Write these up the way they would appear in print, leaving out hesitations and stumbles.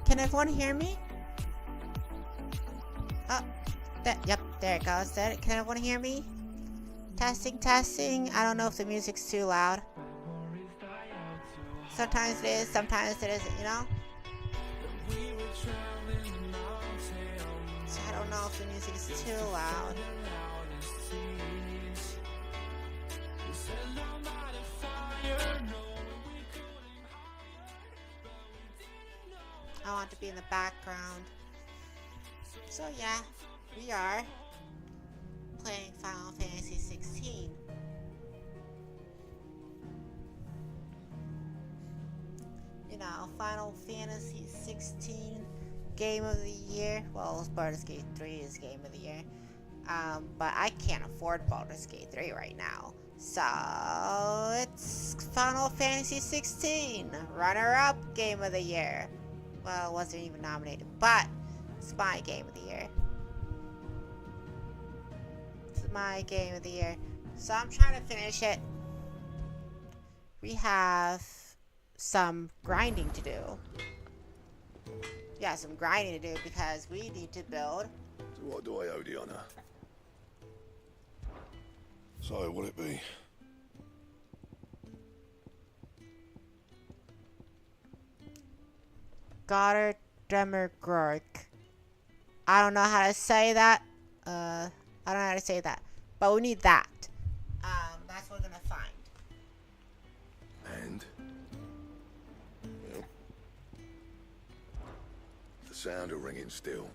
Can everyone hear me? Oh, yep, there it goes. Can everyone hear me? Testing, testing. I don't know if the music's too loud. Sometimes it is, sometimes it isn't, you know? So I don't know if the music is too loud. I want to be in the background. So yeah, we are playing Final Fantasy 16. You know, Final Fantasy 16 Game of the Year. Well, Baldur's Gate 3 is Game of the Year. But I can't afford Baldur's Gate 3 right now. So it's Final Fantasy 16, runner-up Game of the Year. Well, it wasn't even nominated, but it's my Game of the Year. It's my Game of the Year. So I'm trying to finish it. We have some grinding to do. Yeah, some grinding to do because we need to build. So what do I owe the honor? So, what it be? Goddard Demergrork. I don't know how to say that. I don't know how to say that. But we need that. That's what we're gonna find. And? Well, the sound of ringing still.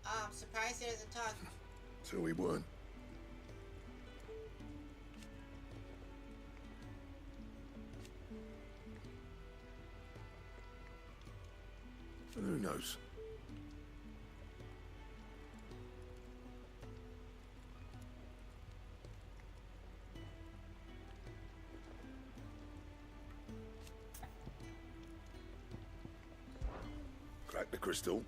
Oh, I'm surprised he doesn't talk. So we weren't. Who knows? Crack the crystal.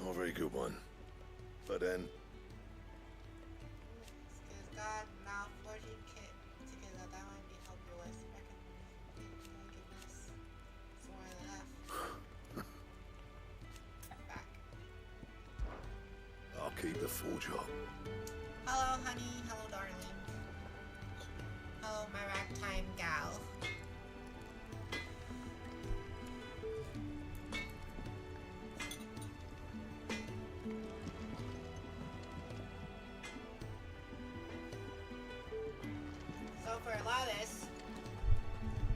Not a very good one. But then... God, now forging kit together, that might be help your list. Back. I'll keep the forge up. Hello, honey. Hello, darling. Hello, my ragtime gal.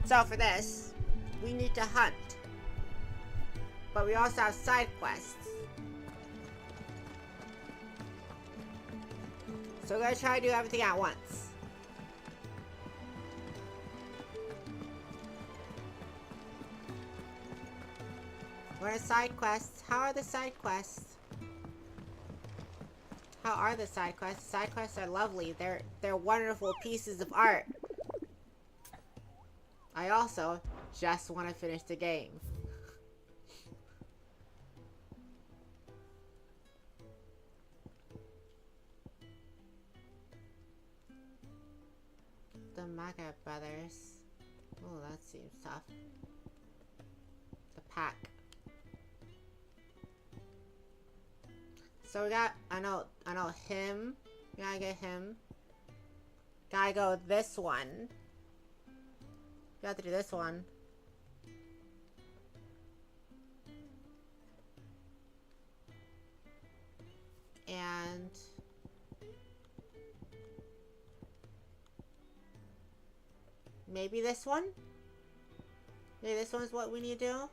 So for this, we need to hunt. But we also have side quests. So we're gonna try to do everything at once. What are side quests? How are the side quests? How are the side quests? Side quests are lovely. They're wonderful pieces of art. I also just want to finish the game. The Maga Brothers. Oh, that seems tough. The pack. So we got, I know him. We gotta get him. Gotta go with this one. You have to do this one. And maybe this one? Maybe this one's what we need to do?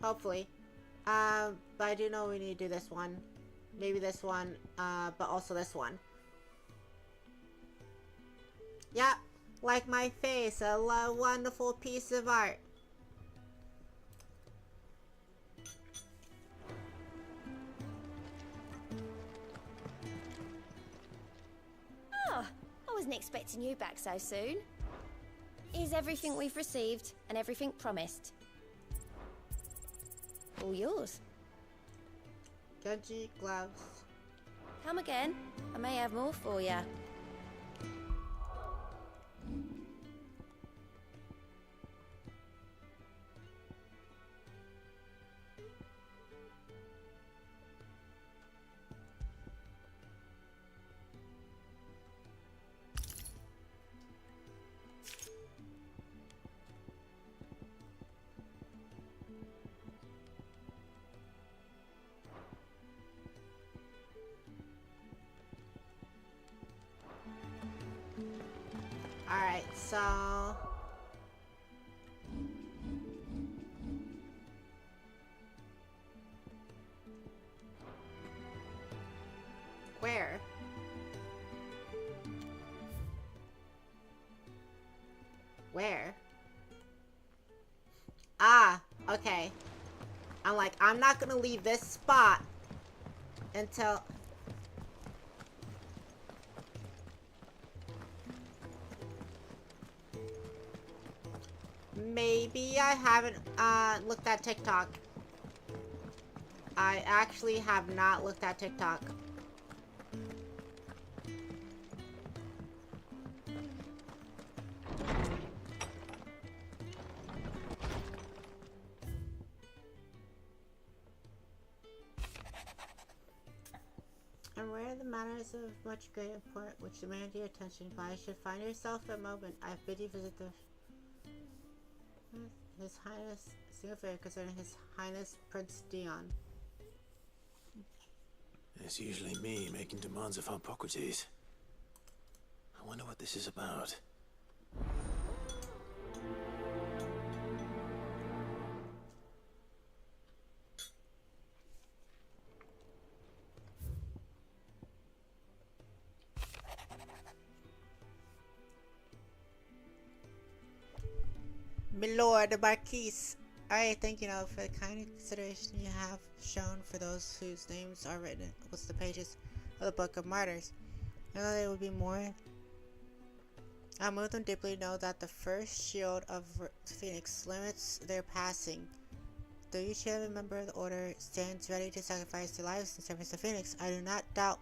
Hopefully. But I do know we need to do this one. Maybe this one, but also this one. Yeah. Like my face, a wonderful piece of art. Oh, I wasn't expecting you back so soon. Is everything we've received and everything promised? All yours. Genji gloves. Come again. I may have more for ya. Alright, so... Where? Where? Ah, okay. I'm like, I'm not gonna leave this spot until... Maybe I haven't looked at TikTok. I actually have not looked at TikTok. I'm aware of the matters of much great import which demand your attention, but I should find yourself a moment. I bid you visit His Highness Singlefair concerning His Highness Prince Dion. It's usually me making demands of Hippocrates. I wonder what this is about. Milord the Marquise. Alright, thank you now for the kind consideration you have shown for those whose names are written with the pages of the Book of Martyrs. I know there will be more. I moved them deeply to know that the first shield of Phoenix limits their passing. Though each and every member of the Order stands ready to sacrifice their lives in service of Phoenix, I do not doubt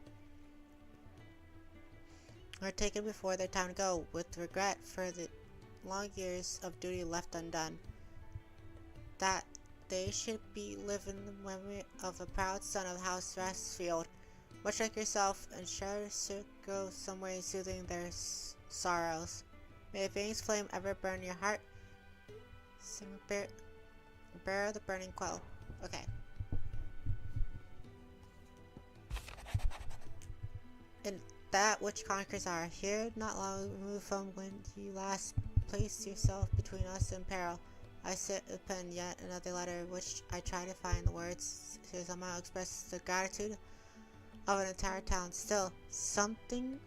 are taken before their time to go, with regret for the long years of duty left undone. That they should be living in the memory of a proud son of House Westfield, much like yourself, and share to go somewhere soothing their sorrows. May a Phoenix flame ever burn your heart. Bear the burning quell. Okay. And that which conquers are here, not long removed from when you last placed yourself between us and peril. I sit a pen yet another letter, which I try to find the words to somehow express the gratitude of an entire town. Still, something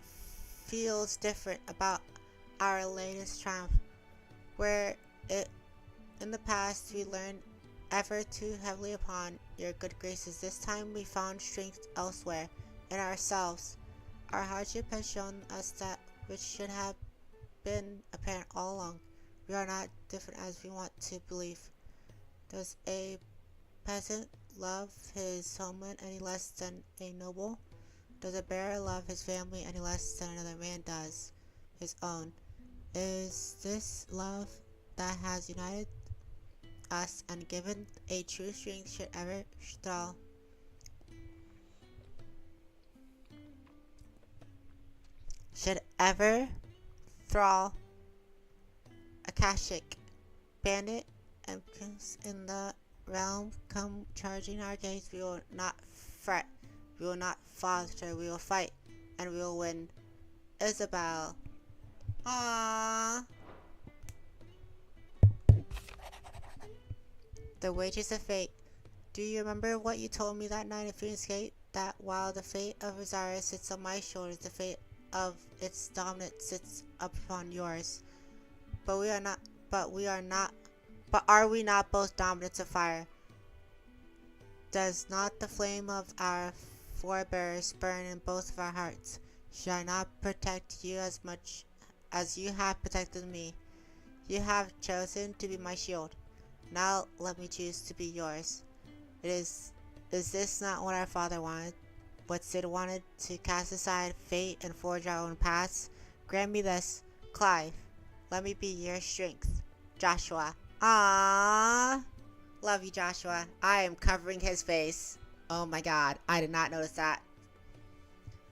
feels different about our latest triumph, where in the past we learned ever too heavily upon your good graces. This time we found strength elsewhere, in ourselves. Our hardship has shown us that which should have been apparent all along. We are not different as we want to believe. Does a peasant love his homeland any less than a noble? Does a bearer love his family any less than another man does his own? Is this love that has united us and given a true strength should ever thrall Akashic bandit and prince in the realm come charging our gates? We will not fret, we will not falter, we will fight, and we will win. Isabel. Aww. The wages of fate. Do you remember what you told me that night at Phoenix Gate? That while the fate of Rosaria sits on my shoulders, the fate of its dominant sits upon yours. But are we not both dominants of fire? Does not the flame of our forebears burn in both of our hearts? Should I not protect you as much as you have protected me? You have chosen to be my shield. Now let me choose to be yours. It is Is this not what our father wanted? What Sid wanted? To cast aside fate and forge our own paths? Grant me this, Clive. Let me be your strength. Joshua. Ah, love you, Joshua. I am covering his face. Oh my god, I did not notice that.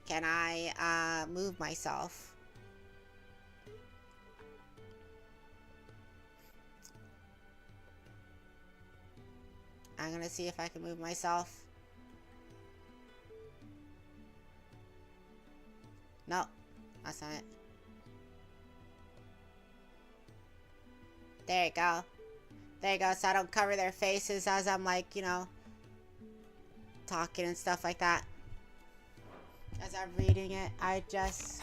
Can I move myself? I'm gonna see if I can move myself. No, that's not it. There you go. There you go, so I don't cover their faces as I'm like, you know, talking and stuff like that. As I'm reading it, I just...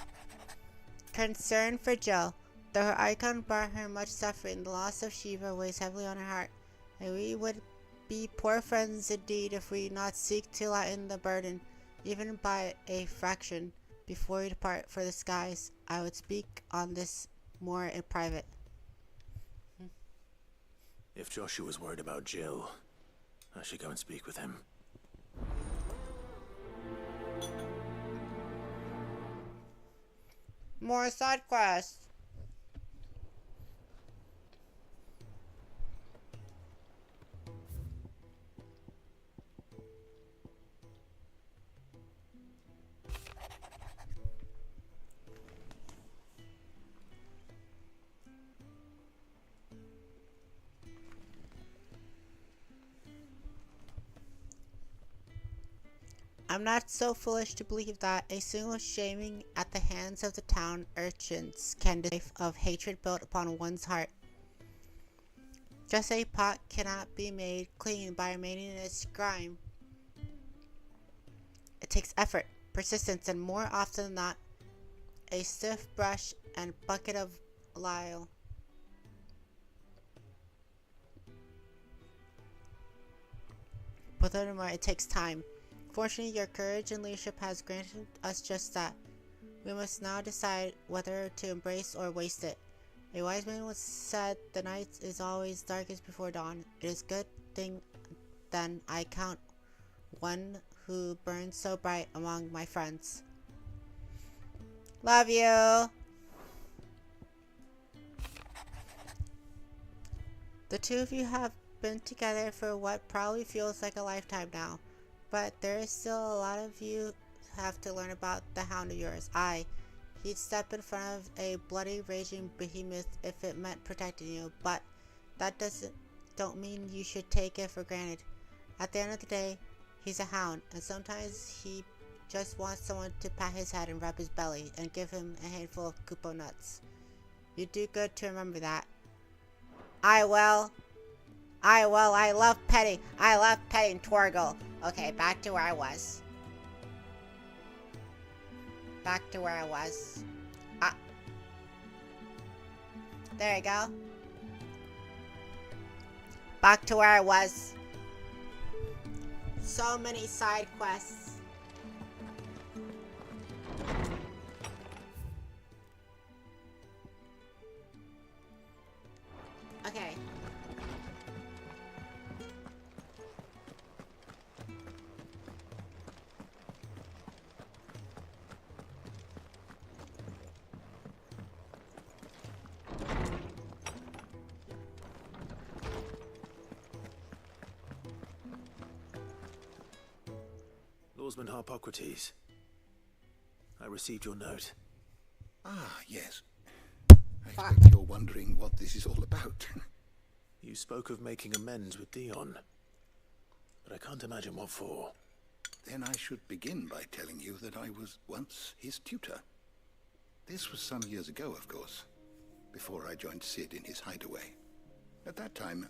Concern for Jill. Though her icon brought her much suffering, the loss of Shiva weighs heavily on her heart. And we would be poor friends indeed if we not seek to lighten the burden, even by a fraction. Before we depart for the skies, I would speak on this more in private. If Joshua's worried about Jill, I should go and speak with him. More side quests. I'm not so foolish to believe that a single shaming at the hands of the town urchins can destroy a life of hatred built upon one's heart. Just a pot cannot be made clean by remaining in its grime. It takes effort, persistence, and more often than not, a stiff brush and bucket of lye. But furthermore, it takes time. Fortunately, your courage and leadership has granted us just that. We must now decide whether to embrace or waste it. A wise man once said, "The night is always darkest before dawn." It is a good thing, then, I count one who burns so bright among my friends. Love you! The two of you have been together for what probably feels like a lifetime now. But there is still a lot of you have to learn about the hound of yours. He'd step in front of a bloody, raging behemoth if it meant protecting you, but that don't mean you should take it for granted. At the end of the day, he's a hound, and sometimes he just wants someone to pat his head and rub his belly and give him a handful of Koopo nuts. You do good to remember that. I love petting. I love petting Torgal. Okay, back to where I was. There you go. Back to where I was. So many side quests. Okay. Lawsman Harpocrates. I received your note. Ah, yes. I expect you're wondering what this is all about. You spoke of making amends with Dion, but I can't imagine what for. Then I should begin by telling you that I was once his tutor. This was some years ago, of course, before I joined Sid in his hideaway. At that time,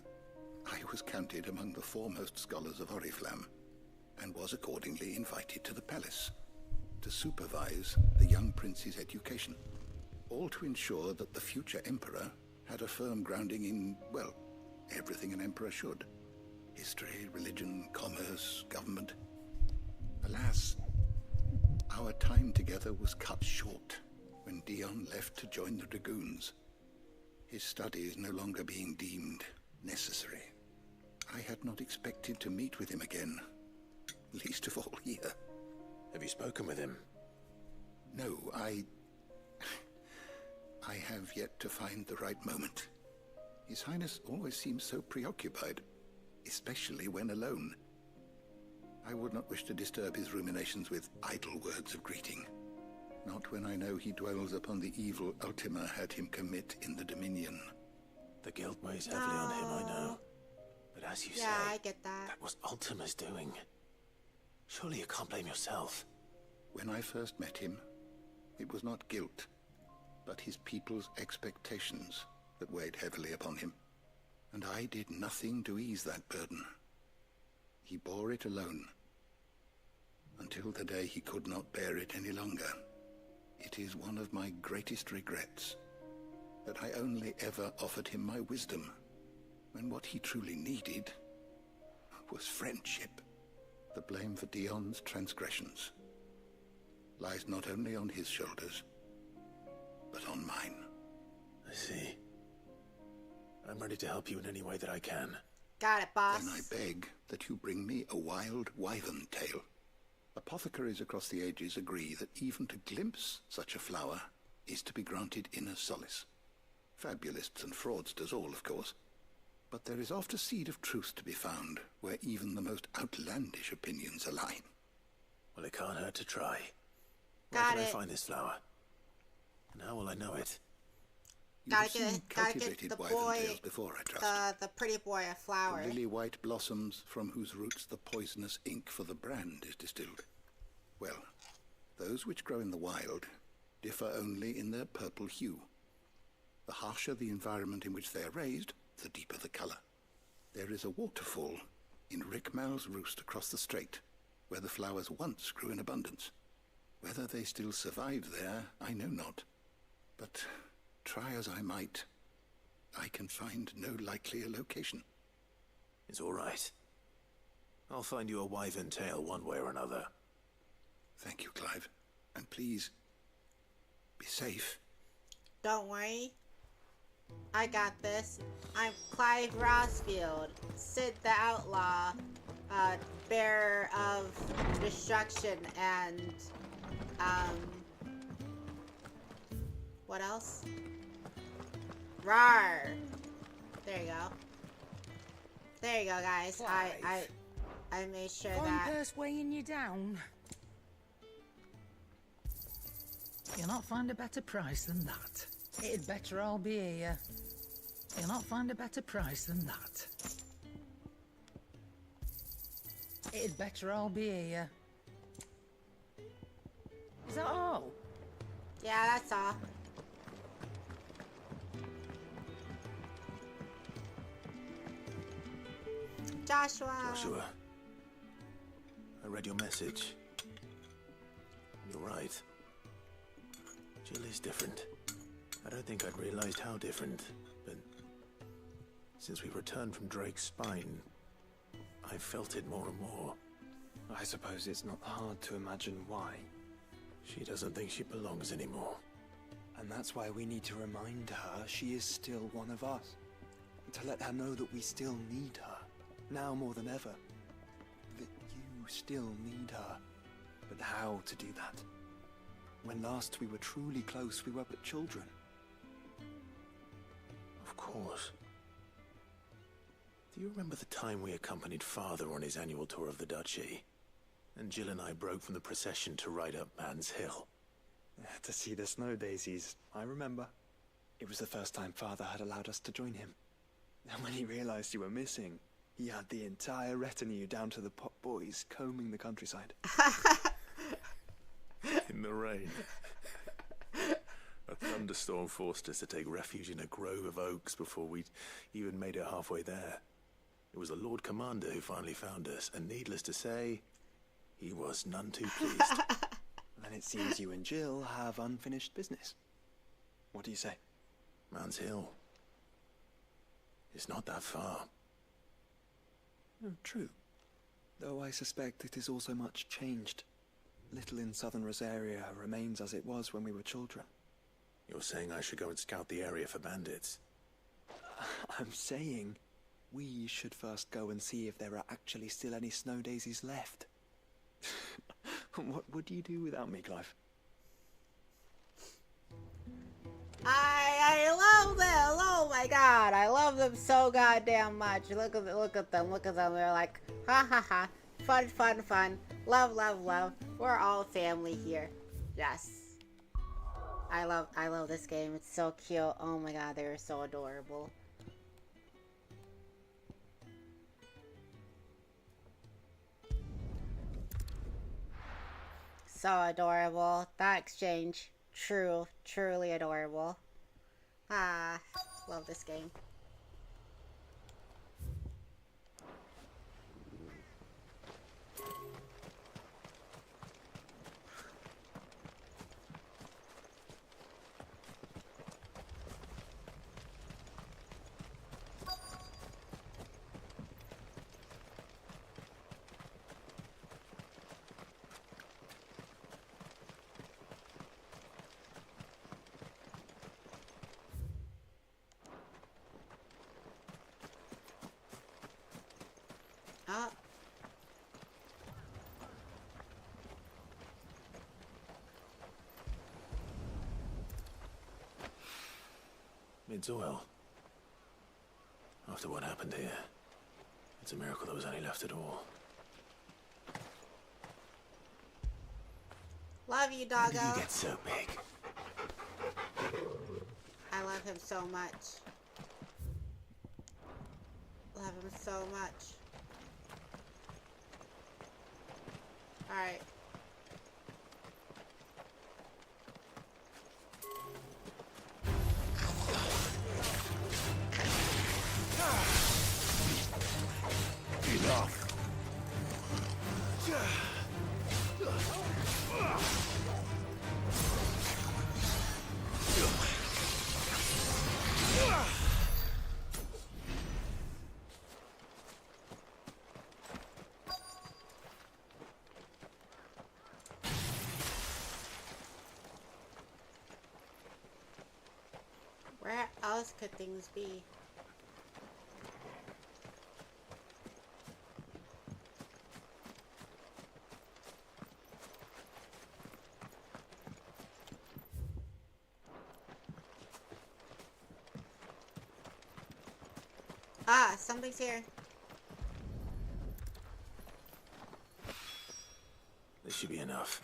I was counted among the foremost scholars of Oriflamme, and was accordingly invited to the palace to supervise the young prince's education, all to ensure that the future emperor had a firm grounding in, well, everything an emperor should. History, religion, commerce, government. Alas, our time together was cut short when Dion left to join the Dragoons, his studies no longer being deemed necessary. I had not expected to meet with him again, least of all here. Have you spoken with him? No, I have yet to find the right moment. His Highness always seems so preoccupied, especially when alone. I would not wish to disturb his ruminations with idle words of greeting. Not when I know he dwells upon the evil Ultima had him commit in the Dominion. The guilt weighs heavily on him, I know. But as you say, I get that. that was Ultima's doing. Surely you can't blame yourself. When I first met him, it was not guilt, but his people's expectations that weighed heavily upon him. And I did nothing to ease that burden. He bore it alone, until the day he could not bear it any longer. It is one of my greatest regrets that I only ever offered him my wisdom, when what he truly needed was friendship. The blame for Dion's transgressions lies not only on his shoulders, but on mine. I see. I'm ready to help you in any way that I can. Got it, boss. Then I beg that you bring me a wild wyvern tail. Apothecaries across the ages agree that even to glimpse such a flower is to be granted inner solace. Fabulists and fraudsters all, of course. But there is oft a seed of truth to be found where even the most outlandish opinions align. Well, it can't hurt to try. Where Got can I it. find this flower? And how will I know it? You Gotta have seen get cultivated the wyvern boy, tails before, I trust. the pretty boy a flower. The lily-white blossoms from whose roots the poisonous ink for the brand is distilled. Well, those which grow in the wild differ only in their purple hue. The harsher the environment in which they are raised, the deeper the color. There is a waterfall in Rickmal's Roost across the strait, where the flowers once grew in abundance. Whether they still survive there, I know not. But try as I might, I can find no likelier location. It's all right. I'll find you a wyvern tail one way or another. Thank you, Clive. And please, be safe. Don't worry. I got this. I'm Clive Rossfield, Sid the Outlaw, bearer of destruction and, what else? Rawr! There you go. There you go, guys. I made sure One that... purse weighing you down. You'll not find a better price than that. It'd better all be here. You'll not find a better price than that. It'd better all be here. Is that all? Yeah, that's all. Joshua. Joshua, I read your message. You're right. Jill is different. I don't think I'd realized how different, but since we returned from Drake's spine, I've felt it more and more. I suppose it's not hard to imagine why. She doesn't think she belongs anymore. And that's why we need to remind her she is still one of us. To let her know that we still need her, now more than ever. That you still need her. But how to do that? When last we were truly close, we were but children. Of course. Do you remember the time we accompanied Father on his annual tour of the Duchy? And Jill and I broke from the procession to ride up Man's Hill. To see the snow daisies, I remember. It was the first time Father had allowed us to join him. And when he realized you were missing, he had the entire retinue down to the pot boys combing the countryside. In the rain. A thunderstorm forced us to take refuge in a grove of oaks before we'd even made it halfway there. It was the Lord Commander who finally found us, and needless to say, he was none too pleased. Then it seems you and Jill have unfinished business. What do you say? Man's Hill. It's not that far. Oh, true. Though I suspect it is also much changed. Little in southern Rosaria remains as it was when we were children. You're saying I should go and scout the area for bandits? I'm saying we should first go and see if there are actually still any snow daisies left. What do you do without me, Clive? I love them. Oh my god, I love them so goddamn much. Look at them. They're like, ha ha ha, fun, fun, fun, love, love, love. We're all family here. Yes. I love this game. It's so cute. Oh my god, they're so adorable. So adorable. That exchange. Truly adorable. Ah, love this game. Oh. It's oil. After what happened here, it's a miracle there was any left at all. Love you, How did doggo. you get so big? I love him so much. Love him so much. Alright. Enough. Where else could things be? Ah, something's here. This should be enough.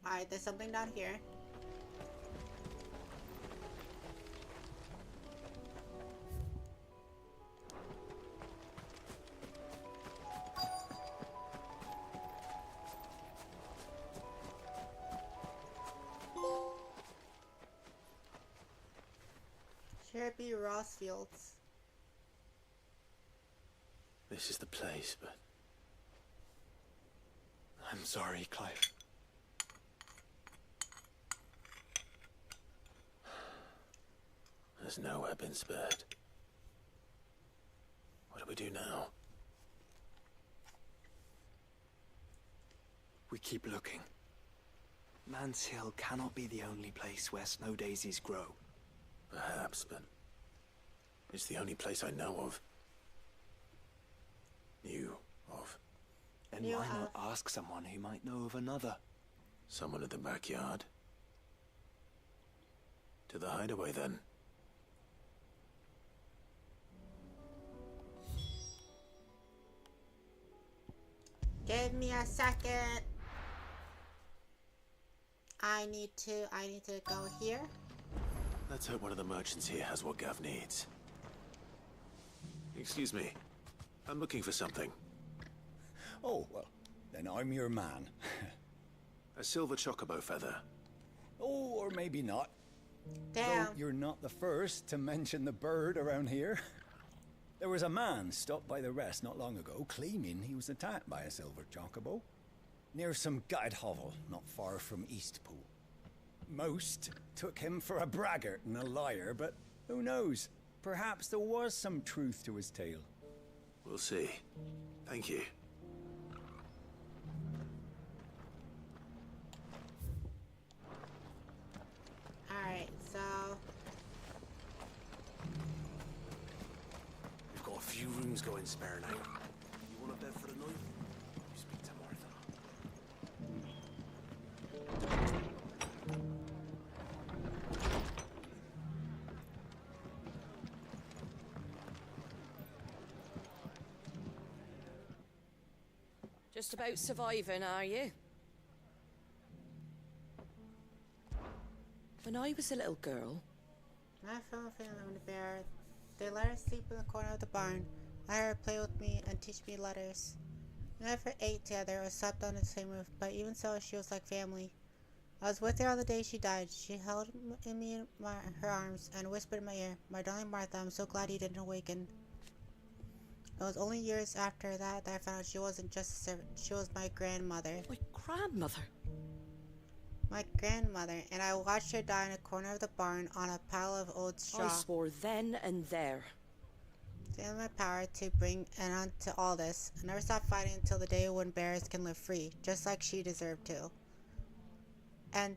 Alright, there's something down here. Should it be Ross Fields? This is the place, but I'm sorry, Clive. there's nowhere been spared. What do we do now? We keep looking. Man's Hill cannot be the only place where snow daisies grow. Perhaps, but it's the only place I know of. Knew of. Then why not ask someone who might know of another? Someone in the backyard. To the hideaway, then. Give me a second. I need to go here. Let's hope one of the merchants here has what Gav needs. Excuse me. I'm looking for something. Oh, well, then I'm your man. A silver chocobo feather. Oh, or maybe not. Damn. Though you're not the first to mention the bird around here. There was a man stopped by the rest not long ago claiming he was attacked by a silver chocobo near some gutted hovel not far from Eastpool. Most took him for a braggart and a liar, but who knows? Perhaps there was some truth to his tale. We'll see. Thank you. Things going spare now. You want a bed for the night? You speak to Martha. Just about surviving, are you? When I was a little girl... I fell family with the bear. They let her sleep in the corner of the barn, let her play with me and teach me letters. We never ate together or slept on the same roof, but even so, she was like family. I was with her on the day she died. She held me in her arms and whispered in my ear, "My darling Martha, I'm so glad you didn't awaken." It was only years after that I found out she wasn't just a servant. She was my grandmother. My grandmother? My grandmother, and I watched her die in a corner of the barn on a pile of old straw. I swore then and there. It's in my power to bring an end to all this. I never stop fighting until the day when bears can live free, just like she deserved to. And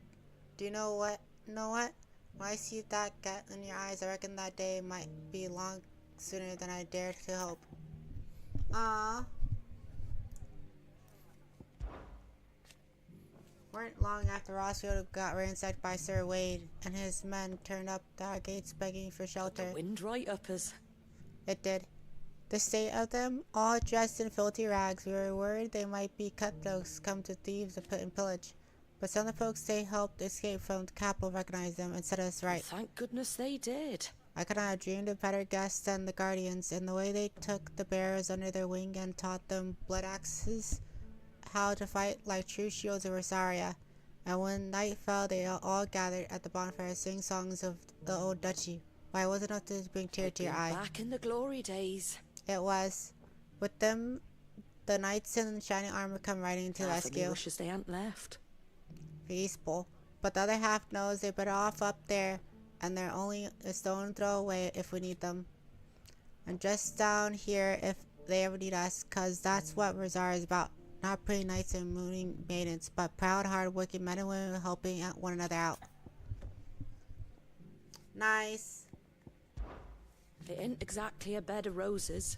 do you know what? When I see that gut in your eyes, I reckon that day might be long sooner than I dared to hope. Aww. Weren't long after Rossfield got ransacked by Sir Wade, and his men turned up our gates begging for shelter. The wind right up us. It did. The state of them, all dressed in filthy rags, we were worried they might be cutthroats come to thieves and pillage. But some of the folks they helped escape from the capital recognized them and set us right. Thank goodness they did. I could not have dreamed of better guests than the Guardians, and the way they took the bearers under their wing and taught them blood axes, how to fight like true shields of Rosaria. And when night fell, they all gathered at the bonfire, sing songs of the old duchy. Why, it wasn't enough to bring tear to your eye. Back in the glory days. It was. With them, the knights in shining armor come riding to Half of me rescue. wishes they hadn't left. Peaceful. But the other half knows they're better off up there, and they're only a stone throw away if we need them. And just down here if they ever need us, cause that's what Rosaria is about. Not pretty knights and mooning maidens, but proud, hard-working men and women helping one another out. Nice. It ain't exactly a bed of roses.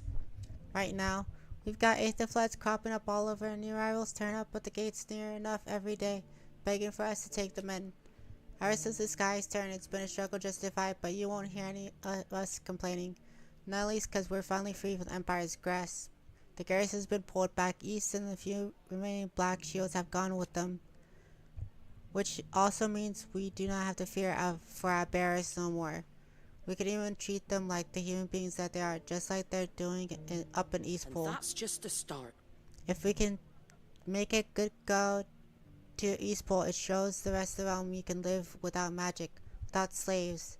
Right now, we've got Aether-floods cropping up all over, and new arrivals turn up at the gates near enough every day, begging for us to take them in. Ever since the sky's turned, it's been a struggle just to fight, but you won't hear any of us complaining. Not least because we're finally free from the Empire's grasp. The garrison's been pulled back east, and the few remaining black shields have gone with them. Which also means we do not have to fear for our bearers no more. We can even treat them like the human beings that they are, just like they're doing up in Eastpool. And that's just the start. If we can make it good go to Eastpool, it shows the rest of the realm we can live without magic, without slaves,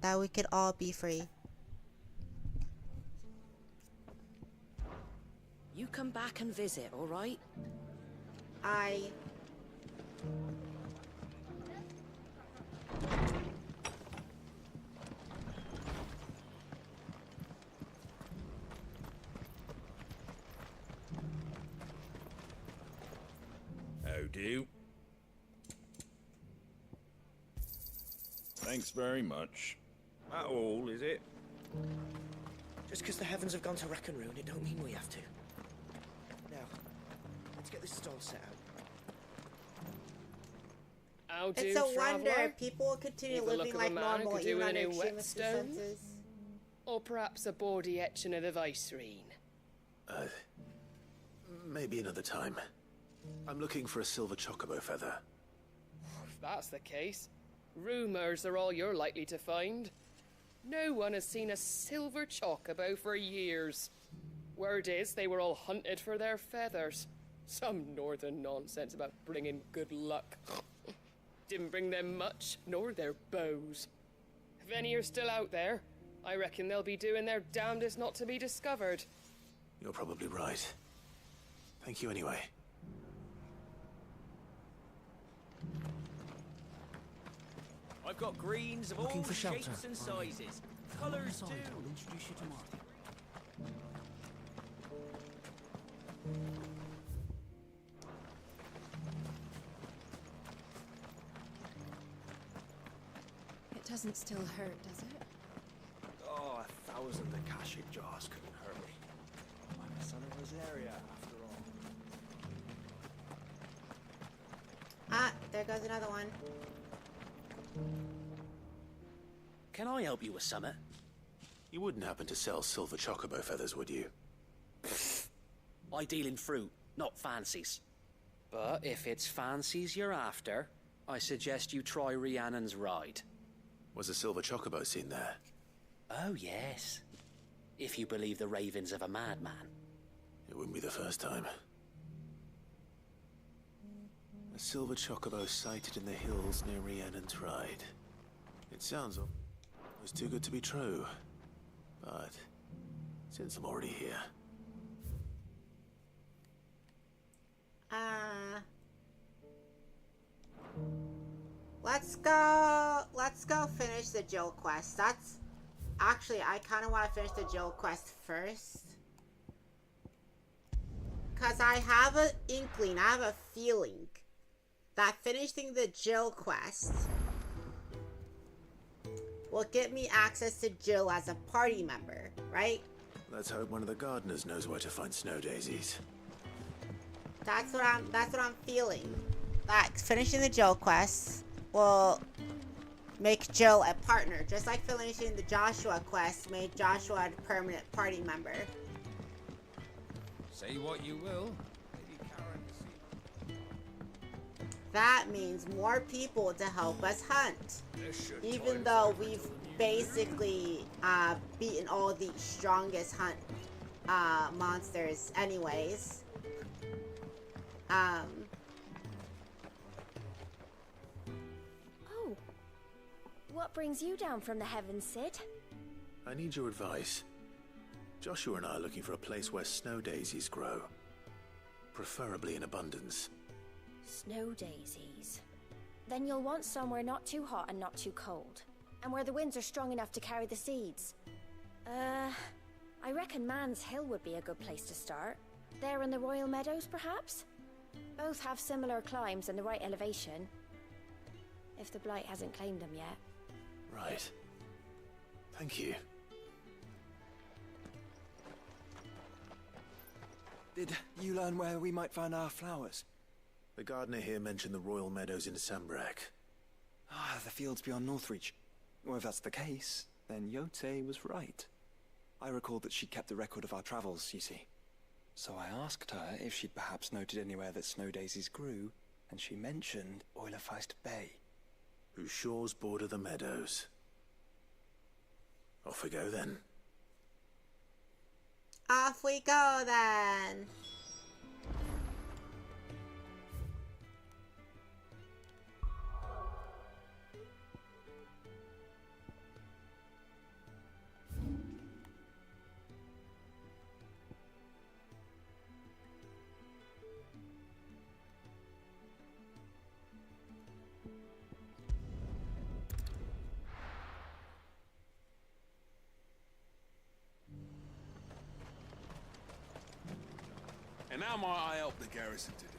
that we could all be free. You come back and visit, alright? I... How do? Thanks very much. That all, is it? Just because the heavens have gone to wreck and ruin, it don't mean we have to. Now, let's get this stall set out. It's a wonder people will continue living like normal even under extreme circumstances. Or perhaps a bawdy etching of the Vicereine. Maybe another time. I'm looking for a silver chocobo feather. If that's the case, rumours are all you're likely to find. No one has seen a silver chocobo for years. Word is they were all hunted for their feathers. Some northern nonsense about bringing good luck. Didn't bring them much, nor their bows. If any are still out there, I reckon they'll be doing their damnedest not to be discovered. You're probably right. Thank you anyway. I've got greens of Looking all for shelter. shapes and sizes. Colours too. I'll introduce you to Martha. It doesn't still hurt, does it? Oh, 1,000 Akashic jars couldn't hurt me. son of Rosaria, after all. Ah, there goes another one. Can I help you with something? You wouldn't happen to sell silver chocobo feathers, would you? I deal in fruit, not fancies. But if it's fancies you're after, I suggest you try Rhiannon's ride. Was a silver chocobo seen there? Oh, yes. If you believe the ravings of a madman. It wouldn't be the first time. A silver chocobo sighted in the hills near Rhiannon's Ride. It sounds almost too good to be true. But since I'm already here... Let's go finish the Jill quest. That's... Actually, I kind of want to finish the Jill quest first. Because I have an inkling, I have a feeling that finishing the Jill quest will get me access to Jill as a party member, right? Let's hope one of the gardeners knows where to find snow daisies. That's what I'm feeling. That finishing the Jill quest will make Jill a partner, just like finishing the Joshua quest made Joshua a permanent party member. Say what you will. That means more people to help us hunt. Even though we've basically beaten all the strongest hunt monsters anyways. Oh. What brings you down from the heavens, Sid? I need your advice. Joshua and I are looking for a place where snow daisies grow. Preferably in abundance. Snow daisies. Then you'll want somewhere not too hot and not too cold. And where the winds are strong enough to carry the seeds. I reckon Man's Hill would be a good place to start. There in the Royal Meadows, perhaps? Both have similar climbs and the right elevation. If the Blight hasn't claimed them yet. Right. Thank you. Did you learn where we might find our flowers? The gardener here mentioned the Royal Meadows in Sambrac. Ah, the fields beyond Northreach. Well, if that's the case, then Yote was right. I recalled that she kept a record of our travels, you see. So I asked her if she'd perhaps noted anywhere that snow daisies grew, and she mentioned Oilerfeist Bay. Whose shores border the meadows. Off we go then. Off we go then. And how might I help the garrison today?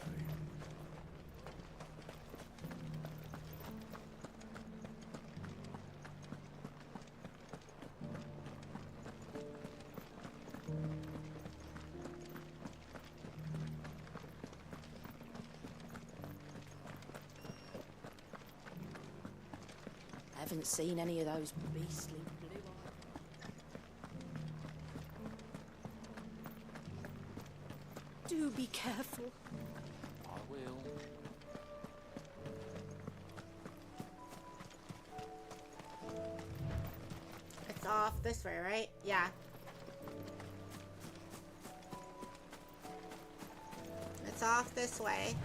I haven't seen any of those beastly blue eyes. Do be careful. I will. It's off this way, right? Yeah. It's off this way.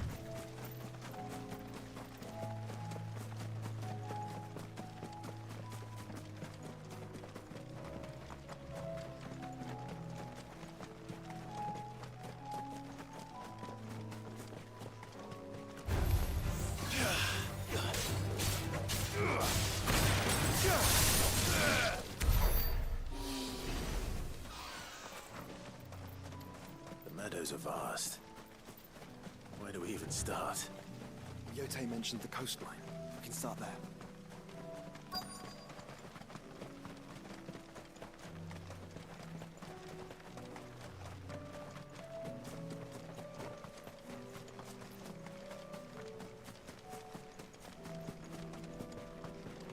The meadows are vast. Where do we even start? Yote mentioned the coastline. We can start there.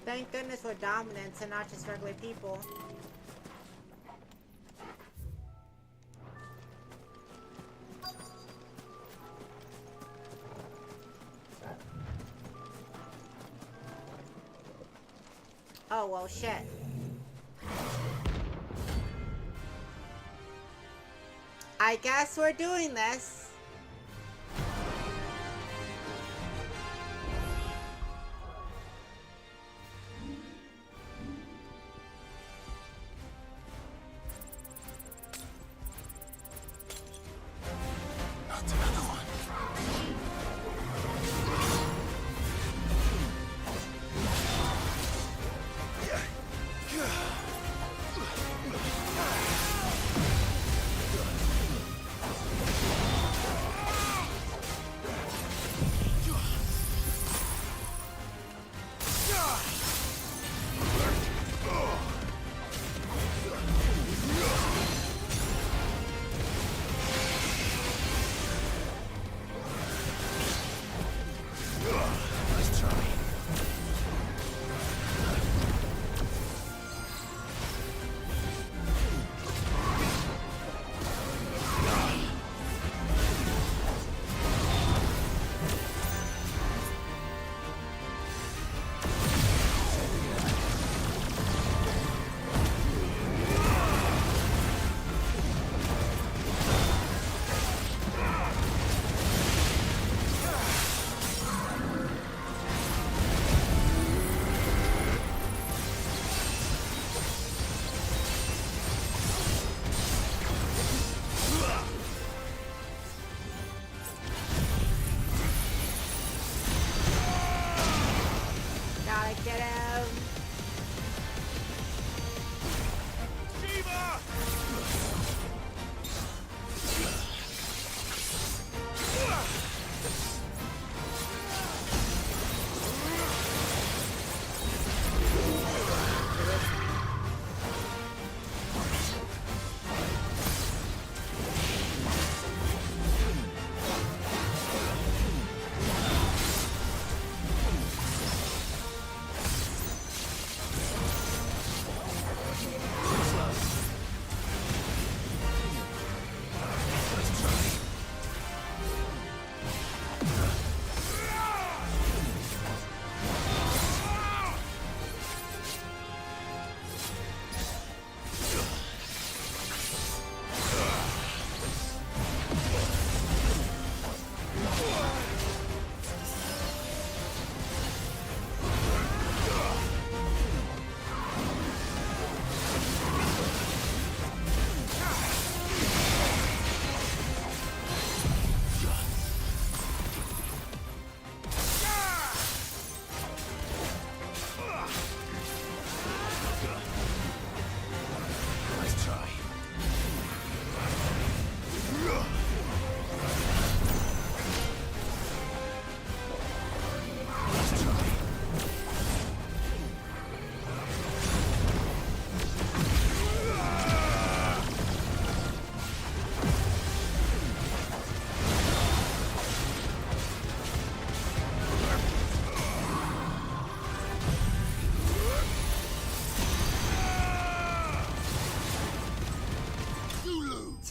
Thank goodness we're dominants and not just regular people. Oh, well, shit. I guess we're doing this.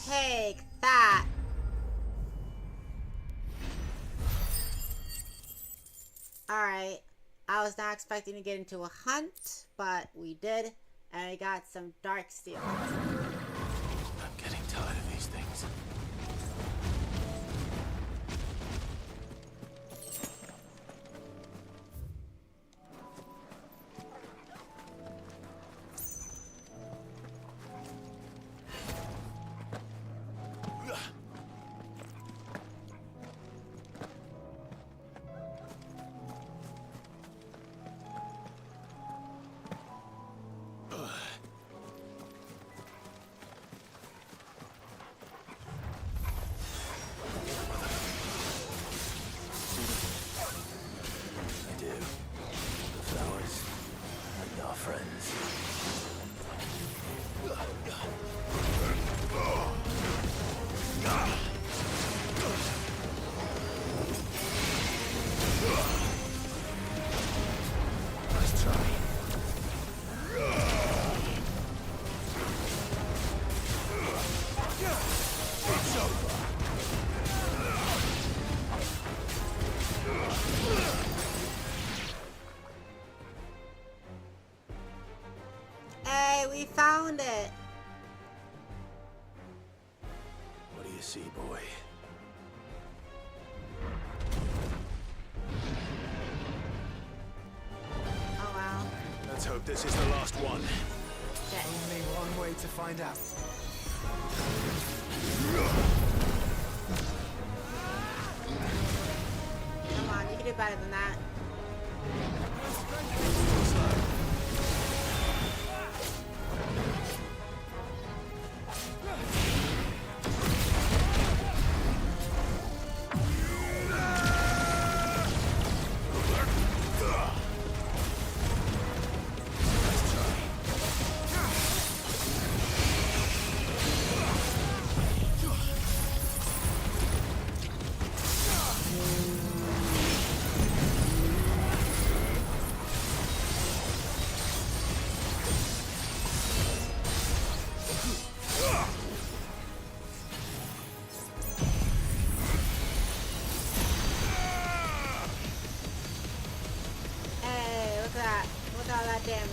Take that. Alright. I was not expecting to get into a hunt, but we did, and we got some dark steel. I'm getting tired of these things. Let's try. We found it. What do you see, boy? Oh wow. Let's hope this is the last one. Shit. Only one way to find out. Come on, you can do better than that. Look at all that damage.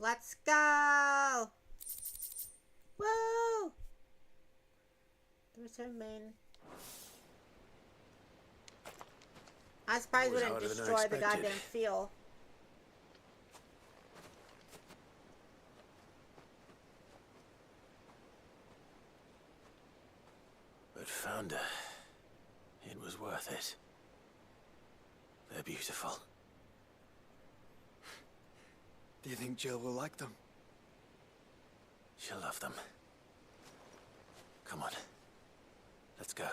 Let's go! Woo! The return main. I'm surprised we didn't destroy the goddamn field. But found her. It was worth it. They're beautiful. Do you think Jill will like them? She'll love them. Come on. Let's go.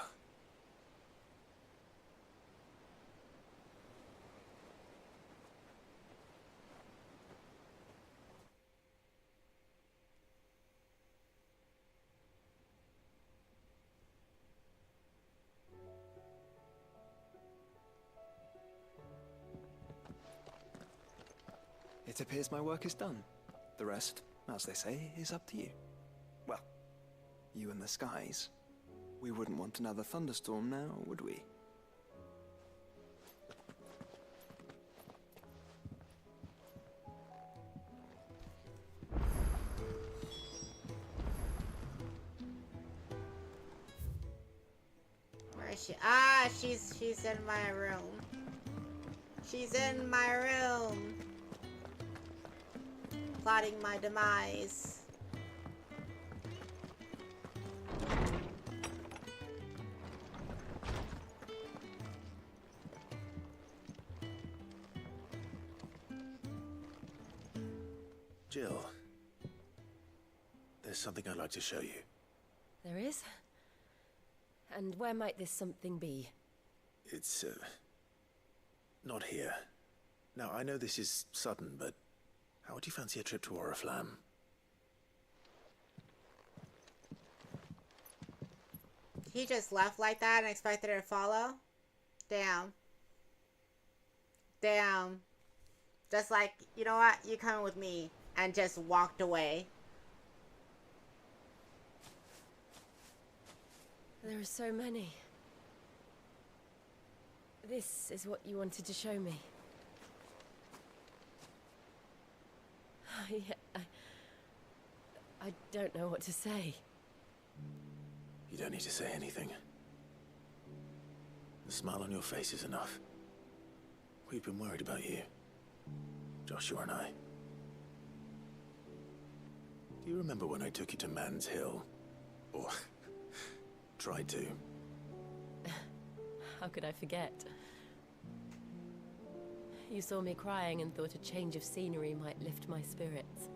It appears my work is done. The rest, as they say, is up to you. Well, you and the skies. We wouldn't want another thunderstorm now, would we? Where is she? Ah, she's in my room. She's in my room. Plotting my demise. Jill, there's something I'd like to show you. There is? And where might this something be? It's, not here. Now, I know this is sudden, but how would you fancy a trip to Oriflamme? He just left like that and expected her to follow? Damn. Damn. Just like, you know what? You coming with me. And just walked away. There are so many. This is what you wanted to show me. I don't know what to say. You don't need to say anything. The smile on your face is enough. We've been worried about you. Joshua and I. Do you remember when I took you to Man's Hill? Or tried to? How could I forget? You saw me crying and thought a change of scenery might lift my spirits.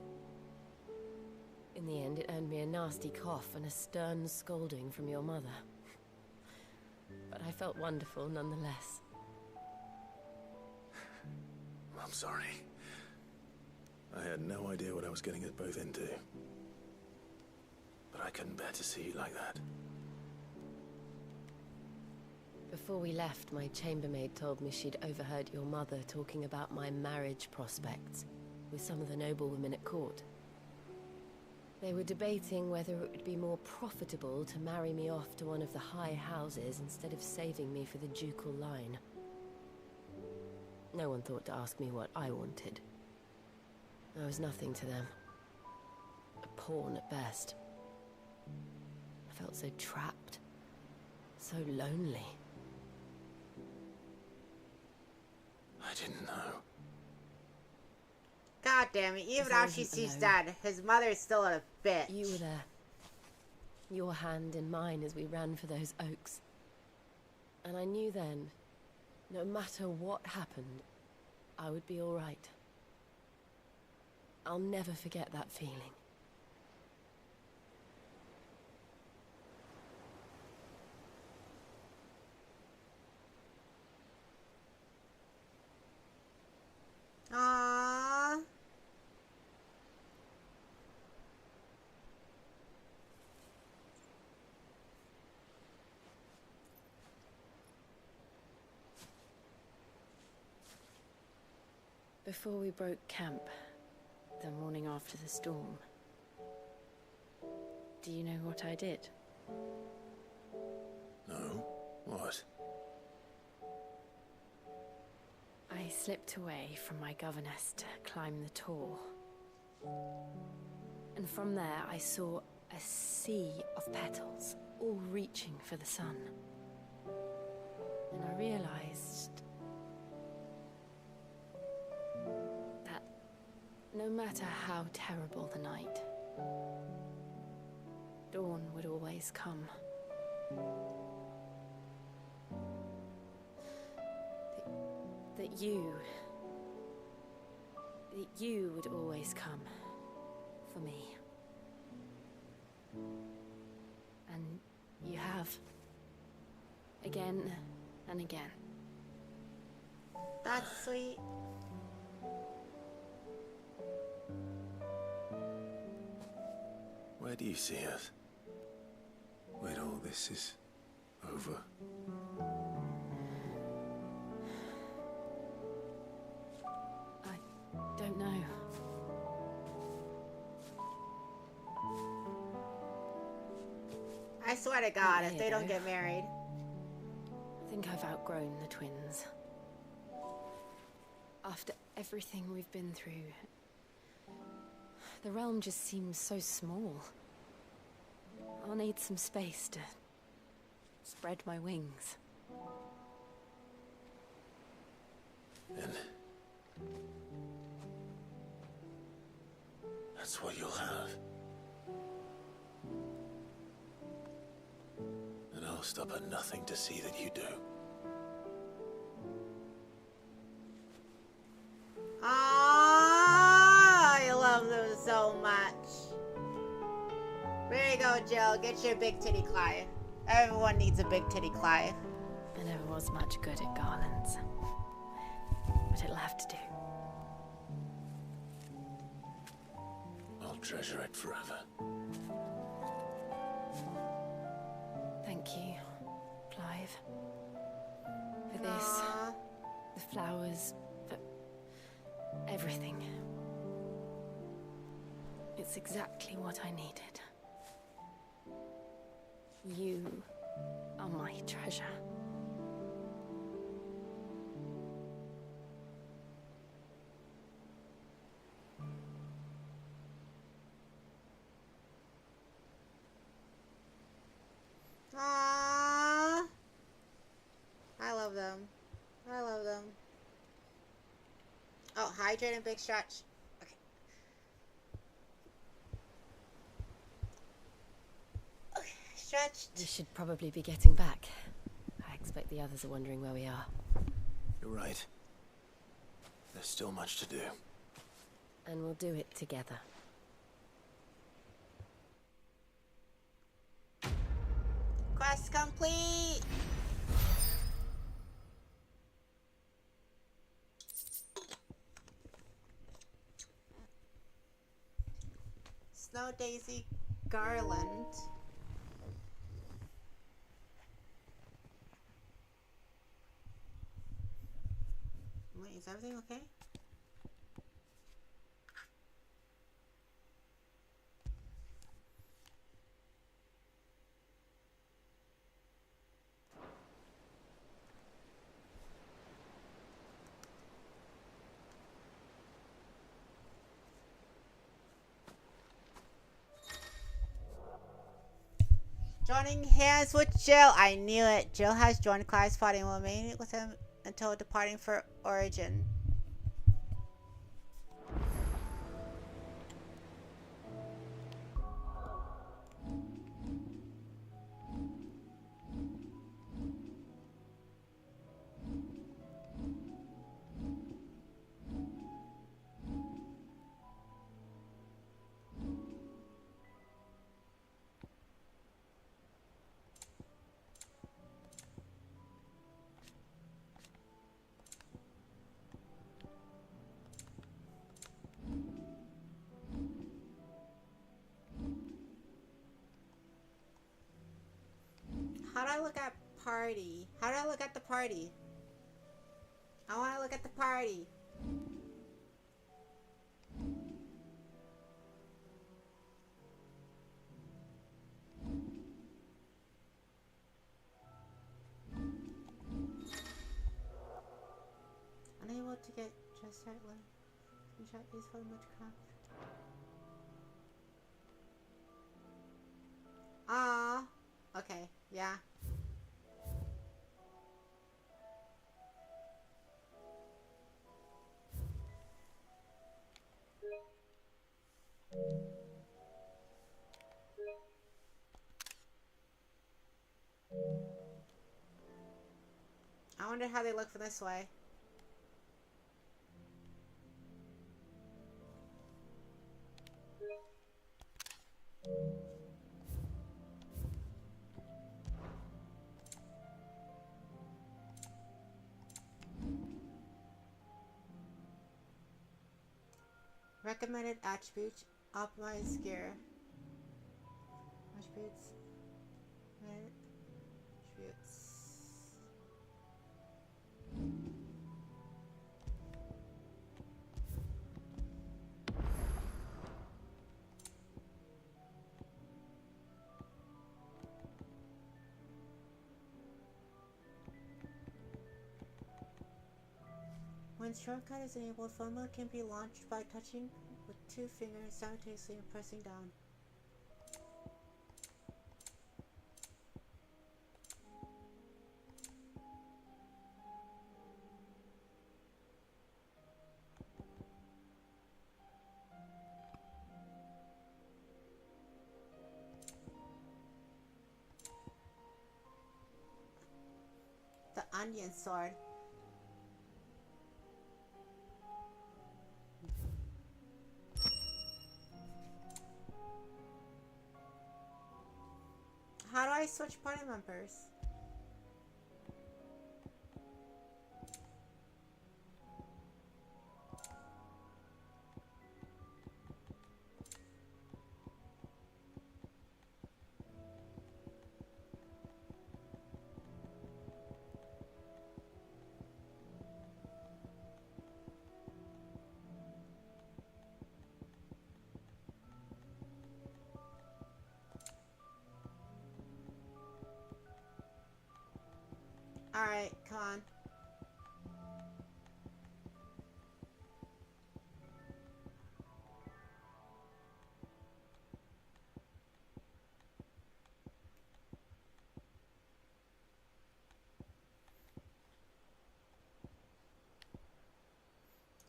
In the end, it earned me a nasty cough and a stern scolding from your mother. But I felt wonderful nonetheless. I'm sorry. I had no idea what I was getting us both into. But I couldn't bear to see you like that. Before we left, my chambermaid told me she'd overheard your mother talking about my marriage prospects with some of the noblewomen at court. They were debating whether it would be more profitable to marry me off to one of the high houses instead of saving me for the ducal line. No one thought to ask me what I wanted. I was nothing to them. A pawn at best. I felt so trapped. So lonely. I didn't know. God damn it, even after she sees Dad, his mother is still a bitch. You were there. Your hand in mine as we ran for those oaks. And I knew then, no matter what happened, I would be all right. I'll never forget that feeling. Aww. Before we broke camp, the morning after the storm, do you know what I did? No? What? I slipped away from my governess to climb the tor. And from there I saw a sea of petals, all reaching for the sun. And I realized that no matter how terrible the night, dawn would always come. That you would always come for me. And you have. Again and again. That's sweet. Where do you see us? When all this is over? Don't know. I swear to God, if they don't get married. I think I've outgrown the twins. After everything we've been through, the realm just seems so small. I'll need some space to spread my wings. And that's what you'll have. And I'll stop at nothing to see that you do. I love them so much. There you go, Jill. Get your big titty Clive. Everyone needs a big titty Clive. I never was much good at garlands, but it'll have to do. I'll treasure it forever. Thank you, Clive. For this, the flowers, for everything. It's exactly what I needed. You are my treasure. Aww. I love them. I love them. Oh, hydrate and big stretch. Okay. Okay, stretched. We should probably be getting back. I expect the others are wondering where we are. You're right. There's still much to do. And we'll do it together. Quest complete! Snow Daisy Garland. Wait, is everything okay? Joining hands with Jill. I knew it. Jill has joined Clive's party and will remain with him until departing for Origin. How do I look at party? How do I look at the party? I want to look at the party. Unable to get just right one. Screenshot is for much crap. Ah. Okay. Yeah. I wonder how they look from this way. Recommended attributes, optimized gear. Attributes. Attributes. When shortcut is enabled, formula can be launched by touching with 2 fingers simultaneously and pressing down. The onion sword. How do I switch party members? Alright, come on.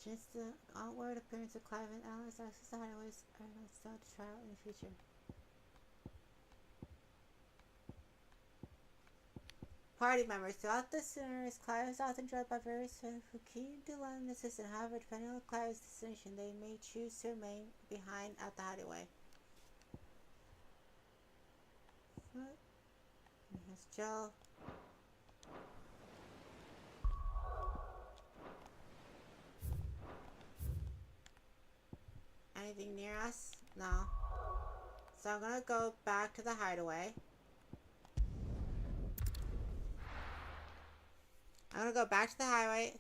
Just the outward appearance of Clive and Alice access the hideaways are not still to try out in the future. Party members. Throughout the scenarios, Clive is often joined by various friends who keen to lend assistance. However, depending on Clive's destination, they may choose to remain behind at the hideaway. Here's Joe. Anything near us? No. So I'm gonna go back to the hideaway. I'm gonna go back to the highway.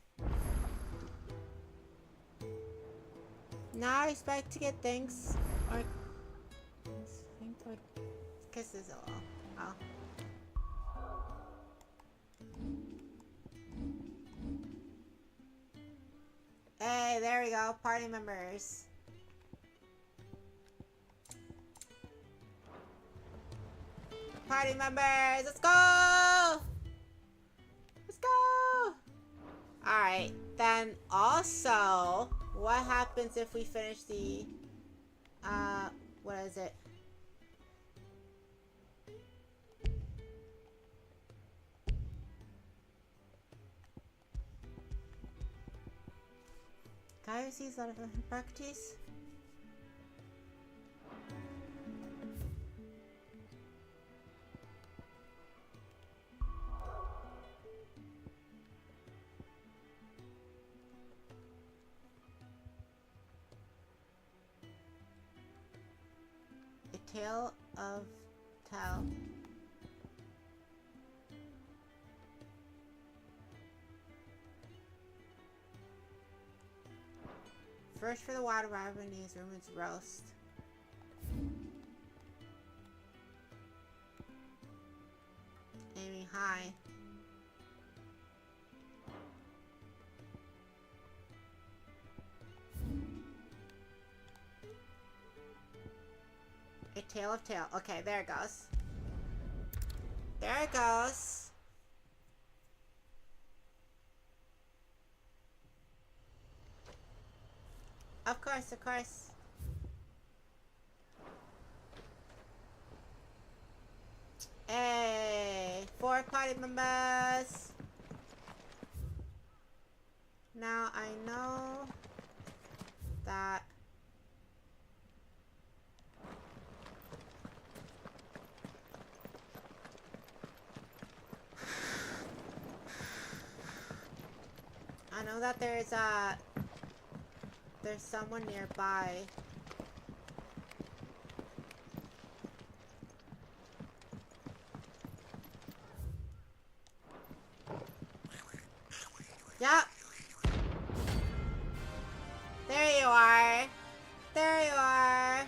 Now I expect to get things. Or kisses a little. Oh. Hey, there we go. Party members. Party members, let's go! Let's go! Alright, then also, what happens if we finish the, what is it? Guy who sees a lot of practice. Tale of Tell. First for the water rabbit needs Ruben's roast. Aiming high. A tale of tale. Okay, there it goes. There it goes. Of course, of course. Hey, 4 party members. Now I know that there's someone nearby. Yep. There you are. There you are.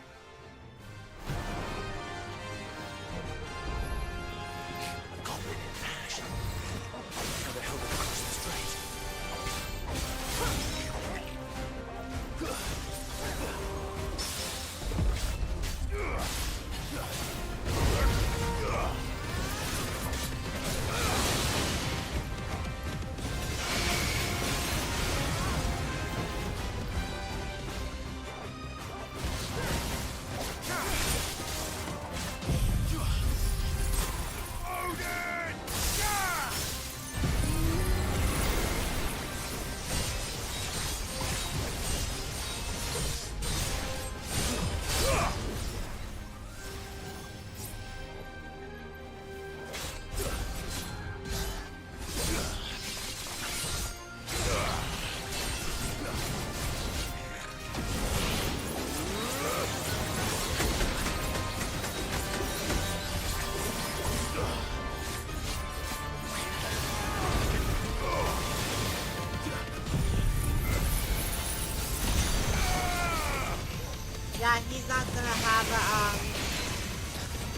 Yeah, he's not gonna have a,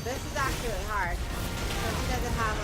this is actually hard. So he doesn't have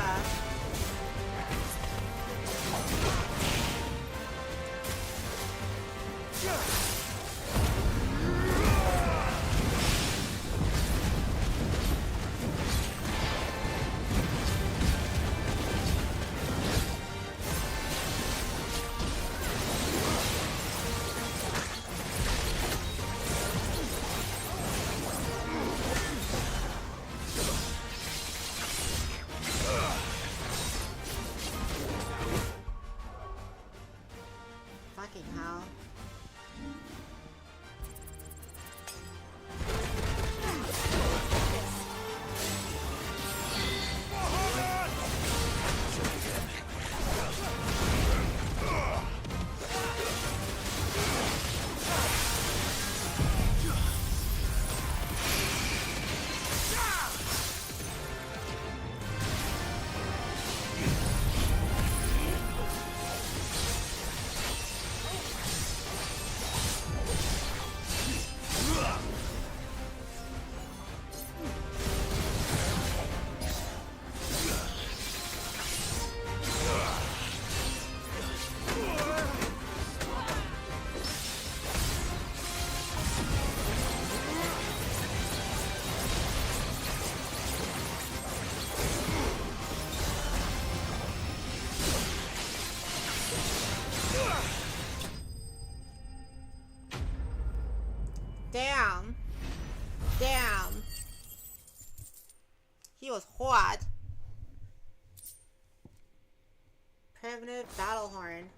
Primitive battle horn.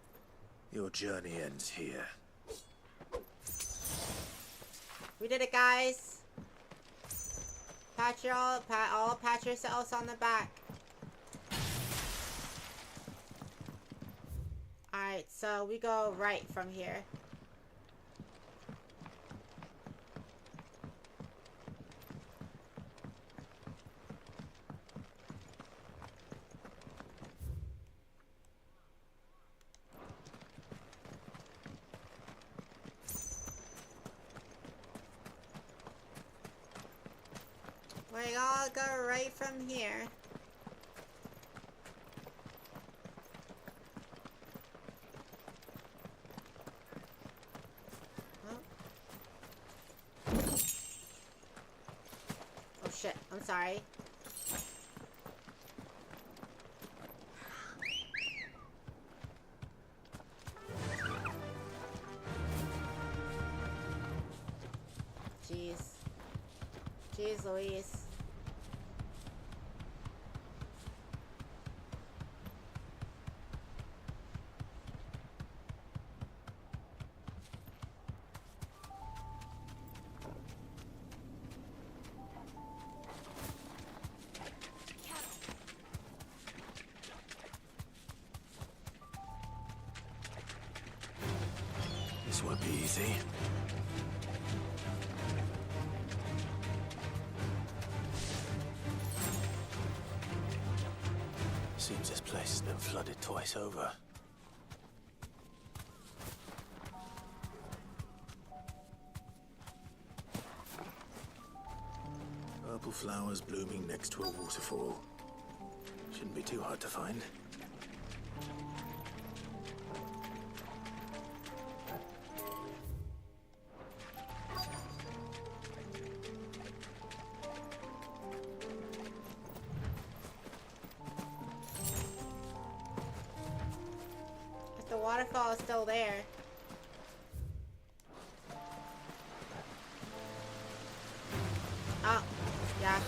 Your journey ends here. We did it, guys. Pat yourselves on the back. Alright, so we go right from here. We all go right from here. Oh shit, I'm sorry. Jeez. Jeez Louise. This won't be easy. Seems this place has been flooded twice over. Purple flowers blooming next to a waterfall. Shouldn't be too hard to find. The waterfall is still there. Oh, yeah.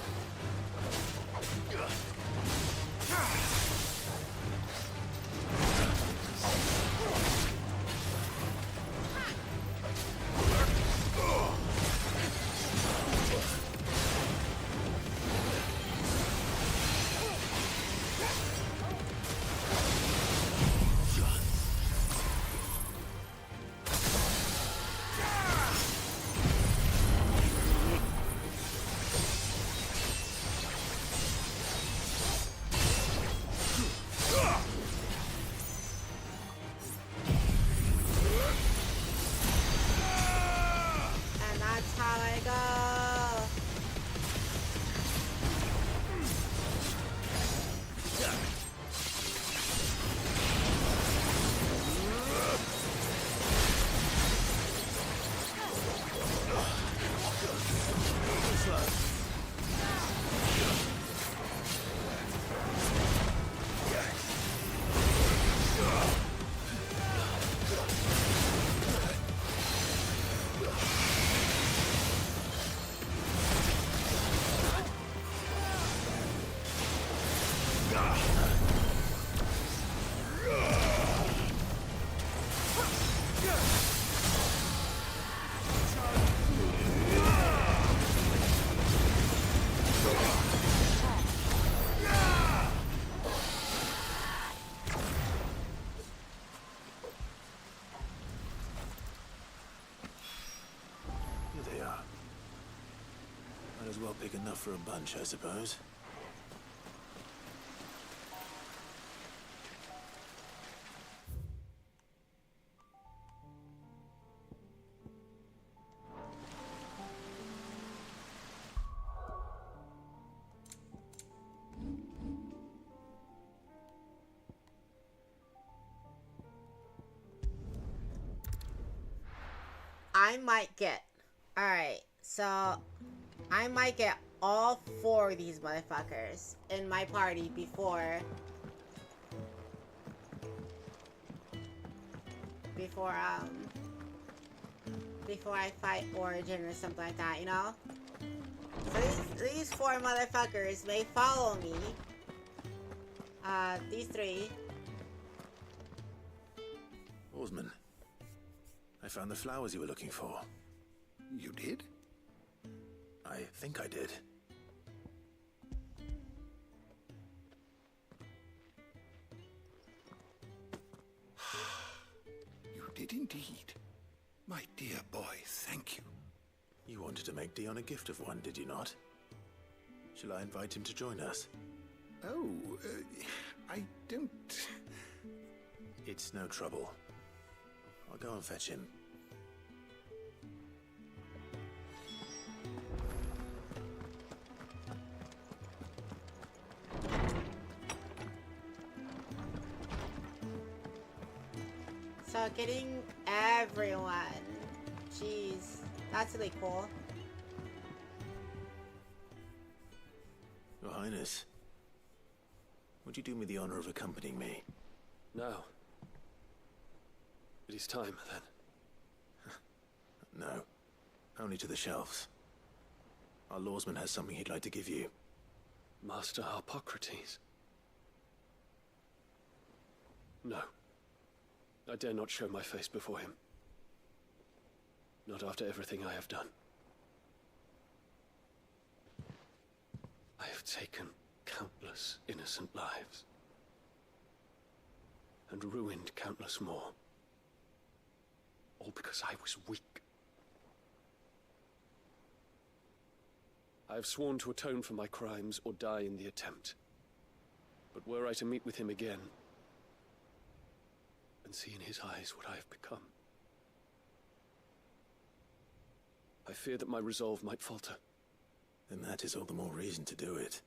Might as well pick enough for a bunch, I suppose. I might get... Alright, so... I might get all 4 of these motherfuckers in my party before I fight Origin or something like that, you know? So these 4 motherfuckers may follow me. These 3. Lawsman. I found the flowers you were looking for. You did? I think I did. You did indeed. My dear boy, thank you. You wanted to make Dion a gift of one, did you not? Shall I invite him to join us? Oh, I don't... It's no trouble. I'll go and fetch him. So getting everyone. Jeez, that's really cool. Your Highness, would you do me the honor of accompanying me? No. It is time, then. No. Only to the shelves. Our Lawsman has something he'd like to give you. Master Harpocrates. No. I dare not show my face before him. Not after everything I have done. I have taken countless innocent lives. And ruined countless more. All because I was weak. I have sworn to atone for my crimes or die in the attempt. But were I to meet with him again, and see in his eyes what I have become, I fear that my resolve might falter. Then that is all the more reason to do it.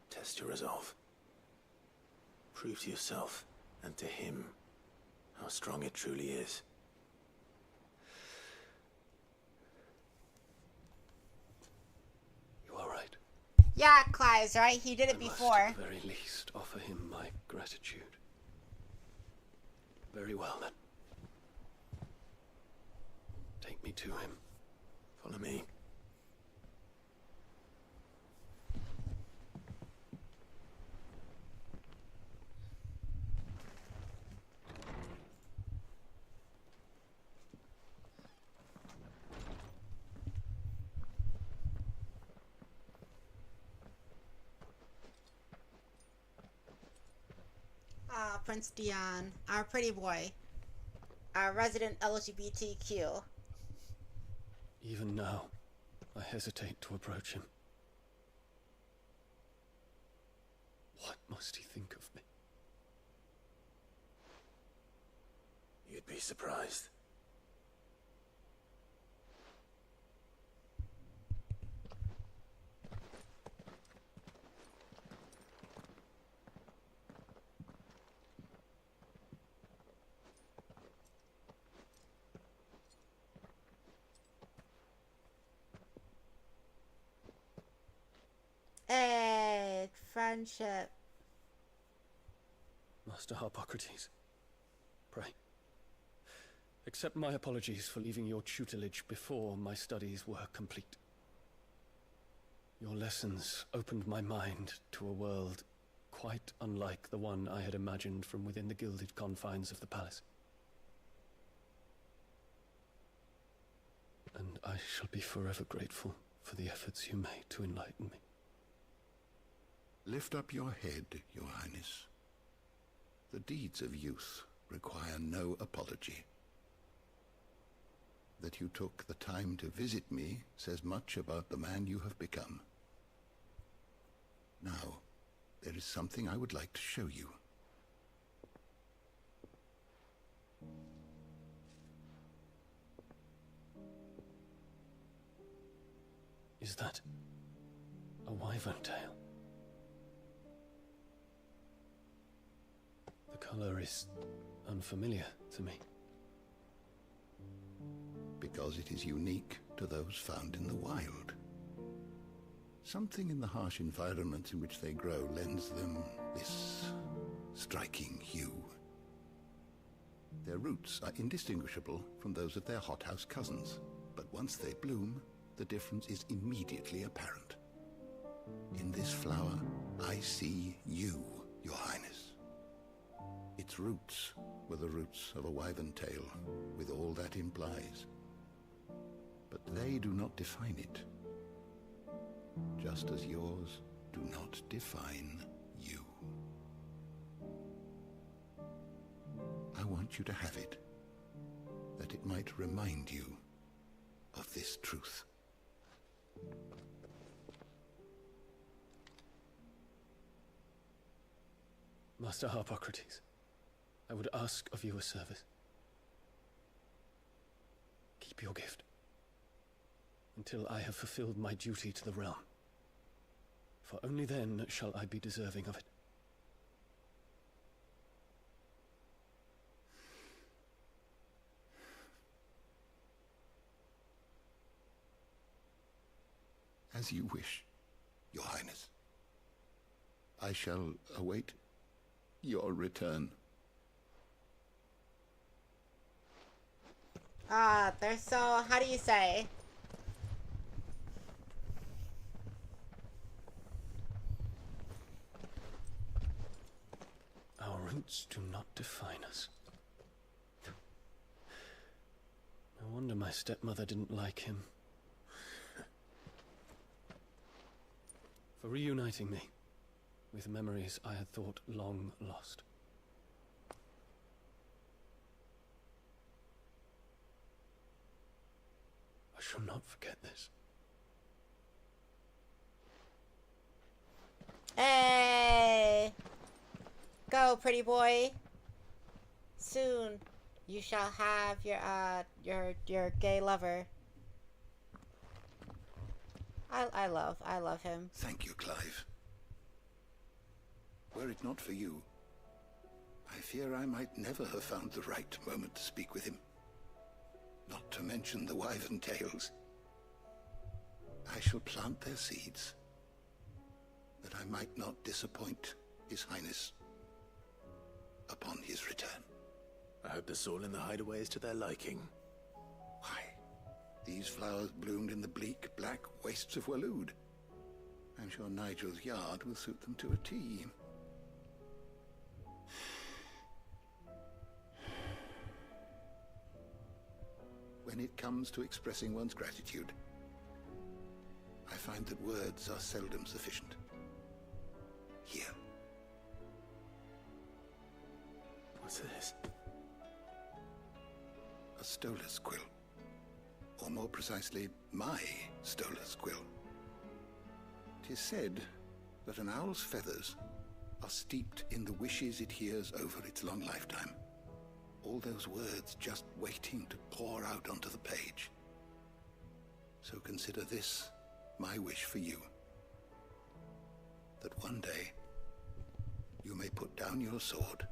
Test your resolve. Prove to yourself, and to him, how strong it truly is. You are right. Yeah, Clive's right. He did it before. At the very least, offer him my gratitude. Very well, then. Take me to him. Follow me. Prince Dion, our pretty boy, our resident LGBTQ. Even now, I hesitate to approach him. What must he think of me? You'd be surprised. Hey, friendship. Master Harpocrates, pray. Accept my apologies for leaving your tutelage before my studies were complete. Your lessons opened my mind to a world quite unlike the one I had imagined from within the gilded confines of the palace. And I shall be forever grateful for the efforts you made to enlighten me. Lift up your head, Your Highness. The deeds of youth require no apology. That you took the time to visit me says much about the man you have become. Now, there is something I would like to show you. Is that a wyvern tail? The color is unfamiliar to me. Because it is unique to those found in the wild. Something in the harsh environment in which they grow lends them this striking hue. Their roots are indistinguishable from those of their hothouse cousins, but once they bloom, the difference is immediately apparent. In this flower, I see you, Your Highness. Its roots were the roots of a wyvern tale, with all that implies. But they do not define it, just as yours do not define you. I want you to have it, that it might remind you of this truth. Master Harpocrates, I would ask of you a service. Keep your gift until I have fulfilled my duty to the realm, for only then shall I be deserving of it. As you wish, Your Highness. I shall await your return. They're so, how do you say? Our roots do not define us. No wonder my stepmother didn't like him. For reuniting me with memories I had thought long lost. I shall not forget this. Hey! Go, pretty boy. Soon you shall have your gay lover. I love him. Thank you, Clive. Were it not for you, I fear I might never have found the right moment to speak with him. Not to mention the wyvern tales. I shall plant their seeds, that I might not disappoint His Highness upon his return. I hope the soil in the hideaway is to their liking. Why, these flowers bloomed in the bleak, black wastes of Waloed. I'm sure Nigel's yard will suit them to a T. When it comes to expressing one's gratitude, I find that words are seldom sufficient. Here. What's this? A stolas quill. Or more precisely, my stolas quill. 'Tis said that an owl's feathers are steeped in the wishes it hears over its long lifetime. All those words just waiting to pour out onto the page. So consider this my wish for you. That one day you may put down your sword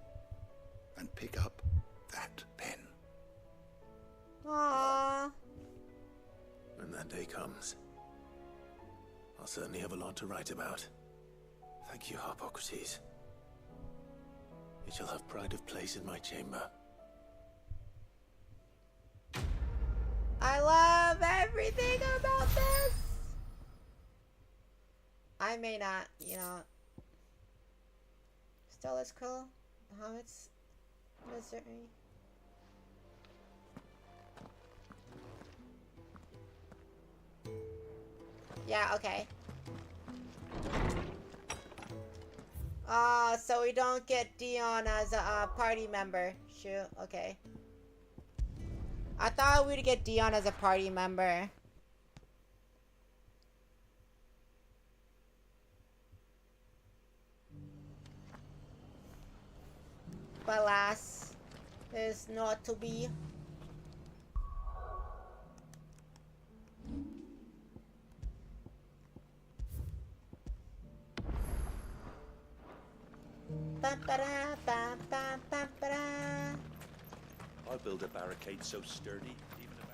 and pick up that pen. Aww. When that day comes, I'll certainly have a lot to write about. Thank you, Harpocrates. It shall have pride of place in my chamber. I love everything about this. I may not, still it's cool. Bahamut's misery. Yeah, okay. So we don't get Dion as a party member. Shoot, okay. I thought we'd get Dion as a party member. But alas, it's not to be. I'll build a barricade so sturdy, even a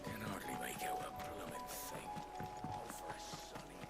Can hardly make out a blooming thing. Oh, for a sunny.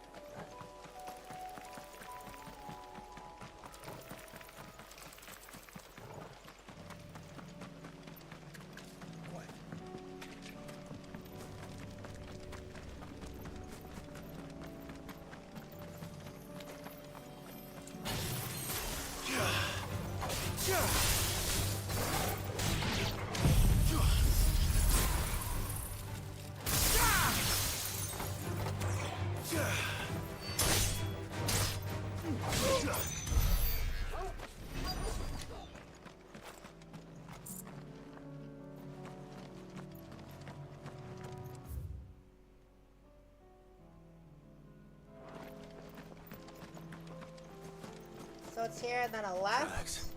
So it's here and then a left. Tracks.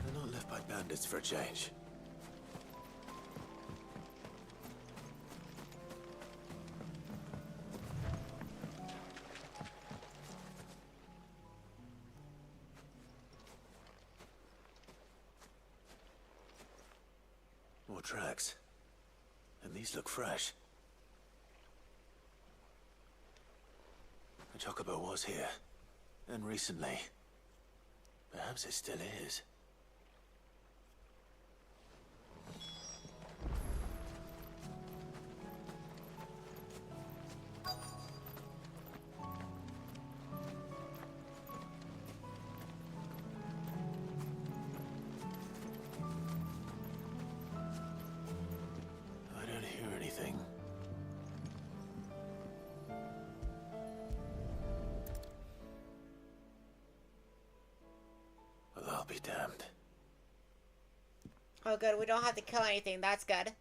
They're not left by bandits for a change. More tracks. And these look fresh. The chocobo was here. And recently. Perhaps it still is. I don't hear anything. Well, I'll be damned. Oh good, we don't have to kill anything, that's good.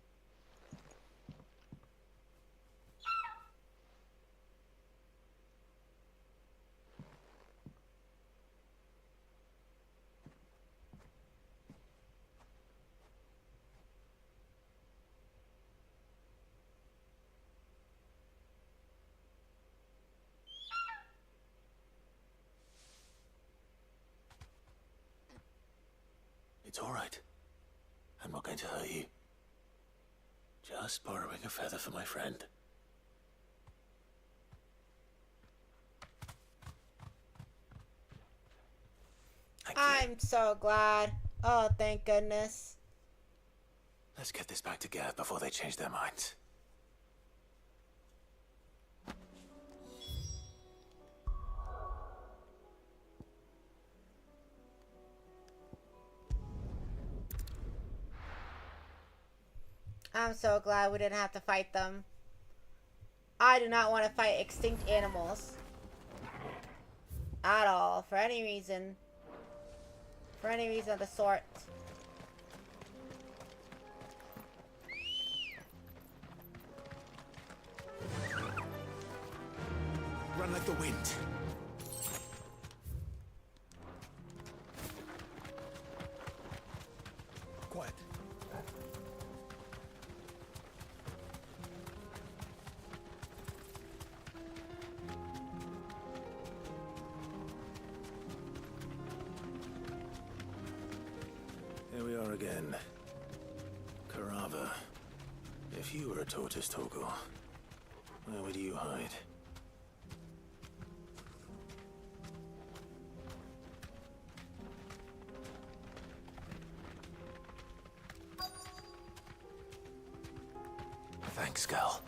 It's all right. I'm not going to hurt you. Just borrowing a feather for my friend. I'm so glad. Oh, thank goodness. Let's get this back to Gav before they change their minds. I'm so glad we didn't have to fight them. I do not want to fight extinct animals. At all. For any reason. For any reason of the sort. Run like the wind. Quiet. Here we are again. Carava. If you were a tortoise, Torgal, where would you hide? Thanks, Gal.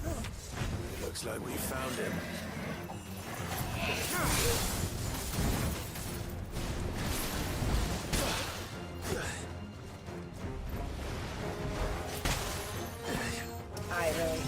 It looks like we found him. I really.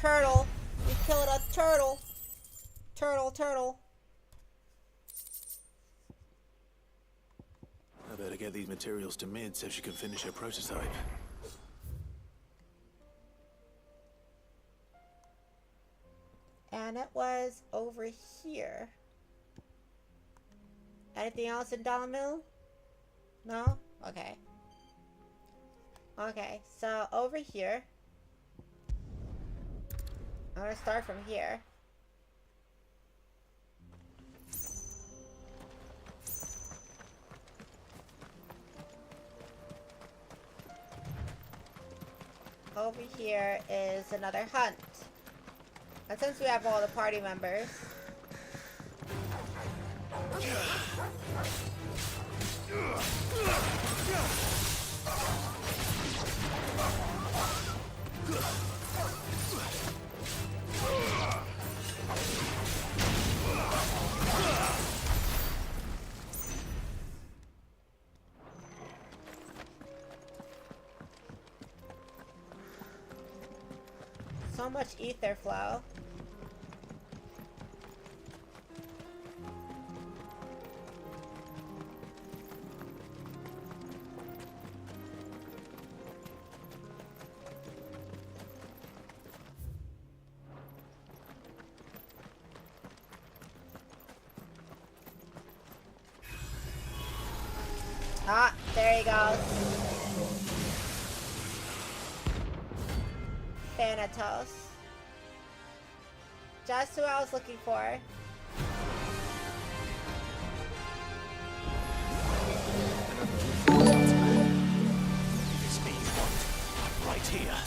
turtle. We killed a turtle. Turtle. I better get these materials to Mid so she can finish her prototype. And it was over here. Anything else in Dollar Mill? No? Okay. Okay, so over here. I'm gonna start from here. Over here is another hunt. And since we have all the party members, so much ether flow. Ah, there he goes. Thanatos. Just who I was looking for. This means what? Right here.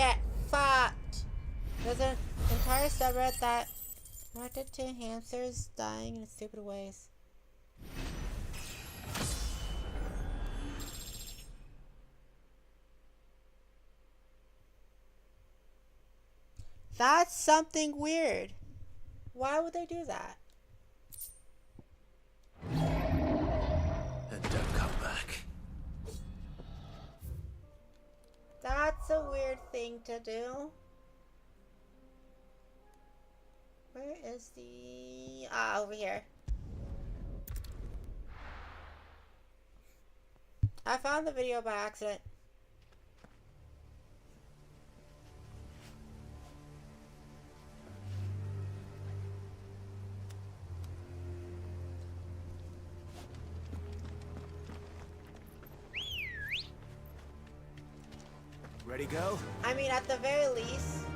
Get fucked! There's an entire subreddit that connected to hamsters dying in stupid ways. That's something weird. Why would they do that? And don't come back. That's a weird thing to do. Where is the... over here. I found the video by accident. Ready, go? I mean, at the very least,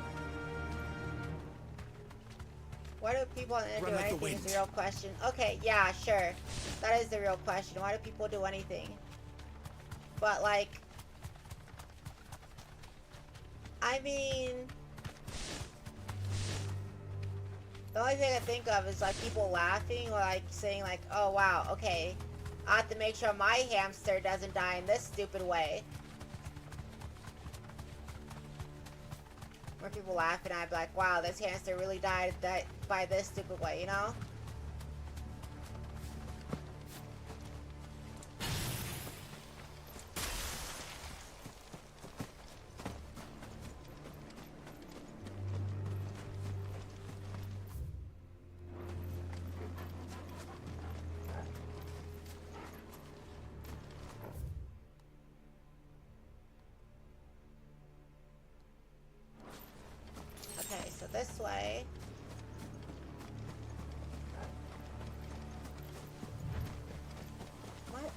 why do people do anything is the real question. Okay, yeah, sure. That is the real question. Why do people do anything? But, like, I mean, the only thing I think of is, like, people laughing or, like, saying, like, oh, wow, okay, I have to make sure my hamster doesn't die in this stupid way. Where people laugh and I'd be like, wow, this hamster really died by this stupid way, you know? Okay, so this way. What?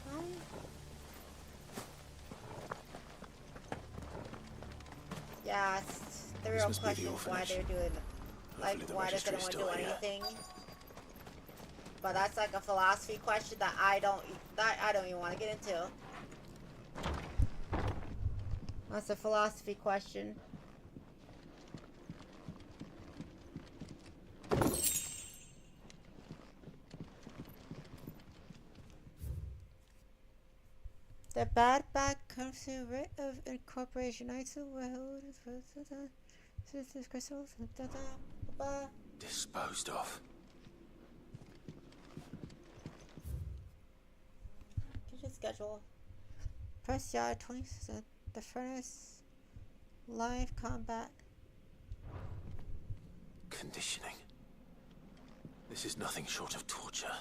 Yeah, it's the real question is why they're doing it. Like, why does anyone do anything? But that's like a philosophy question that I don't even want to get into. That's a philosophy question. The bad back comes to rate of incorporation. Disposed of. Future schedule. Press yard 20%. The furnace. Live combat. Conditioning. This is nothing short of torture.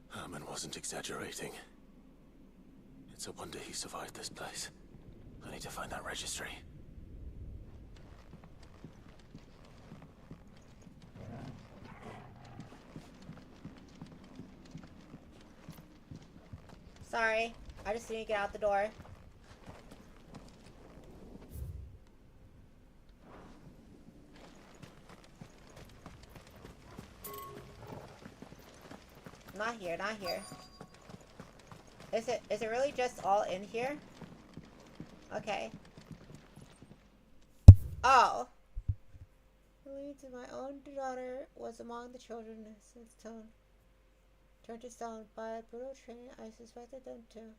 Herman wasn't exaggerating. It's a wonder he survived this place. I need to find that registry. Sorry, I just need to get out the door. Not here, not here. Is it really just all in here? Okay. Oh. Believed my own daughter was among the children since turned to stone by a brutal training. I suspected them too.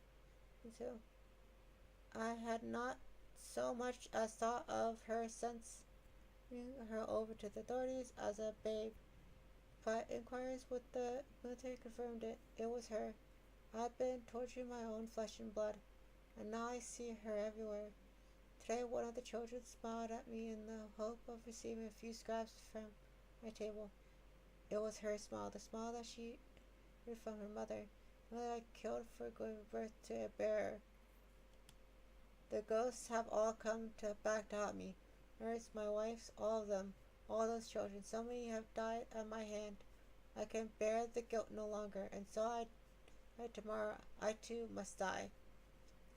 I had not so much as thought of her since her over to the authorities as a babe. But inquiries with the military confirmed it. It was her. I've been torturing my own flesh and blood, and now I see her everywhere. Today one of the children smiled at me in the hope of receiving a few scraps from my table. It was her smile, the smile that she heard from her mother, and that I killed for giving birth to a bearer. The ghosts have all come back to haunt me. Nurse, my wife's, all of them, all those children. So many have died at my hand. I can bear the guilt no longer, and so tomorrow I too must die.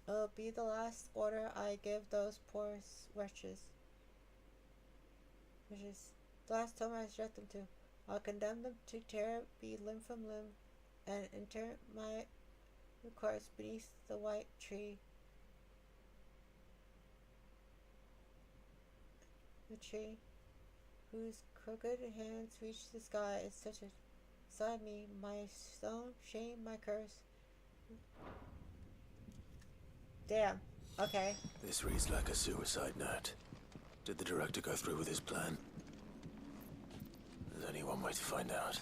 It will be the last order I give those poor wretches. The last time I subject them to. I'll condemn them to tear me limb from limb, and inter my corpse beneath the white tree. the tree, whose crooked hands reach the sky, is such a beside me, my stone, shame, my curse. Damn. Okay. This reads like a suicide note. Did the director go through with his plan? There's only one way to find out.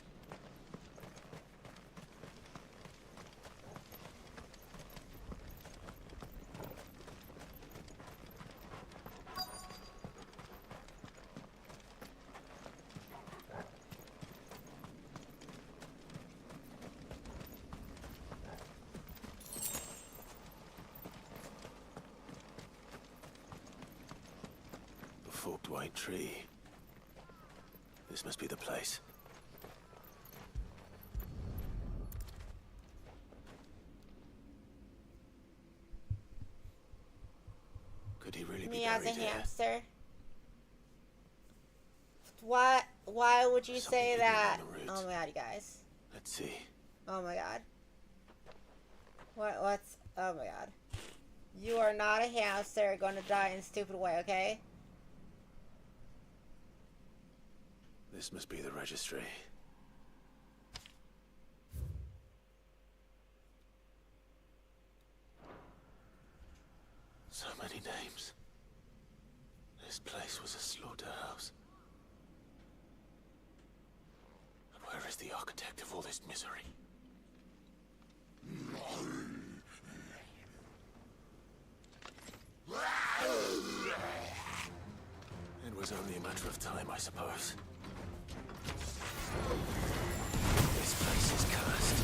Forked white tree. This must be the place. Could he really be Me as a buried here? hamster? What? Why would you say that? Oh my god, you guys. Let's see. Oh my god. What's... Oh my god. You are not a hamster going to die in a stupid way, okay? This must be the registry. So many names. This place was a slaughterhouse. And where is the architect of all this misery? It was only a matter of time, I suppose. This place is cursed.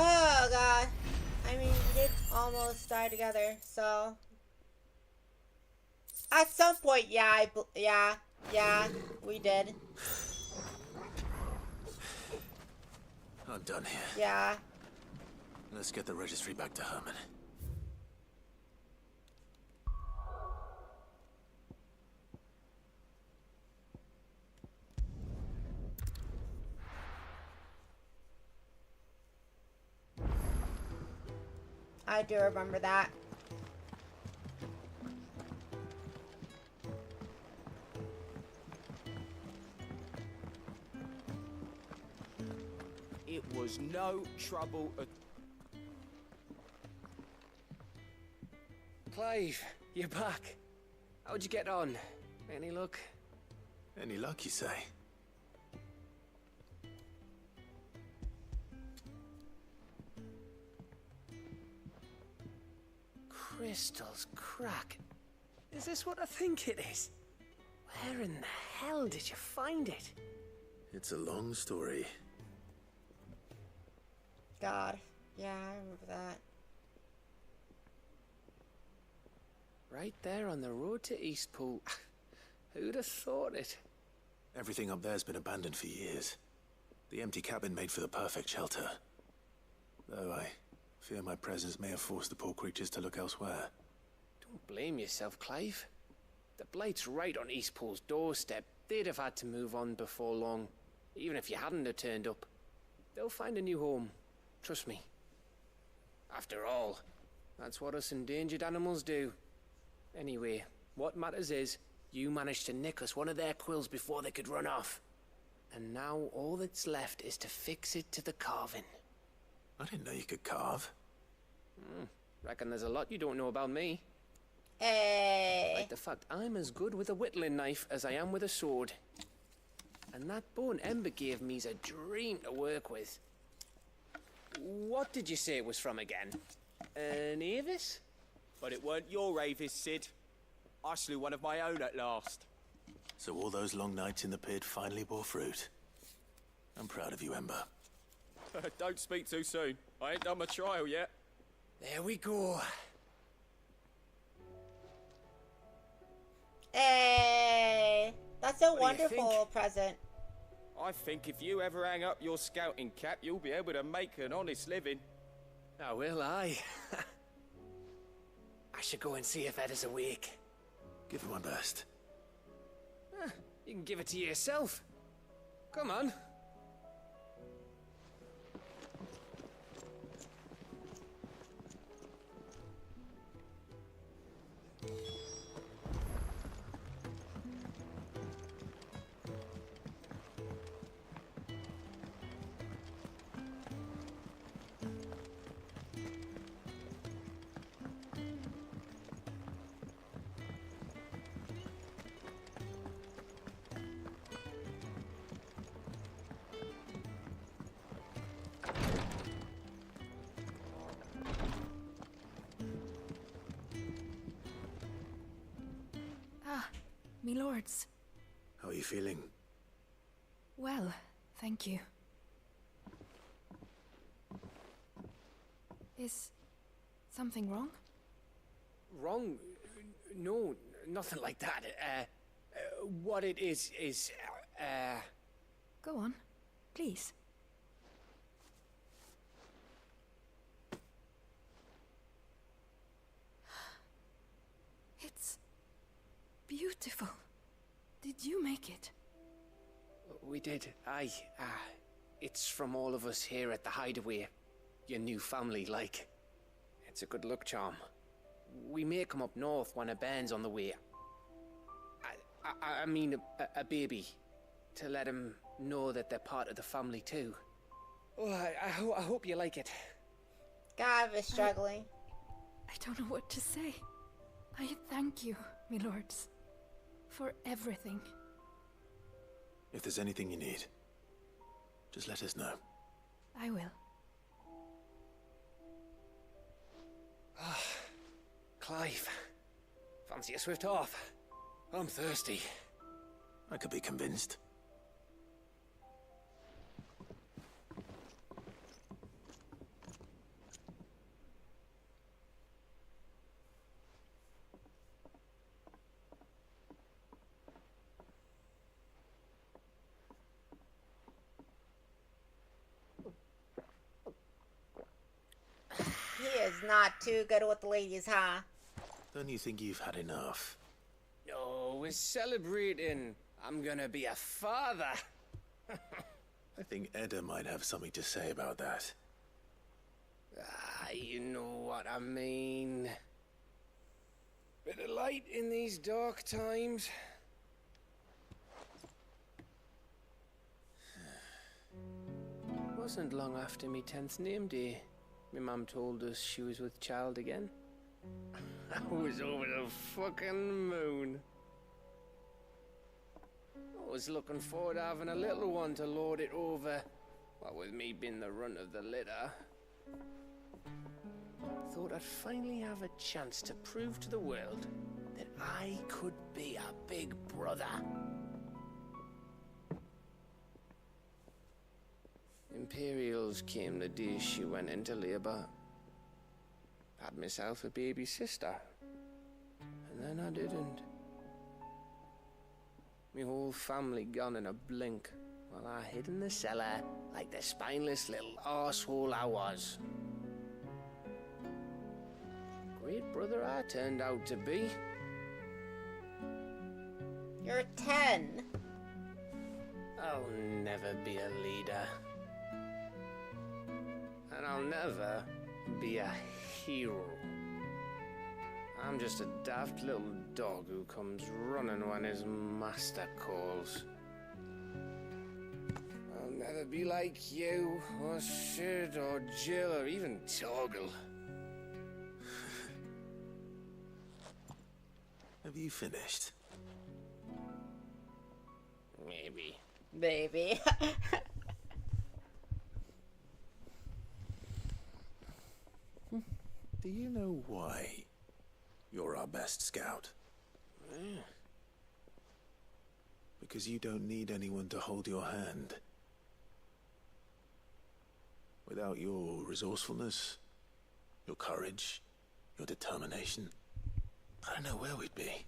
Oh god. I mean, we did almost die together, so... At some point, yeah, yeah, we did. I'm done here. Yeah. Let's get the registry back to Herman. I do remember that. It was no trouble at... Clive, you're back. How'd you get on? Any luck? Any luck, you say? Crystals crack. Is this what I think it is? Where in the hell did you find it? It's a long story. God. Yeah, I remember that. Right there on the road to Eastpool. Who'd have thought it? Everything up there's been abandoned for years. The empty cabin made for the perfect shelter. Though I Fear my presence may have forced the poor creatures to look elsewhere. Don't blame yourself, Clive. The Blight's right on Eastpool's doorstep. They'd have had to move on before long, even if you hadn't have turned up. They'll find a new home. Trust me. After all, that's what us endangered animals do. Anyway, what matters is, you managed to nick us one of their quills before they could run off. And now all that's left is to fix it to the carving. I didn't know you could carve. Reckon there's a lot you don't know about me. Hey. Like the fact I'm as good with a whittling knife as I am with a sword. And that bone Ember gave me's a dream to work with. What did you say it was from again? An Avis? But it weren't your Avis, Sid. I slew one of my own at last. So all those long nights in the pit finally bore fruit. I'm proud of you, Ember. Don't speak too soon. I ain't done my trial yet. There we go. Hey, that's a What do you wonderful present. I think if you ever hang up your scouting cap, you'll be able to make an honest living. Oh, will I? I should go and see if Ed is awake. Give it my best. You can give it to yourself. Come on. Me lords. How are you feeling? Well, thank you. Is something wrong? Wrong? No, nothing like that. What it is... Go on, please. It's beautiful. Did you make it? We did. It's from all of us here at the Hideaway. Your new family, like. It's a good luck charm. We may come up north when a band's on the way. I mean a baby. To let him know that they're part of the family too. Oh, I hope you like it. Gav is struggling. I don't know what to say. I thank you, me lords, for everything. If there's anything you need, just let us know. I will. Clive, fancy a swift off? I'm thirsty. I could be convinced. He is not too good with the ladies, huh? Don't you think you've had enough? No, we're celebrating. I'm gonna be a father. I think Edda might have something to say about that. You know what I mean. Bit of light in these dark times. Wasn't long after me 10th name day. My mum told us she was with child again. I was over the fucking moon. I was looking forward to having a little one to lord it over. What with me being the runt of the litter. Thought I'd finally have a chance to prove to the world that I could be a big brother. Imperials came the day she went into labour. Had myself a baby sister. And then I didn't. My whole family gone in a blink, while I hid in the cellar like the spineless little arsehole I was. great brother I turned out to be. You're 10. I'll never be a leader. And I'll never be a hero. I'm just a daft little dog who comes running when his master calls. I'll never be like you, or Sid, or Jill, or even Torgal. Have you finished? Maybe. Baby. Do you know why you're our best scout? Because you don't need anyone to hold your hand. Without your resourcefulness, your courage, your determination, I don't know where we'd be.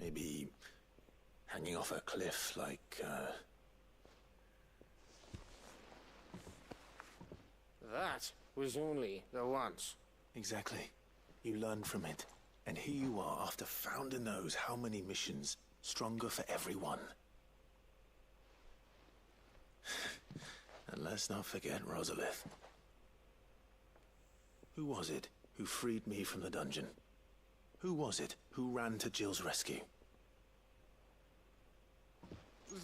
Maybe hanging off a cliff like, That was only the once. Exactly. You learn from it. And here you are after Founder knows how many missions, stronger for everyone. And let's not forget Rosalith. Who was it who freed me from the dungeon? Who was it who ran to Jill's rescue?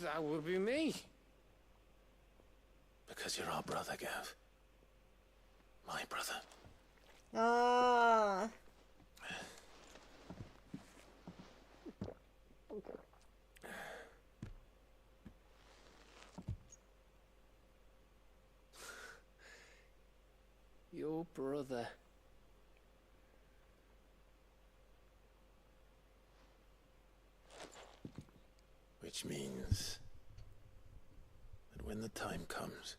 That would be me. Because you're our brother, Gav. My brother. Ah. Your brother. Which means that when the time comes,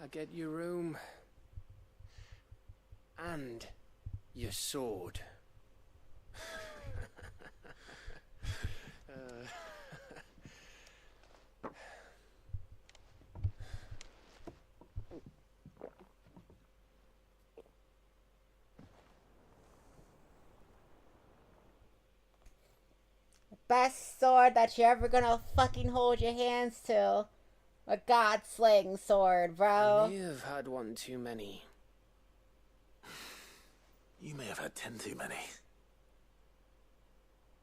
I get your room. And your sword. Best sword that you're ever gonna fucking hold your hands to. A god-slaying sword, bro. You've had one too many. you may have had 10 too many.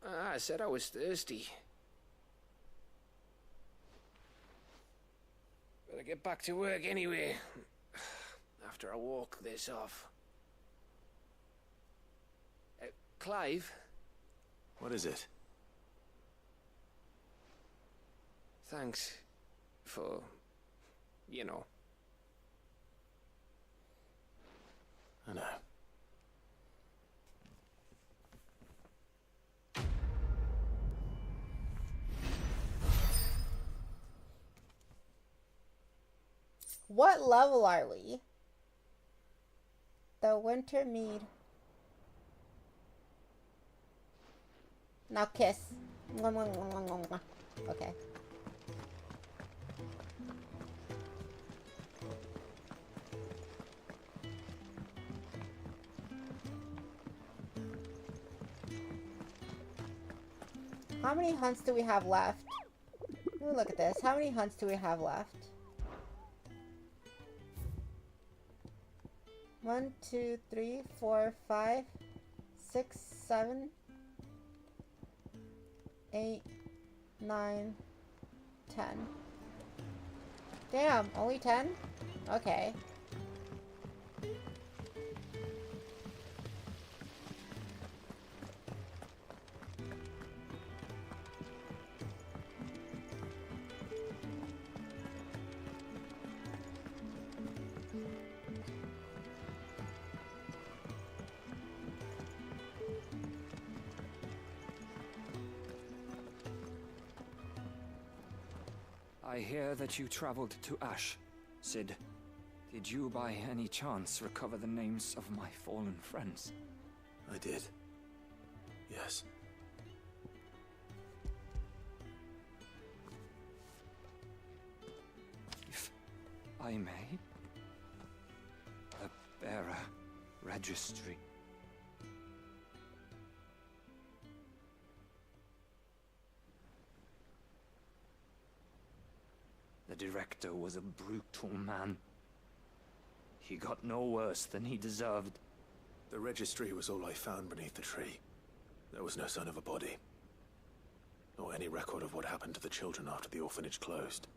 I said I was thirsty. Better get back to work anyway. After I walk this off. Clive? What is it? Thanks for, you know. I know. What level are we? The winter mead. Now kiss. Okay. How many hunts do we have left? Let me look at this. How many hunts do we have left? 1, 2, 3, 4, 5, 6, 7, 8, 9, 10. Damn, only 10? Okay. I hear that you traveled to Ash, Sid. Did you by any chance recover the names of my fallen friends? I did. Yes. If I may? registry. The director was a brutal man. He got no worse than he deserved. The registry was all I found beneath the tree. There was no sign of a body. Or any record of what happened to the children after the orphanage closed.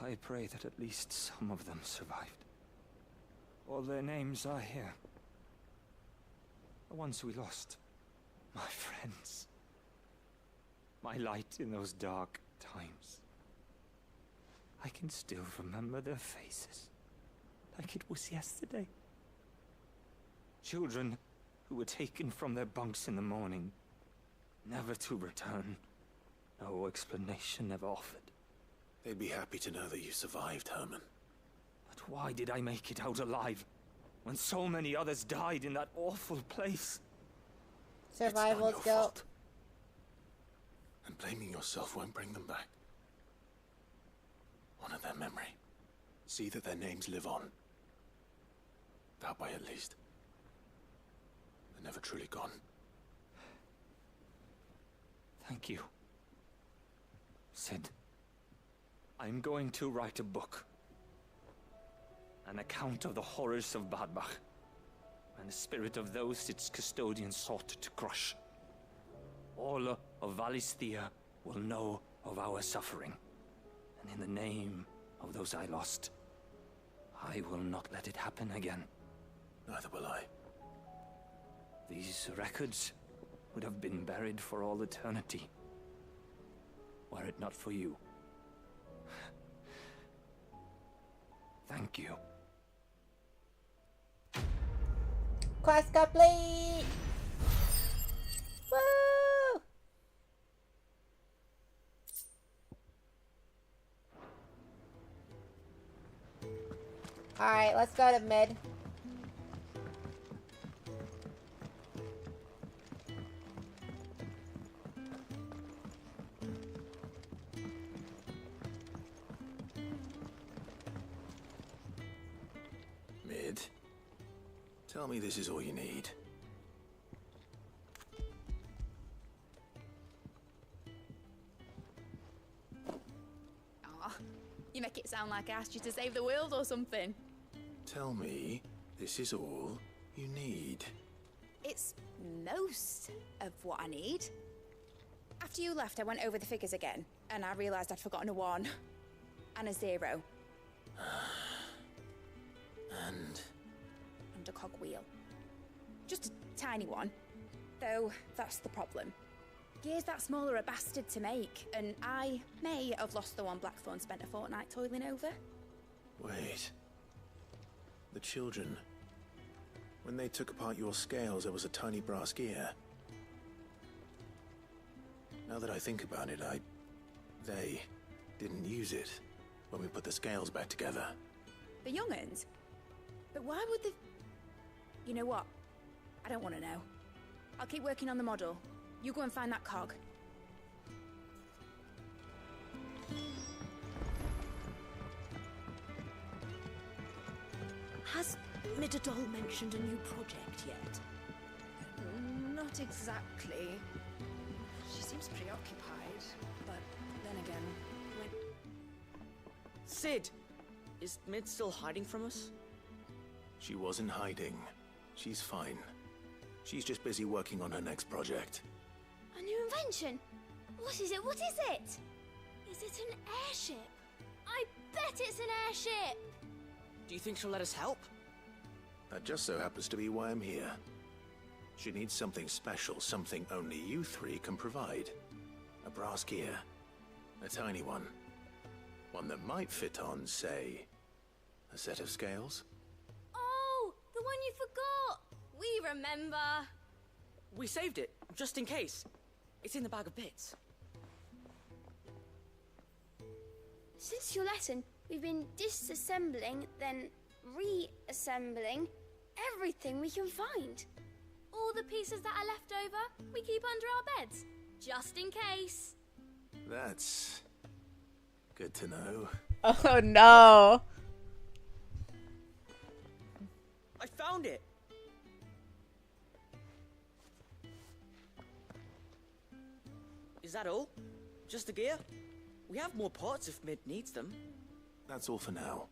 I pray that at least some of them survived. All their names are here. The ones we lost. My friends. My light in those dark times. I can still remember their faces. Like it was yesterday. Children who were taken from their bunks in the morning. Never to return. No explanation ever offered. They'd be happy to know that you survived, Herman. But why did I make it out alive? When so many others died in that awful place? Survival's It's not your guilt. fault. And blaming yourself won't bring them back. Honor their memory. See that their names live on. That way, at least. They're never truly gone. Thank you. Sid, I'm going to write a book. An account of the horrors of Badbach, and the spirit of those its custodians sought to crush. All of Valisthea will know of our suffering, and in the name of those I lost, I will not let it happen again. Neither will I. These records would have been buried for all eternity, were it not for you. Thank you. Quest complete! Woo! Alright, let's go to mid. Mid? Tell me this is all you need. Aw, you make it sound like I asked you to save the world or something. Tell me this is all you need. It's most of what I need. After you left, I went over the figures again, and I realised I'd forgotten a 1 and a 0. And a cogwheel. Just a tiny one. Though, that's the problem. Gears that small are a bastard to make, and I may have lost the one Blackthorn spent a fortnight toiling over. wait. The children. When they took apart your scales, there was a tiny brass gear. Now that I think about it, they didn't use it when we put the scales back together. The young'uns? But why would the... You know what? I don't want to know. I'll keep working on the model. You go and find that cog. Has Midadol mentioned a new project yet? Not exactly. She seems preoccupied, but then again, when... Sid! Is Mid still hiding from us? She wasn't hiding. She's fine. She's just busy working on her next project. A new invention? What is it? What is it? Is it an airship? I bet it's an airship! Do you think she'll let us help? That just so happens to be why I'm here. She needs something special, something only you three can provide. A brass gear. A tiny one. One that might fit on, say, a set of scales? Oh, the one you forgot! We remember! We saved it, just in case. It's in the bag of bits. Since your lesson, we've been disassembling, then reassembling everything we can find. All the pieces that are left over, we keep under our beds, just in case. That's good to know. Oh no! I found it! Is that all? Just the gear? We have more parts if Mid needs them. That's all for now.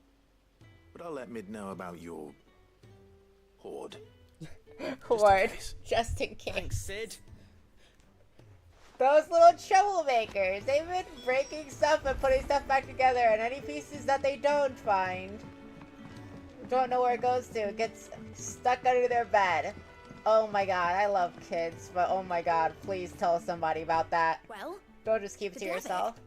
But I'll let Mid know about your... hoard. Hoard, just in case. Thanks, Sid. Those little troublemakers, they've been breaking stuff and putting stuff back together, and any pieces that they don't find, don't know where it goes to, it gets stuck under their bed. Oh my god, I love kids, but oh my god, please tell somebody about that. Well, don't just keep it to yourself.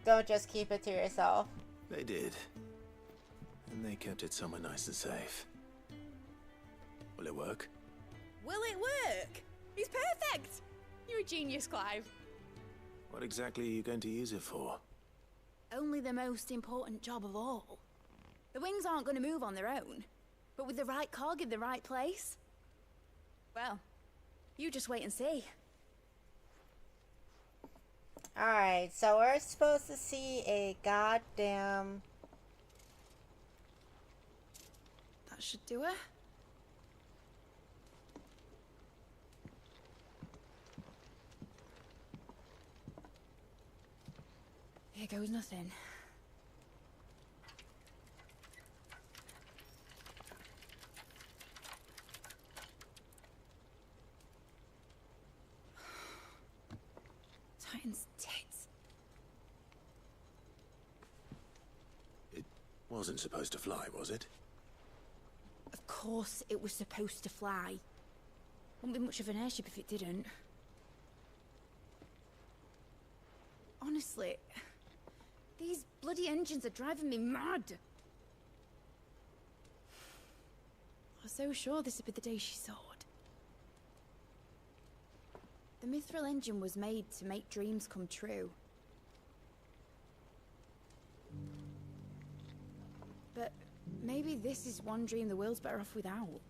Don't just keep it to yourself. They did. And they kept it somewhere nice and safe. Will it work? Will it work? He's perfect! You're a genius, Clive. What exactly are you going to use it for? Only the most important job of all. The wings aren't going to move on their own. But with the right cog in the right place... well, you just wait and see. Alright, so we're supposed to see a goddamn... That should do it. Here goes nothing. Titan's tits. It wasn't supposed to fly, was it? Of course it was supposed to fly. Wouldn't be much of an airship if it didn't. Honestly, these bloody engines are driving me mad. I was so sure this would be the day she soared. The Mithril engine was made to make dreams come true. But maybe this is one dream the world's better off without.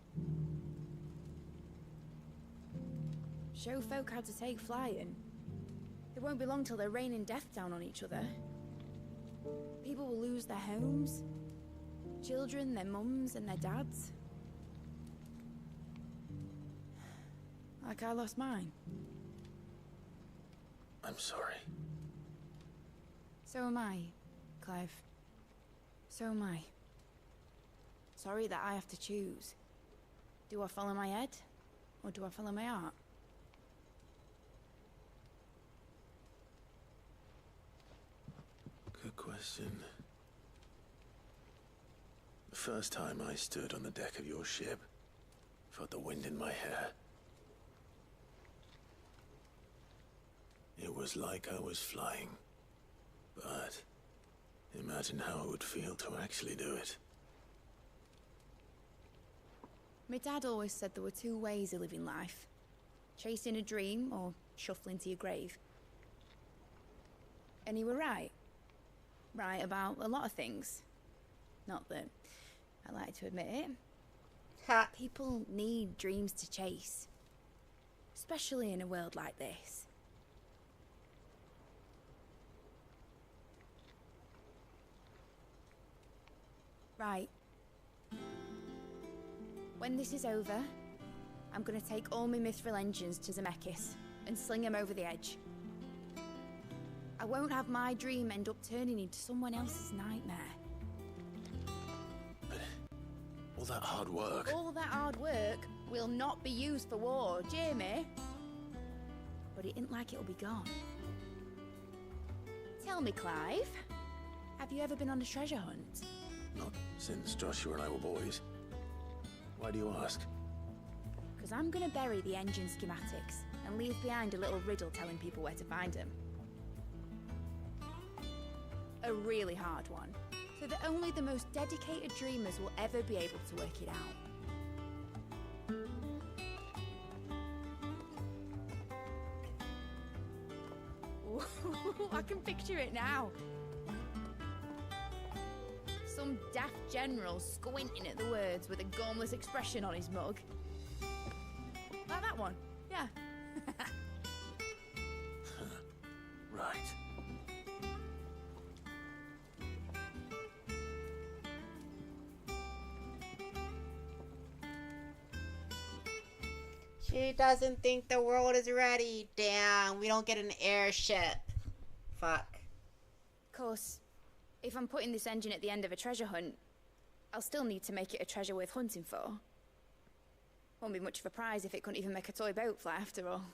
Show folk how to take flying. It won't be long till they're raining death down on each other. People will lose their homes. Children, their mums and their dads. Like I lost mine. I'm sorry. So am I, Clive. So am I. Sorry that I have to choose. Do I follow my head? Or do I follow my heart? Good question. The first time I stood on the deck of your ship, felt the wind in my hair. It was like I was flying. But imagine how it would feel to actually do it. My dad always said there were two ways of living life. Chasing a dream or shuffling to your grave. And he were right. Right about a lot of things. Not that I like to admit it. People need dreams to chase. Especially in a world like this. Right. When this is over, I'm gonna take all my Mithril engines to Zemeckis and sling them over the edge. I won't have my dream end up turning into someone else's nightmare. But all that hard work... All that hard work will not be used for war, Jamie. But it ain't like it'll be gone. Tell me, Clive, have you ever been on a treasure hunt? Not since Joshua and I were boys. Why do you ask? Because I'm gonna bury the engine schematics and leave behind a little riddle telling people where to find them. A really hard one, so that only the most dedicated dreamers will ever be able to work it out. Ooh, I can picture it now. Some daft general squinting at the words with a gormless expression on his mug. Like that one, yeah. Right. She doesn't think the world is ready. Damn, we don't get an airship. Fuck. Of course, if I'm putting this engine at the end of a treasure hunt, I'll still need to make it a treasure worth hunting for. Won't be much of a prize if it couldn't even make a toy boat fly after all.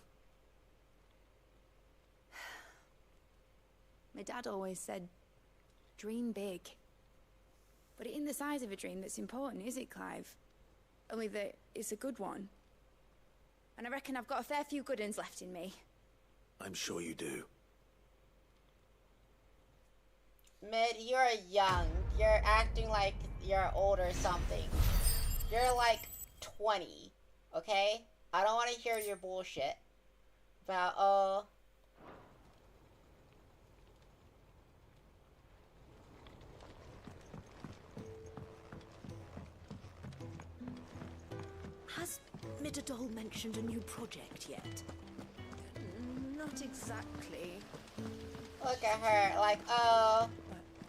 My dad always said, dream big. But it ain't the size of a dream that's important, is it, Clive? Only that it's a good one. And I reckon I've got a fair few good uns left in me. I'm sure you do. Mid, you're young. You're acting like you're old or something. You're like 20, okay? I don't want to hear your bullshit about, oh... Has Midadol mentioned a new project yet? Not exactly. Look at her, like, oh,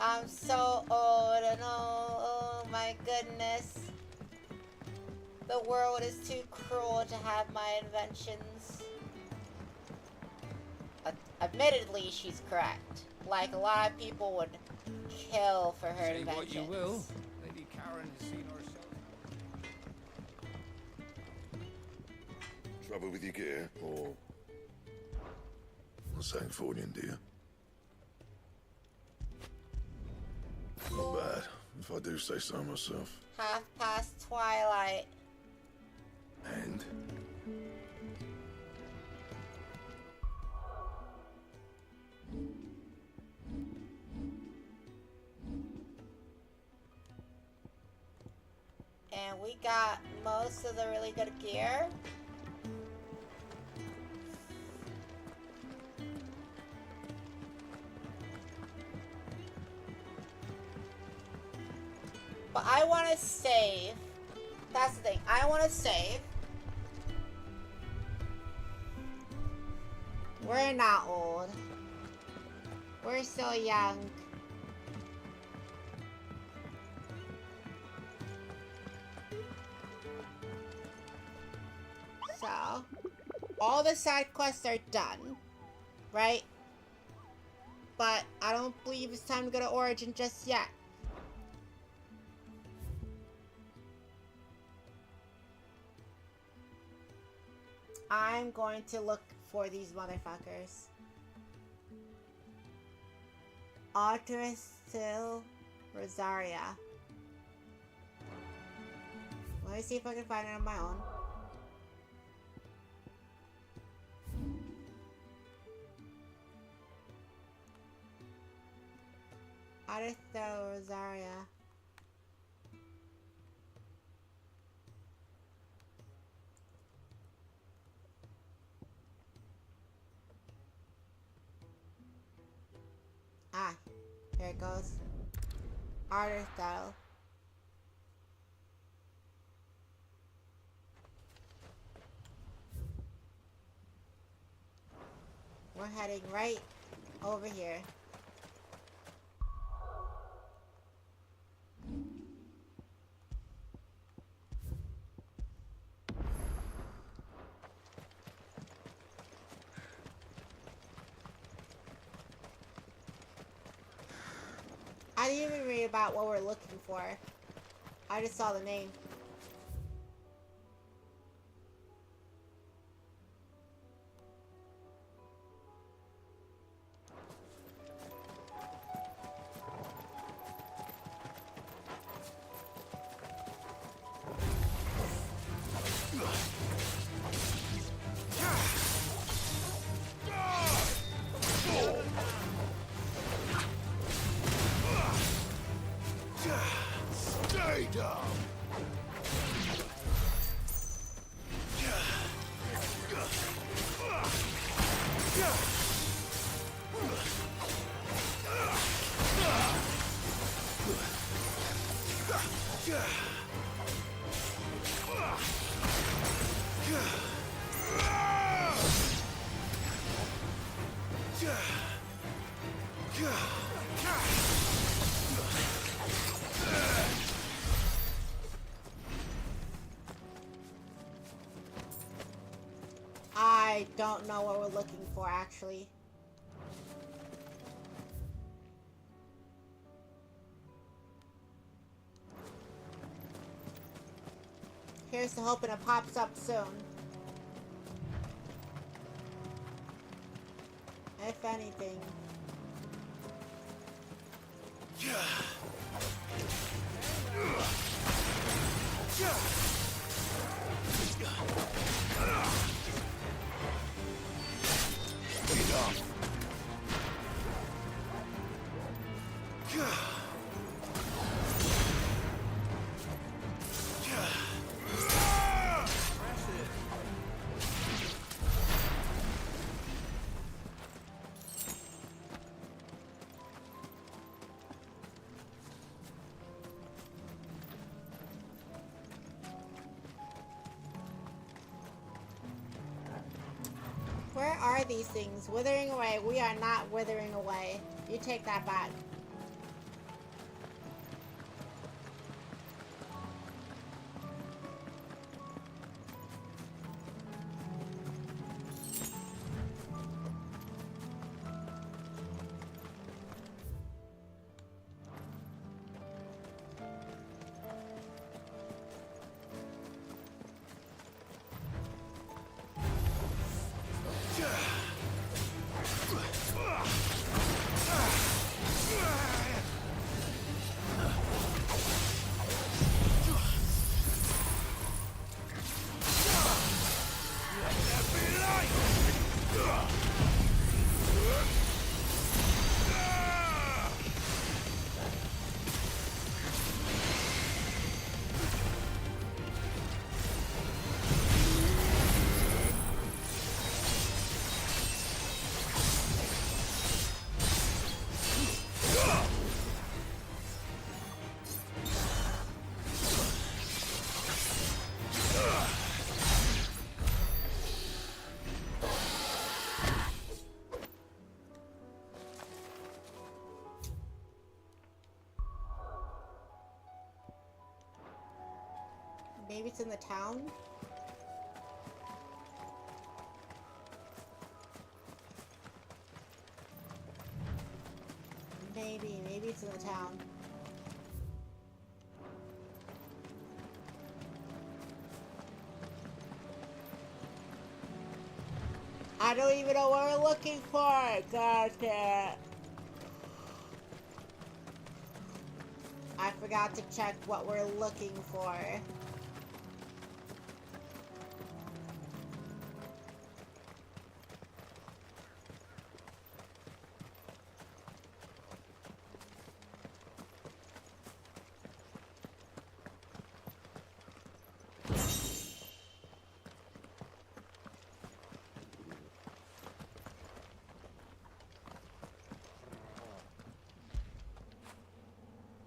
I'm so old and oh my goodness. The world is too cruel to have my inventions. Admittedly, she's correct. Like, a lot of people would kill for her Say inventions. what you will. Lady Karen has seen herself. Trouble with your gear, or... Not saying fortune, do you? Not bad, if I do say so myself. 1:30 twilight. And? And we got most of the really good gear. But I want to save. That's the thing. I want to save. We're not old. We're still young. So, all the side quests are done, right? But I don't believe it's time to go to Origin just yet. I'm going to look for these motherfuckers. Artemis to Rosaria. Let me see if I can find it on my own. Artemis to Rosaria. Ah, here it goes. Artistyle. We're heading right over here. I didn't even read about what we're looking for. I just saw the name. Stay down! I don't know what we're looking for, actually. Here's to hoping it pops up soon. If anything. Where are these things? Withering away. We are not withering away. You take that back. Maybe it's in the town? Maybe it's in the town. I don't even know what we're looking for! God damn it. I forgot to check what we're looking for.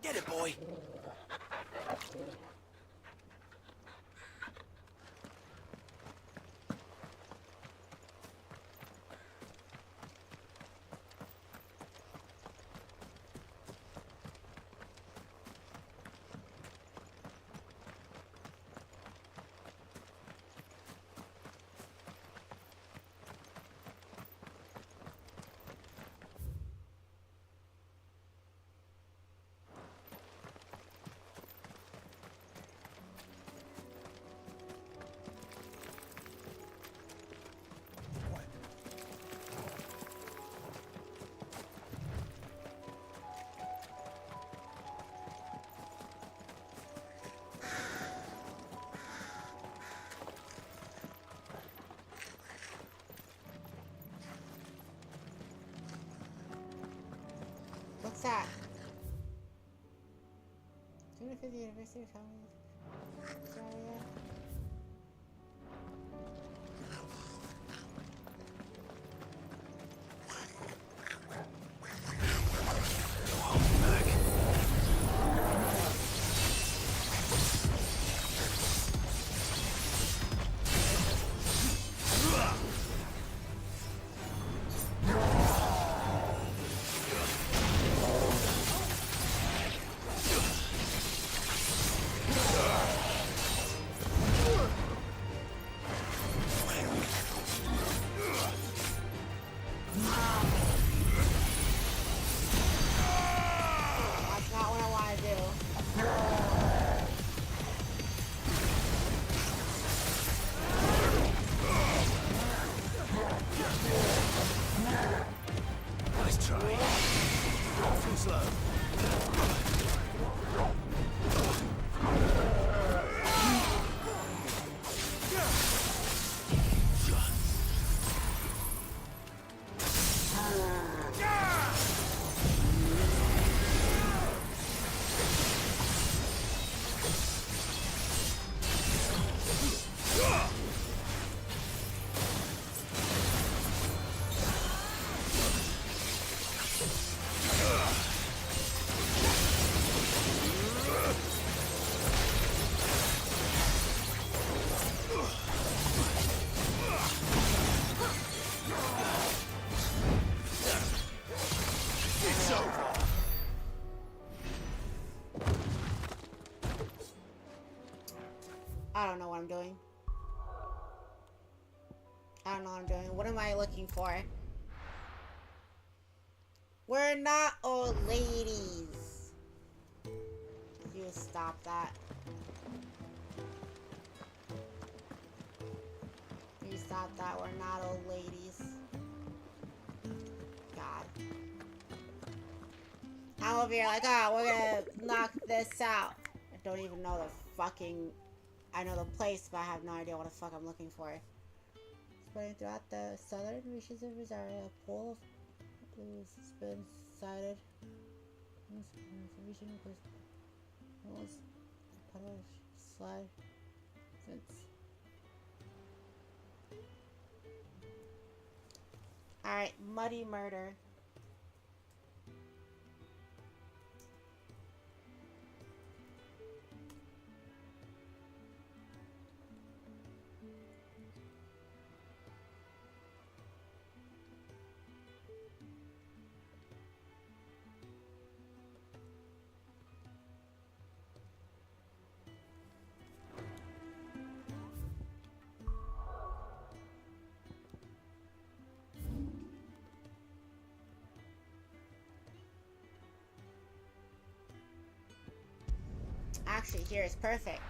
Get it, boy! What's that? 250th University of Australia. slow. I don't know what I'm doing. I don't know what I'm doing. What am I looking for? We're not old ladies. You stop that. You stop that. We're not old ladies. God. I'm over here like, oh, we're gonna knock this out. I don't even know the fucking... I know the place, but I have no idea what the fuck I'm looking for. Spreading throughout the southern reaches of Rosario, a pool of blues has been sighted. The region was puddle slide since. Alright, muddy murder. Actually, here is perfect.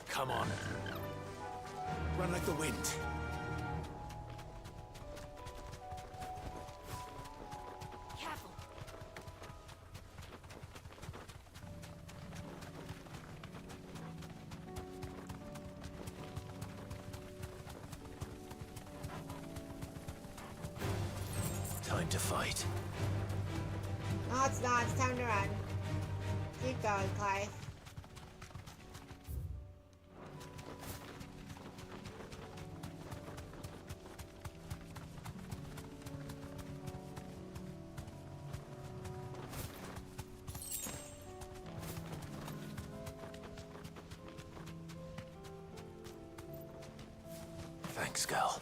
Come on. Run like the wind. Careful. Time to fight. No, it's not. It's time to run. Keep going, Clive. Thanks, girl.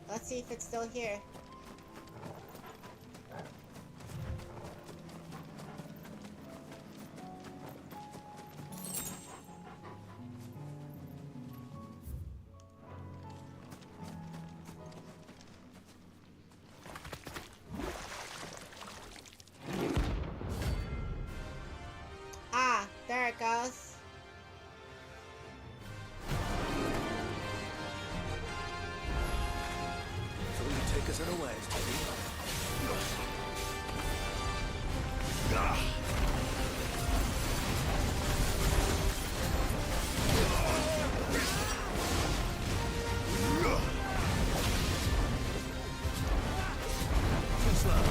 Let's see if it's still here. Ah, there it goes. So will you take us unawares, Teddy? Too slow.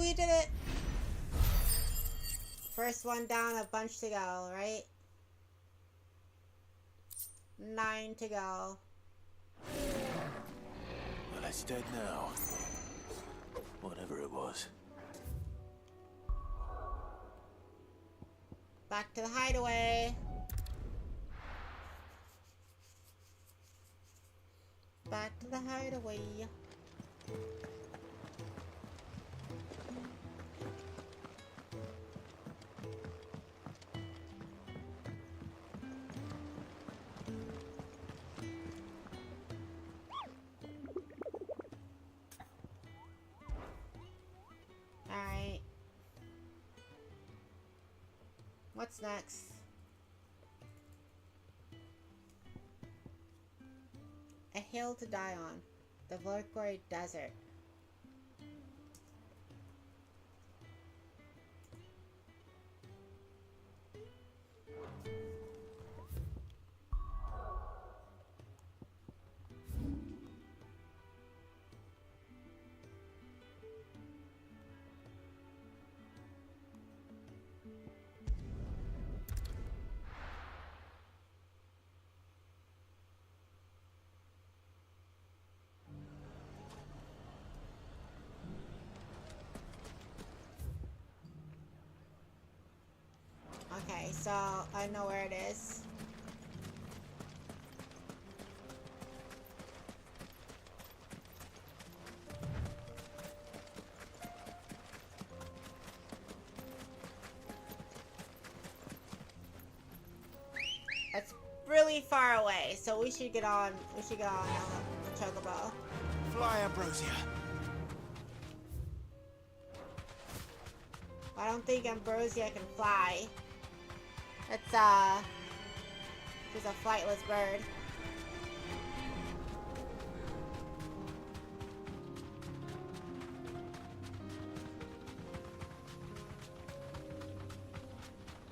you did it! First one down, a bunch to go, right? 9 to go. Well, it's dead now. Whatever it was. Back to the hideaway. Back to the hideaway. Alright. What's next? A hill to die on. The Volkoi Desert. Okay, so I know where it is. It's really far away, so we should get on. We should get on the chocobo. Fly, Ambrosia. I don't think Ambrosia can fly. It's she's a flightless bird.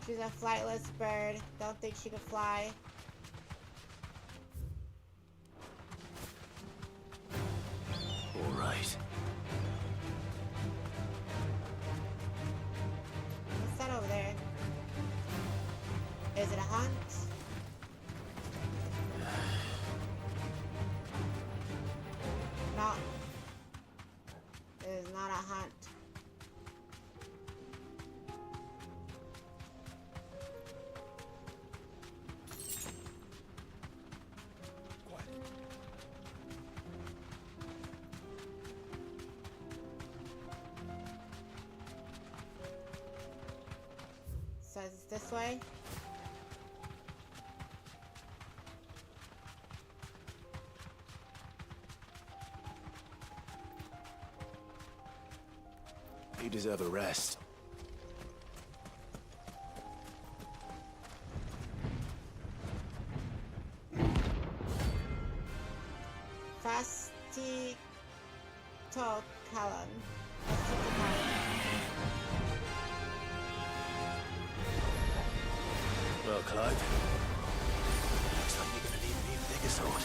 She's a flightless bird. Don't think she can fly. All right. What's that over there? Is it a hunt? No. It is not a hunt. So it's this way? You deserve a rest. Fasti Tokalan. Well, Clive. Looks like you're gonna need an even bigger sword.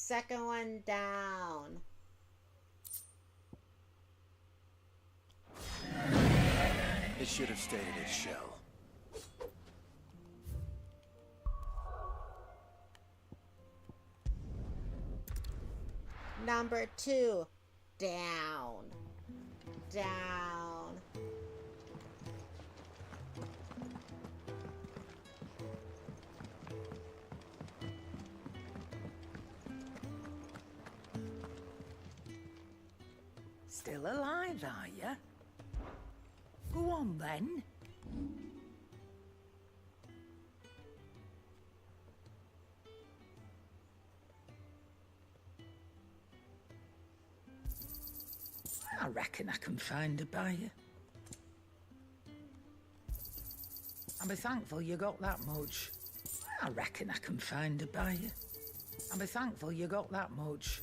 second one down. It should have stayed in its shell. Number 2, down. Down. Still alive, are you? Go on, then. I reckon I can find a buyer. I'll be thankful you got that much. I reckon I can find a buyer. I'll be thankful you got that much.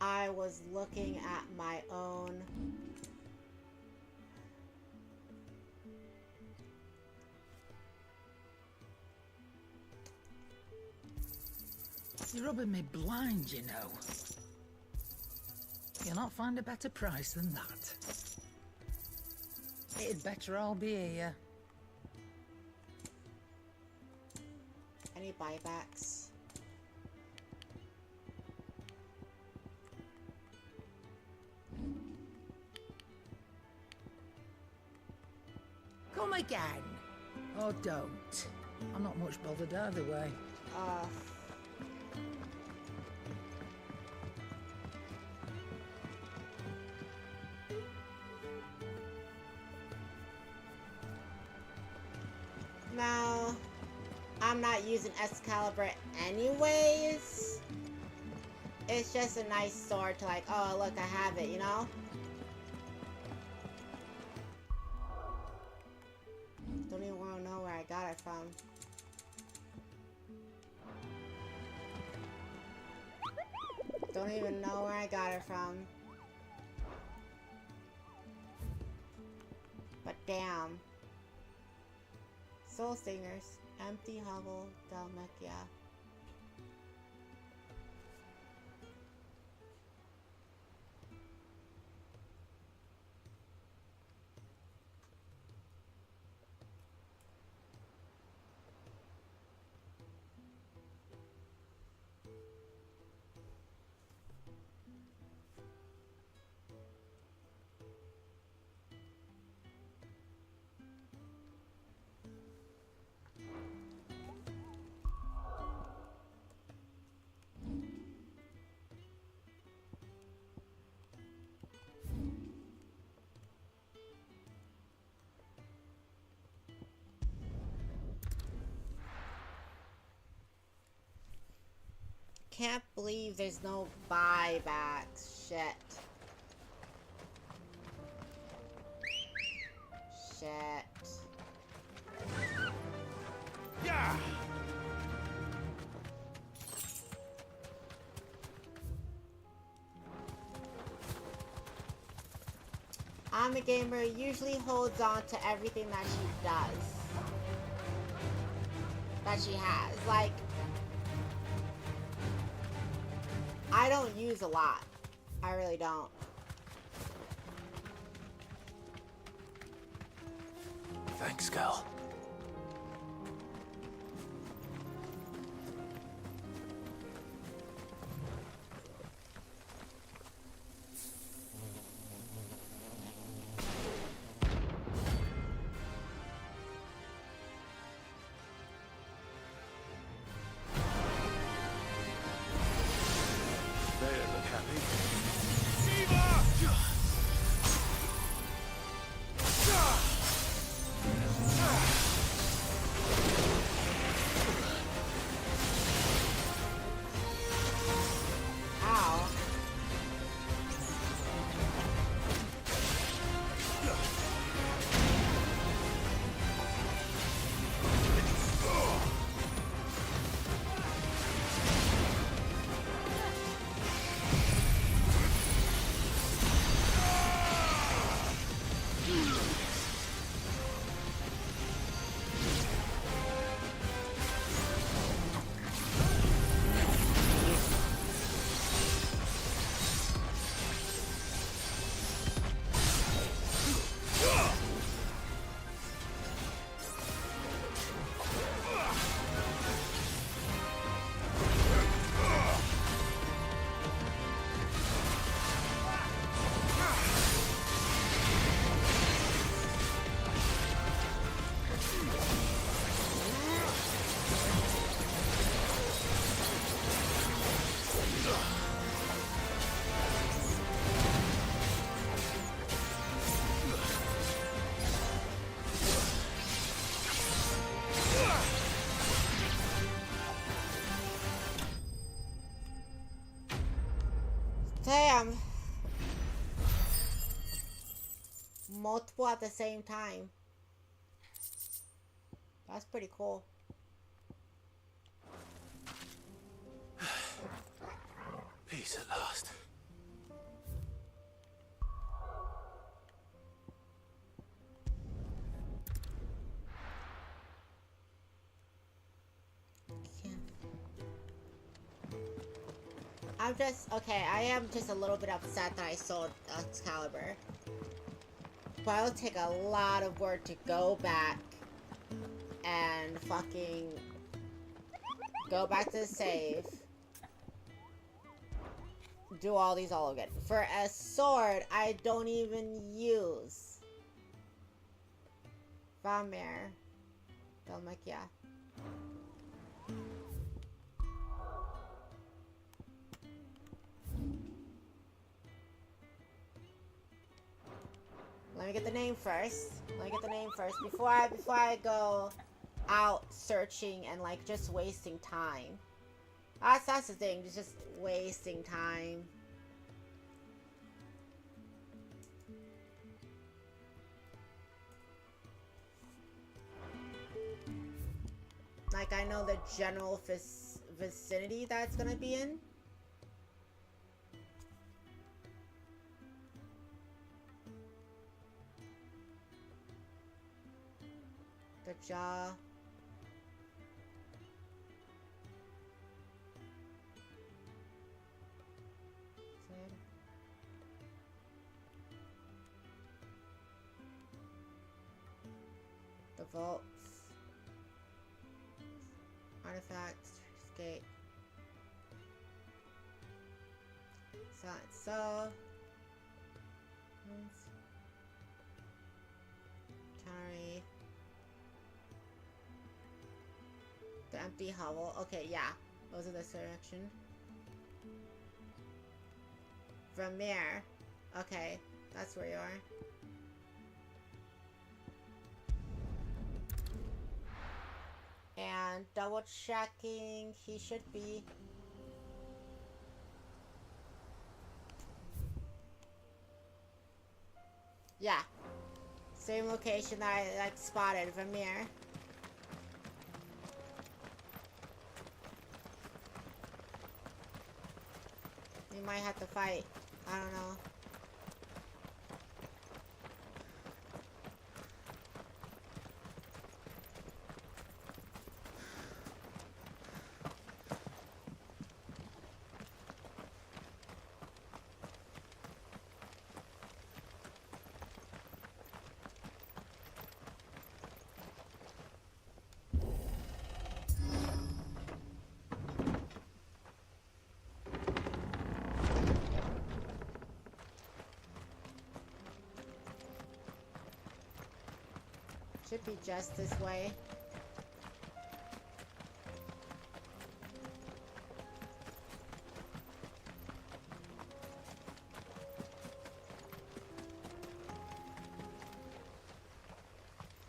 I was looking at my own. You're rubbing me blind, you know. You'll not find a better price than that. It'd better all be here. Any buybacks? Come again. Or don't. I'm not much bothered either way. No, I'm not using Excalibur anyways. It's just a nice sword to like, oh look, I have it, you know? Don't even want to know where I got it from. Don't even know where I got it from. But damn. Soul Stingers, Empty Hovel, Dalmekia. Can't believe there's no buybacks. Shit. Shit. Yeah. I'm a gamer who usually holds on to everything that she does. That she has. Like, I don't use a lot. I really don't. Thanks, Cal. Damn! Multiple at the same time. That's pretty cool. Peace at last. I'm just, okay, I am just a little bit upset that I sold Excalibur. But it'll take a lot of work to go back and fucking go back to the save. Do all these all again. For a sword, I don't even use. Vamir. Dalmakia. Let me get the name first. Before I go out searching and like just wasting time. That's the thing, just wasting time. Like I know the general vicinity that's gonna be in. The jaw. The vaults. Artifacts. Skate. Silent Cell. Tari. The empty hovel. Okay, yeah. Those are the direction. Vermeer. Okay, that's where you are. And double checking, he should be. Yeah. Same location that I like spotted, Vermeer. We might have to fight. I don't know. Should be just this way.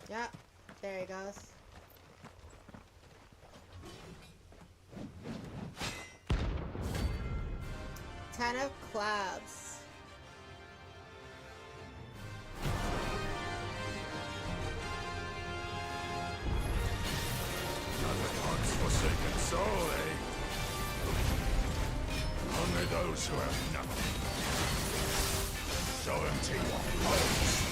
Yep, there he goes. Ten of clubs. Forsaken soul, eh? Only those who have nothing. So empty bones.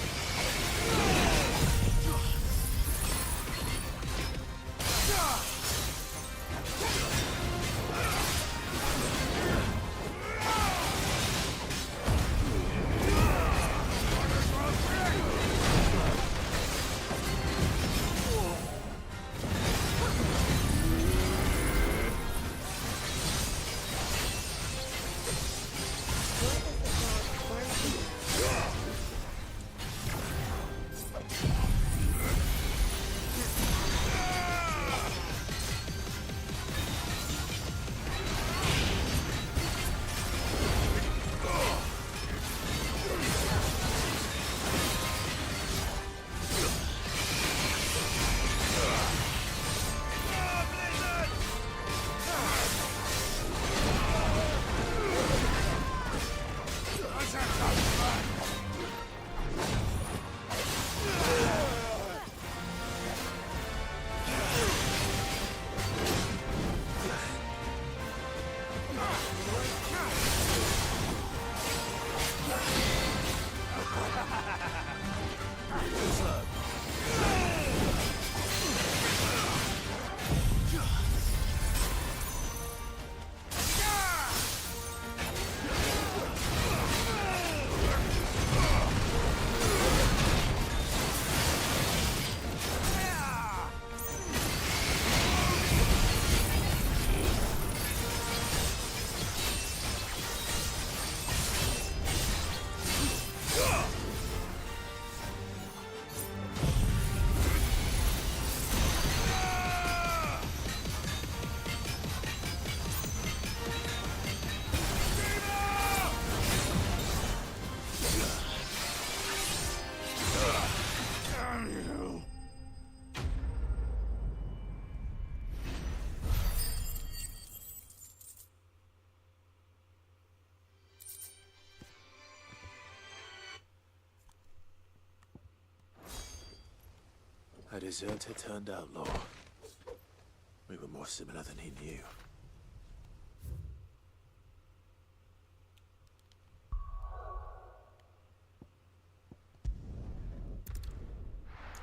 deserter turned outlaw. We were more similar than he knew.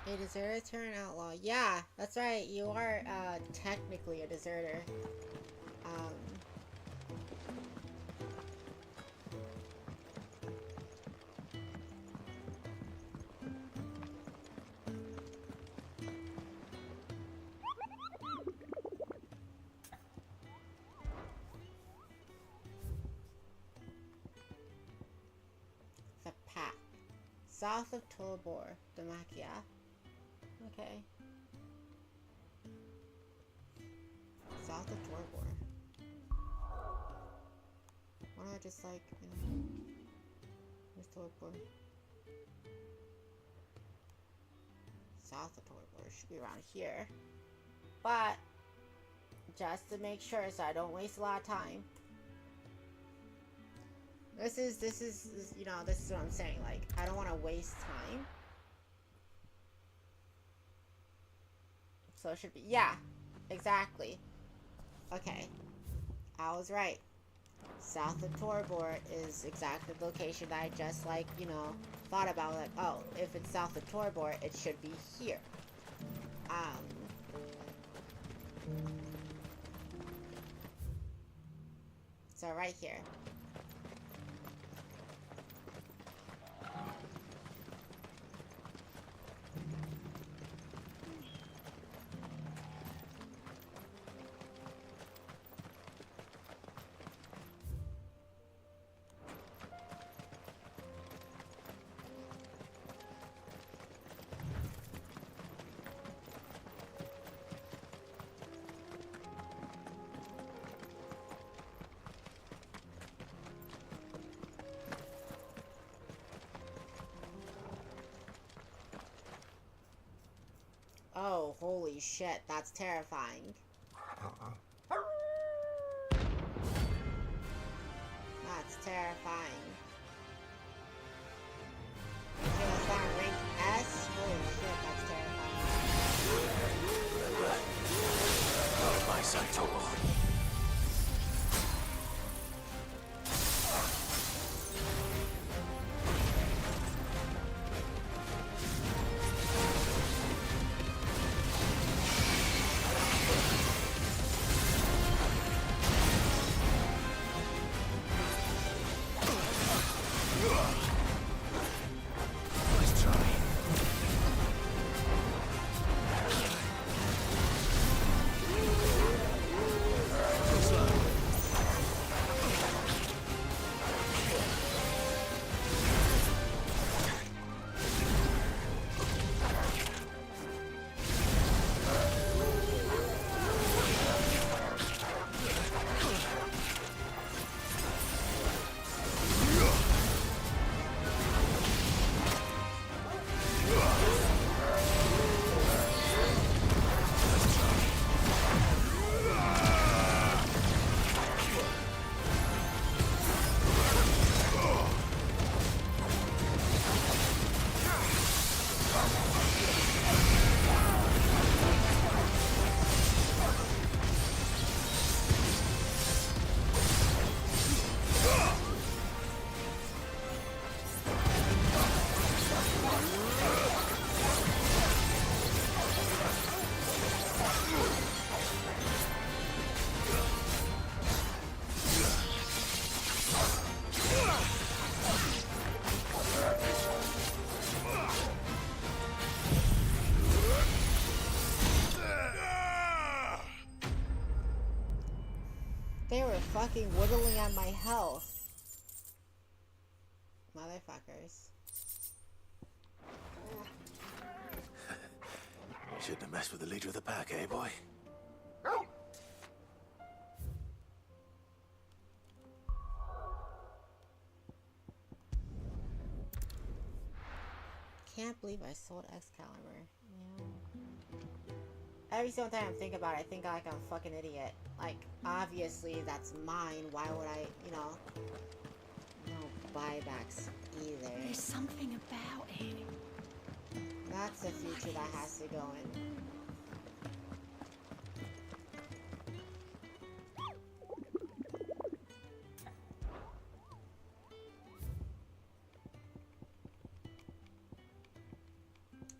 A deserter turned outlaw. Yeah, that's right. You are technically a deserter. The path south of Tolbor, Demacia. Okay. South of Torbor. Why not just like, you know, where's Torbor? South of Torbor should be around here. But just to make sure so I don't waste a lot of time. This is you know, this is what I'm saying, like I don't want to waste time. So it should be, yeah, exactly. Okay, I was right. South of Torbor is exactly the location that I just, like, you know, thought about. Like, oh, if it's south of Torbor, it should be here. So right here. Oh, holy shit, that's terrifying. That's terrifying. Okay, let's find rank S. Holy shit, that's terrifying. Out of my sight, Torbor. They were fucking whittling at my health. Motherfuckers. Shouldn't have messed with the leader of the pack, eh, boy? Can't believe I sold Excalibur. Yeah. Every single time I think about it, I think like I'm a fucking idiot. Like, obviously that's mine. Why would I, you know? No buybacks either. There's something about it. That's the future that has to go in.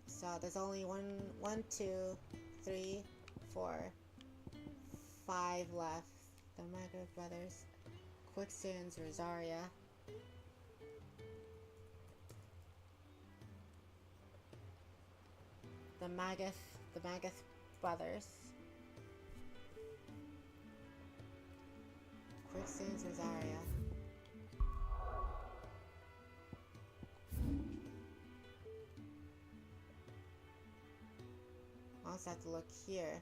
So there's only one, 2, 3, 4, 5 left. The Mega Brothers, Quicksands, Rosaria. The Magath Brothers. Quicksands, Rosaria. I also have to look here.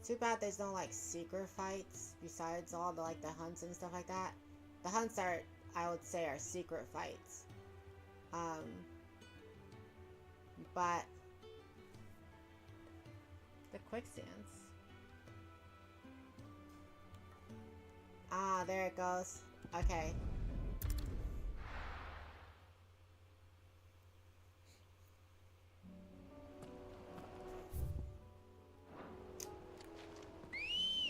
Too bad there's no like secret fights besides all the like the hunts and stuff like that. The hunts are, I would say, are secret fights. But the quicksands. Ah, there it goes. Okay.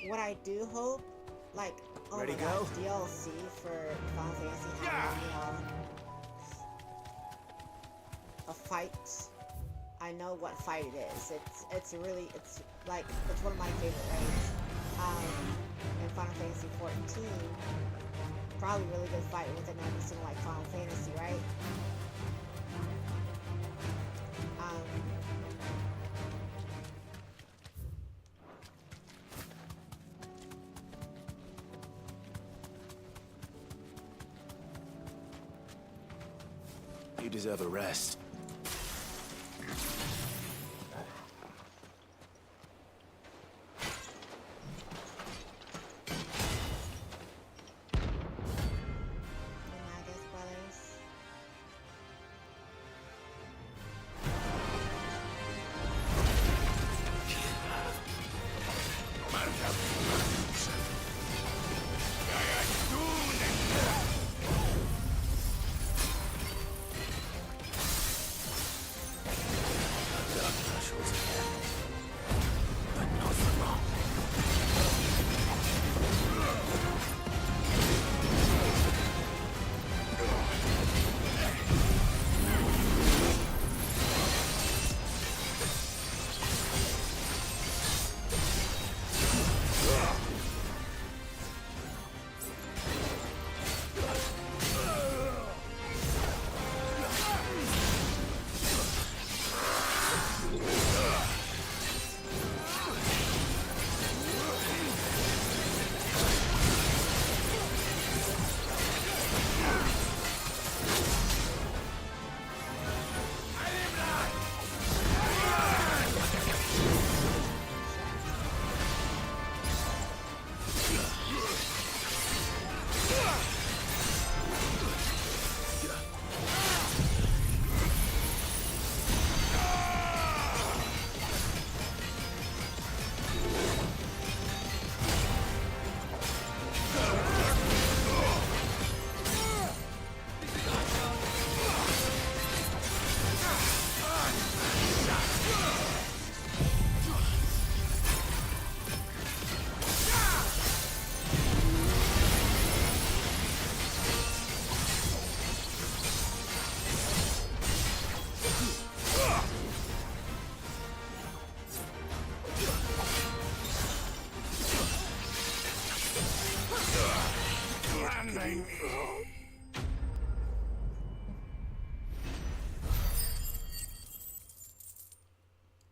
What I do hope, like, oh Ready my go? gosh, DLC for Final Fantasy having, a fight. I know what fight it is. It's really, it's like, it's one of my favorite raids. In Final Fantasy 14, probably a really good fight within every single, like, Final Fantasy, right? You deserve a rest.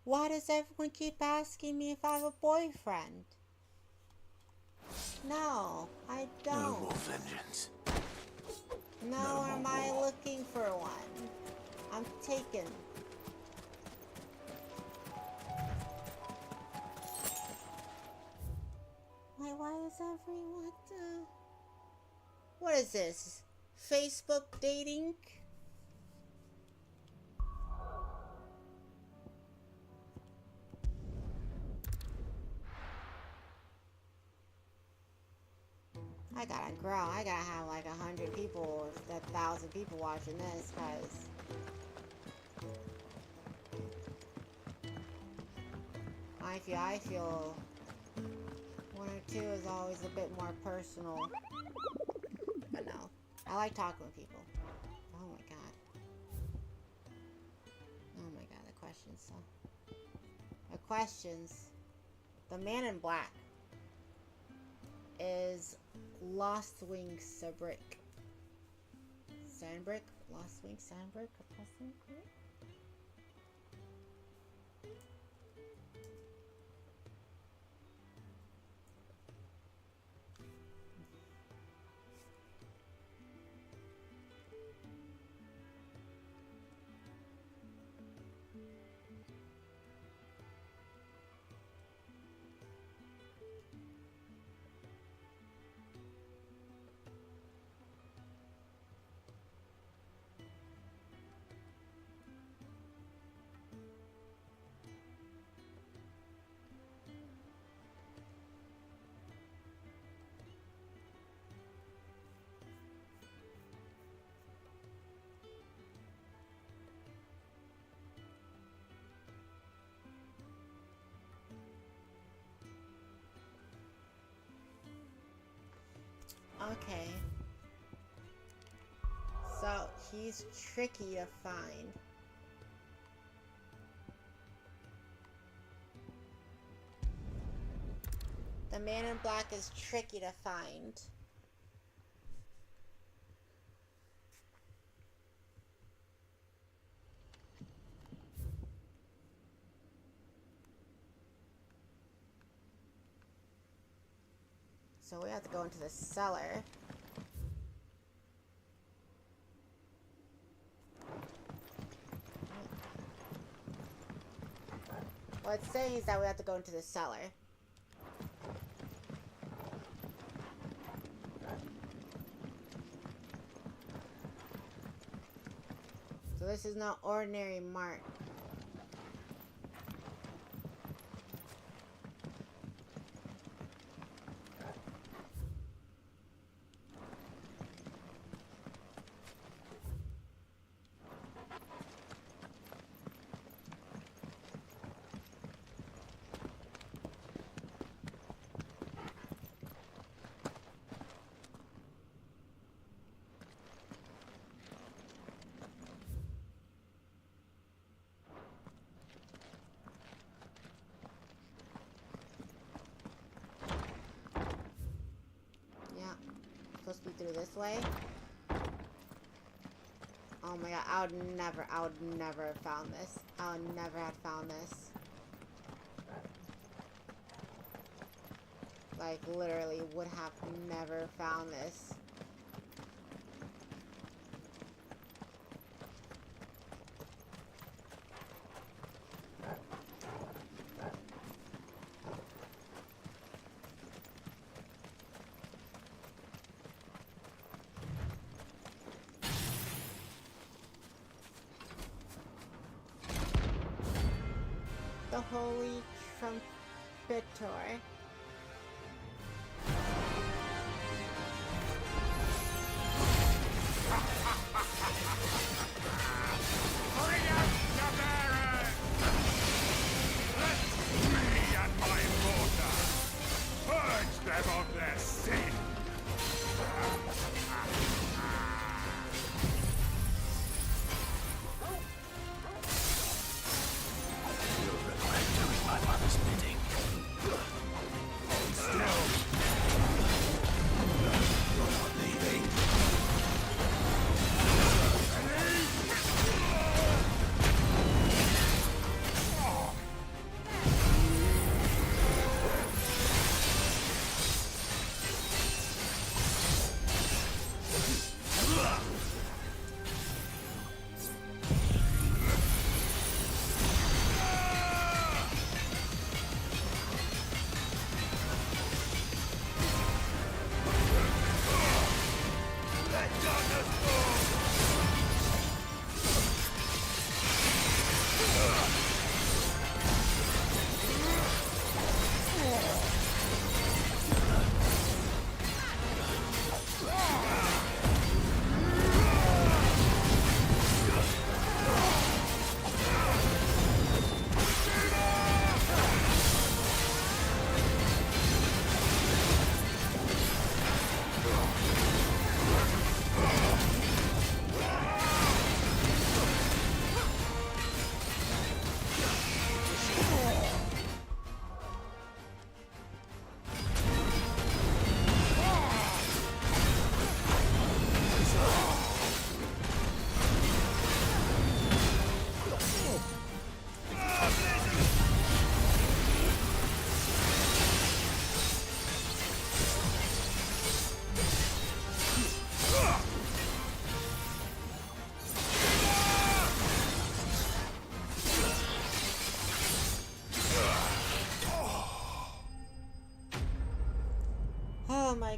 Why does everyone keep asking me if I have a boyfriend? No, I don't. No more vengeance. No, am I looking for one? I'm taken. Why is everyone, what is this? Facebook dating? I gotta grow. I gotta have like 100 people or 1,000 people watching this, cause I feel 1 or 2 is always a bit more personal. But no, I like talking with people. Oh my god. Oh my god, the questions. So. The questions. The man in black is Lost Wing Sabrick. Sandbrick? Lost Wing Sandbrick? Okay. So, he's tricky to find. The man in black is tricky to find. So we have to go into the cellar. What it's saying is that we have to go into the cellar. So this is not ordinary mart. Supposed to be through this way. Oh my god, I would never have found this. I would never have found this. Like, literally would have never found this. The Holy Trumpetor. Bring out the Baron! Let me and my mortar purge them of their sin! You'll regret doing my mother's bidding.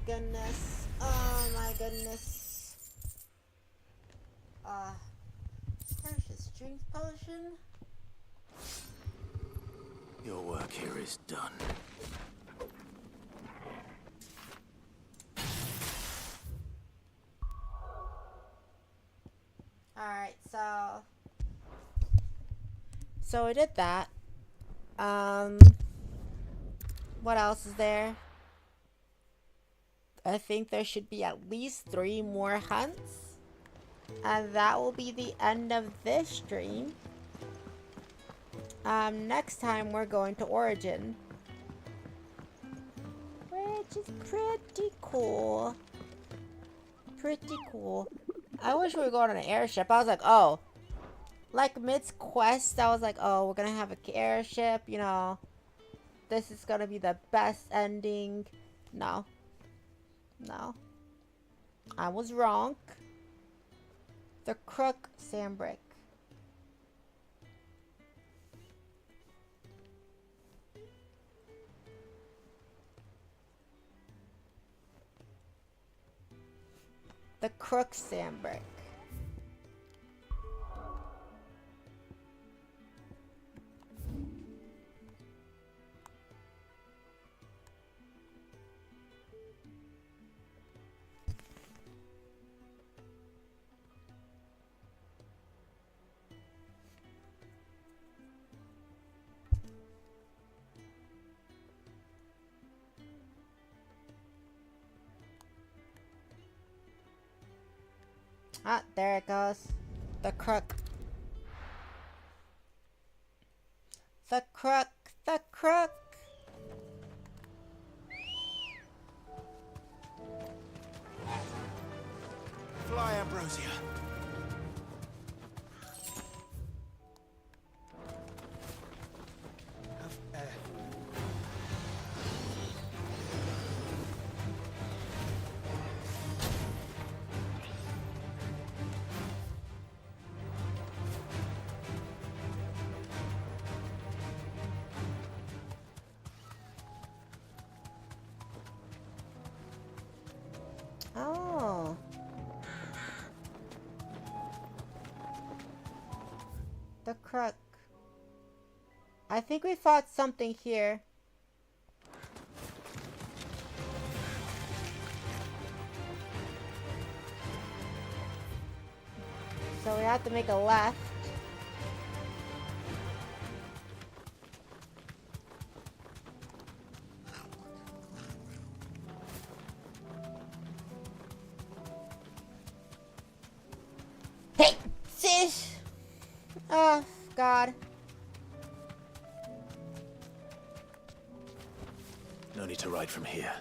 goodness. Oh my goodness. Precious strength potion. Your work here is done. Alright, so we did that. What else is there? I think there should be at least 3 more hunts. And that will be the end of this stream. Next time we're going to Origin. Which is pretty cool. Pretty cool. I wish we were going on an airship. I was like, oh. Like mid's quest, I was like, oh, we're gonna have an airship, you know. This is gonna be the best ending. No. No. I was wrong. The Crook Sandbrick. The Crook Sandbrick. Ah, there it goes. The Crook. The Crook. The Crook. Fly, Ambrosia. Oh. The Crook. I think we fought something here. So we have to make a left. Hey, sis! Oh, God. No need to ride from here.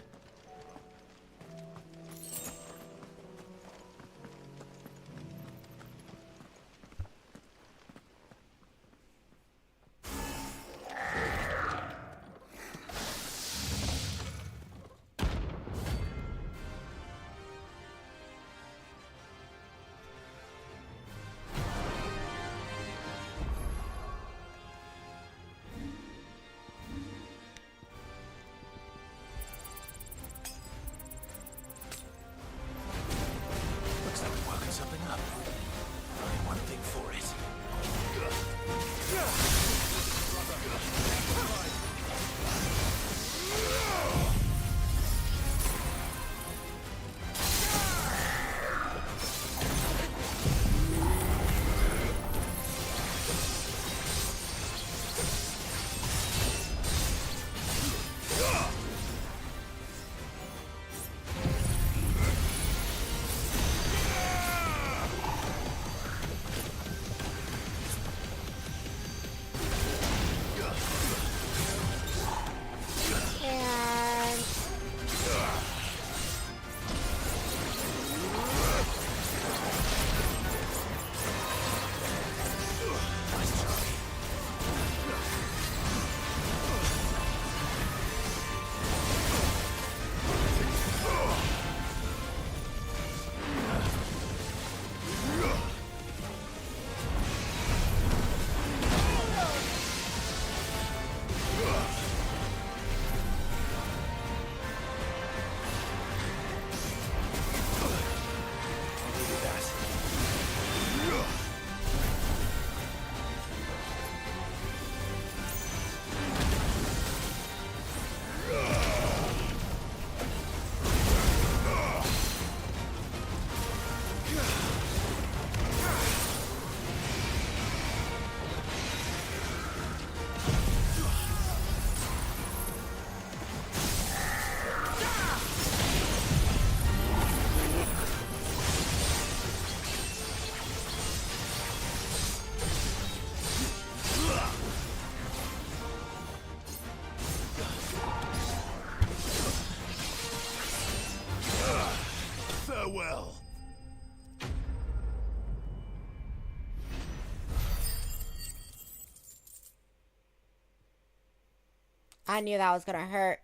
I knew that was gonna hurt.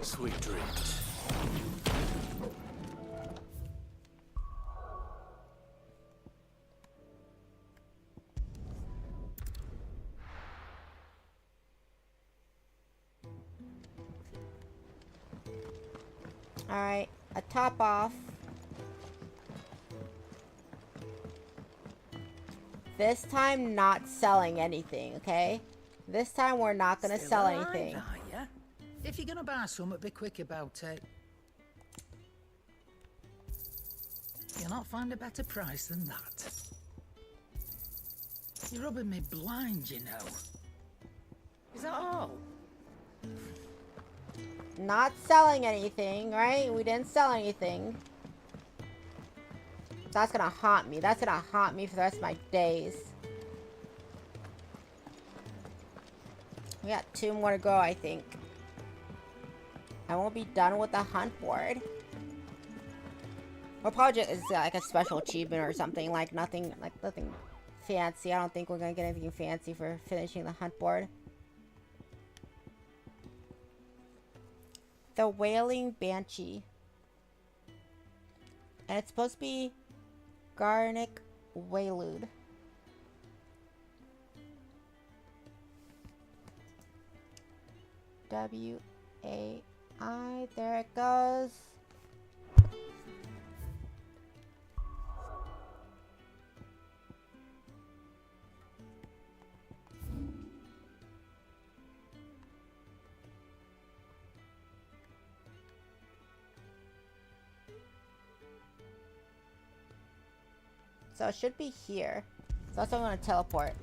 Sweet dreams. Alright, a top off. This time, not selling anything, okay? This time, we're not gonna Still sell alive, anything. are ya? If you're gonna buy something, be quick about it. You'll not find a better price than that. You're rubbing me blind, you know. Is that all? Not selling anything, right? We didn't sell anything. That's gonna haunt me. That's gonna haunt me for the rest of my days. We got 2 more to go, I think. I won't be done with the hunt board. Or probably just it's like a special achievement or something. Like nothing fancy. I don't think we're gonna get anything fancy for finishing the hunt board. The Wailing Banshee. And it's supposed to be Garnic Wailude. W-A-I. There it goes. So it should be here. So that's why I'm going to teleport.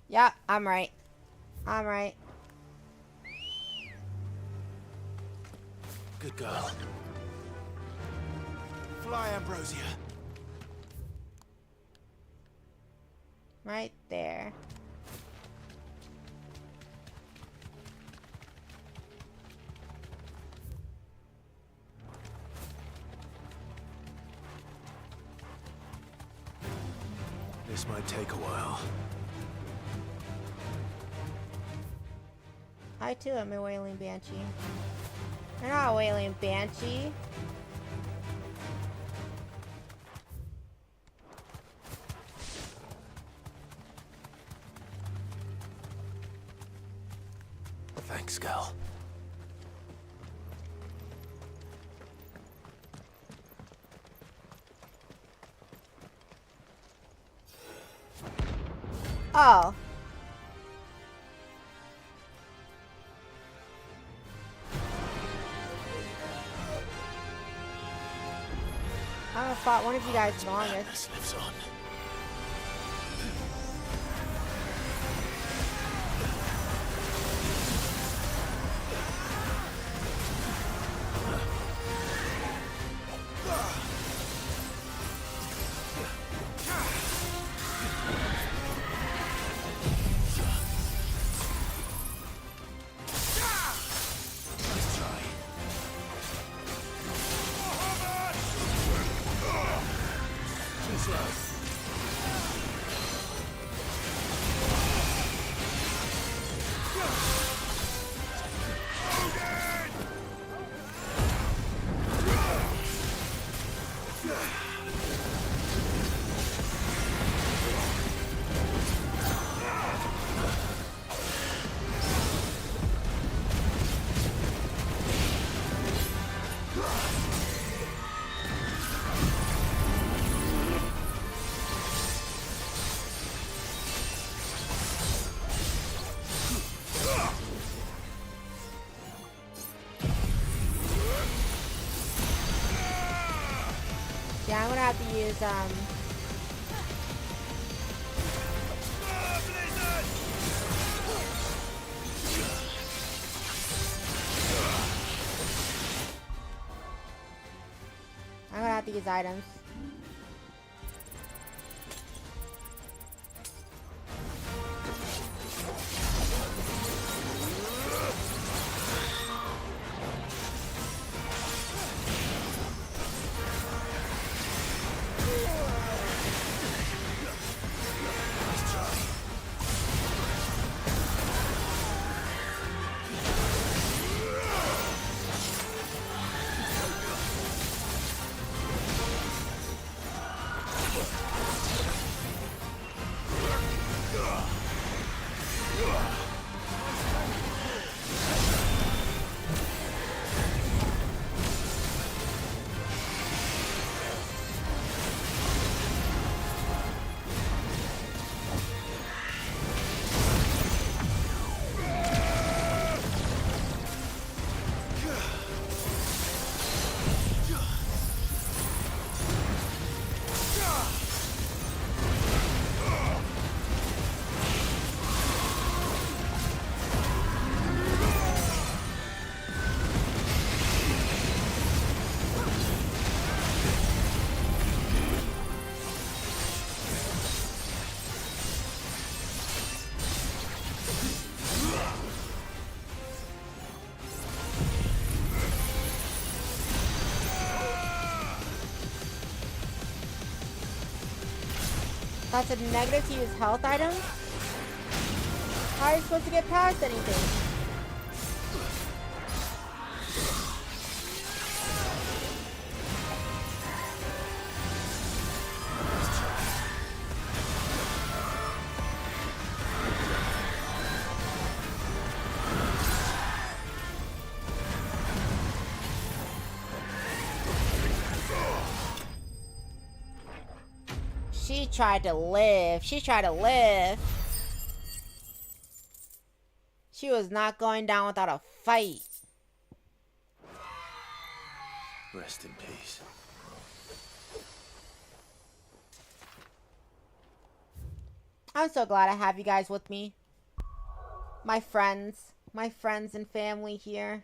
Yeah, I'm right. I'm right. Good girl. Fly, Ambrosia. Right there. This might take a while. I too am a Wailing Banshee. You're not a Wailing Banshee. Thanks, Gal. Oh. I haven't fought one of you guys the longest. Lives on. Yeah, I'm gonna have to use I'm gonna have to use items. That's a negative to use health items? How are you supposed to get past anything? She tried to live. She tried to live. She was not going down without a fight. Rest in peace. I'm so glad I have you guys with me. My friends and family here.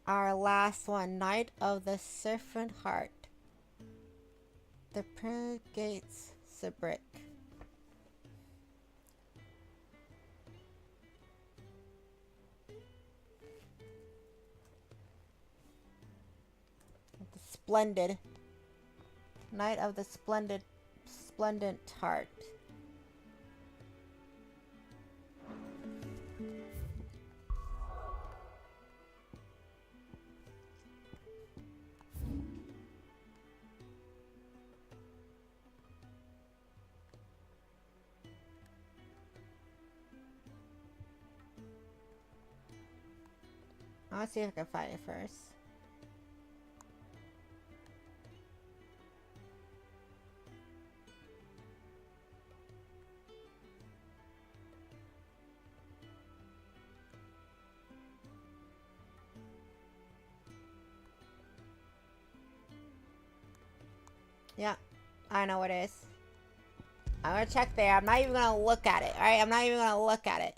Our last one, Knight of the Serpent Heart. The Prince Gates Sabrick. The Splendid. Knight of the Splendid Heart. I'll see if I can find it first. Yeah, I know what it is. I'm gonna check there. I'm not even gonna look at it, alright? I'm not even gonna look at it.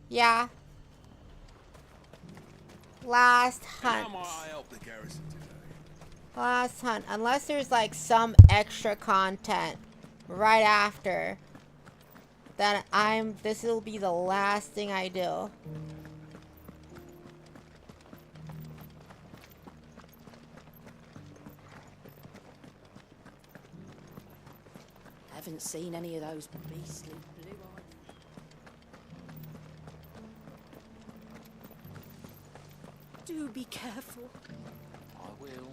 Yeah. Last hunt. Last hunt. Unless there's like some extra content right after, then this will be the last thing I do. Haven't seen any of those beastly blue eyes. Do be careful. I will.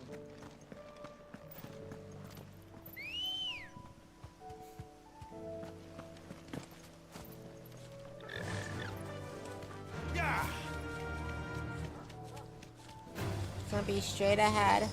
Yeah. It's gonna be straight ahead.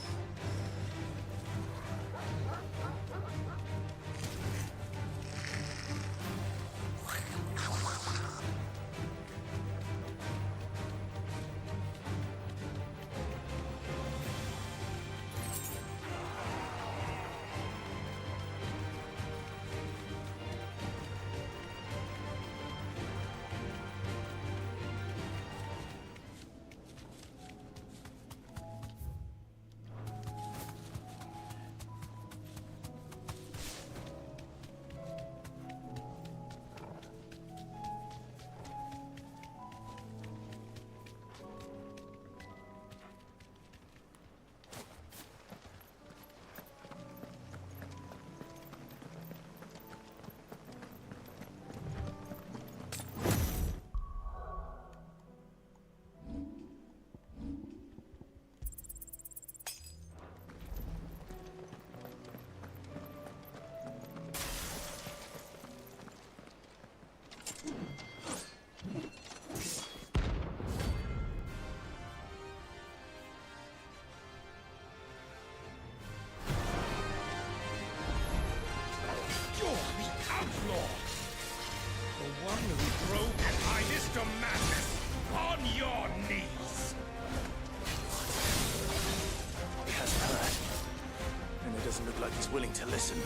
he's willing to listen.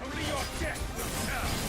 Only your death will tell!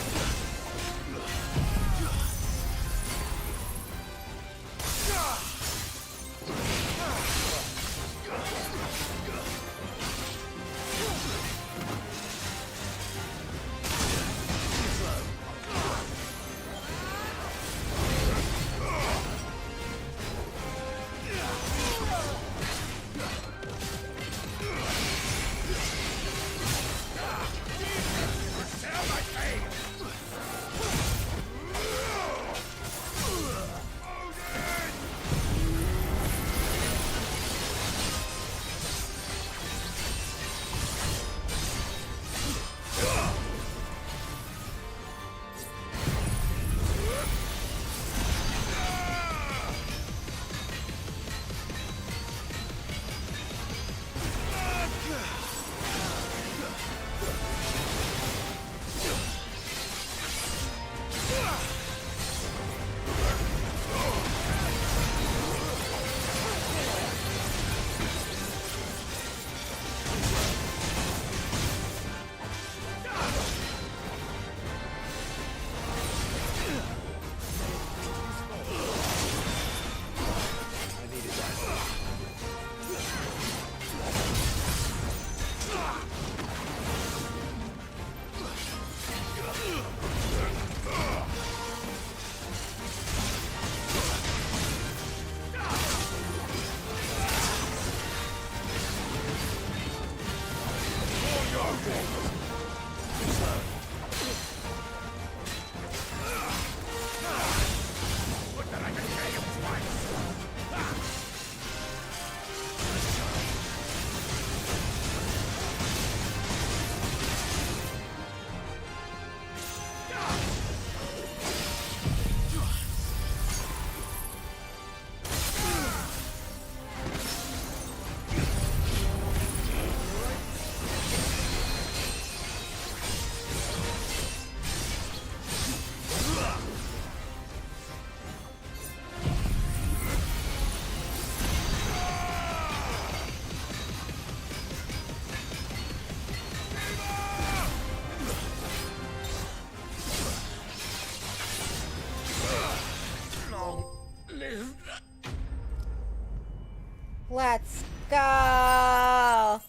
Let's go!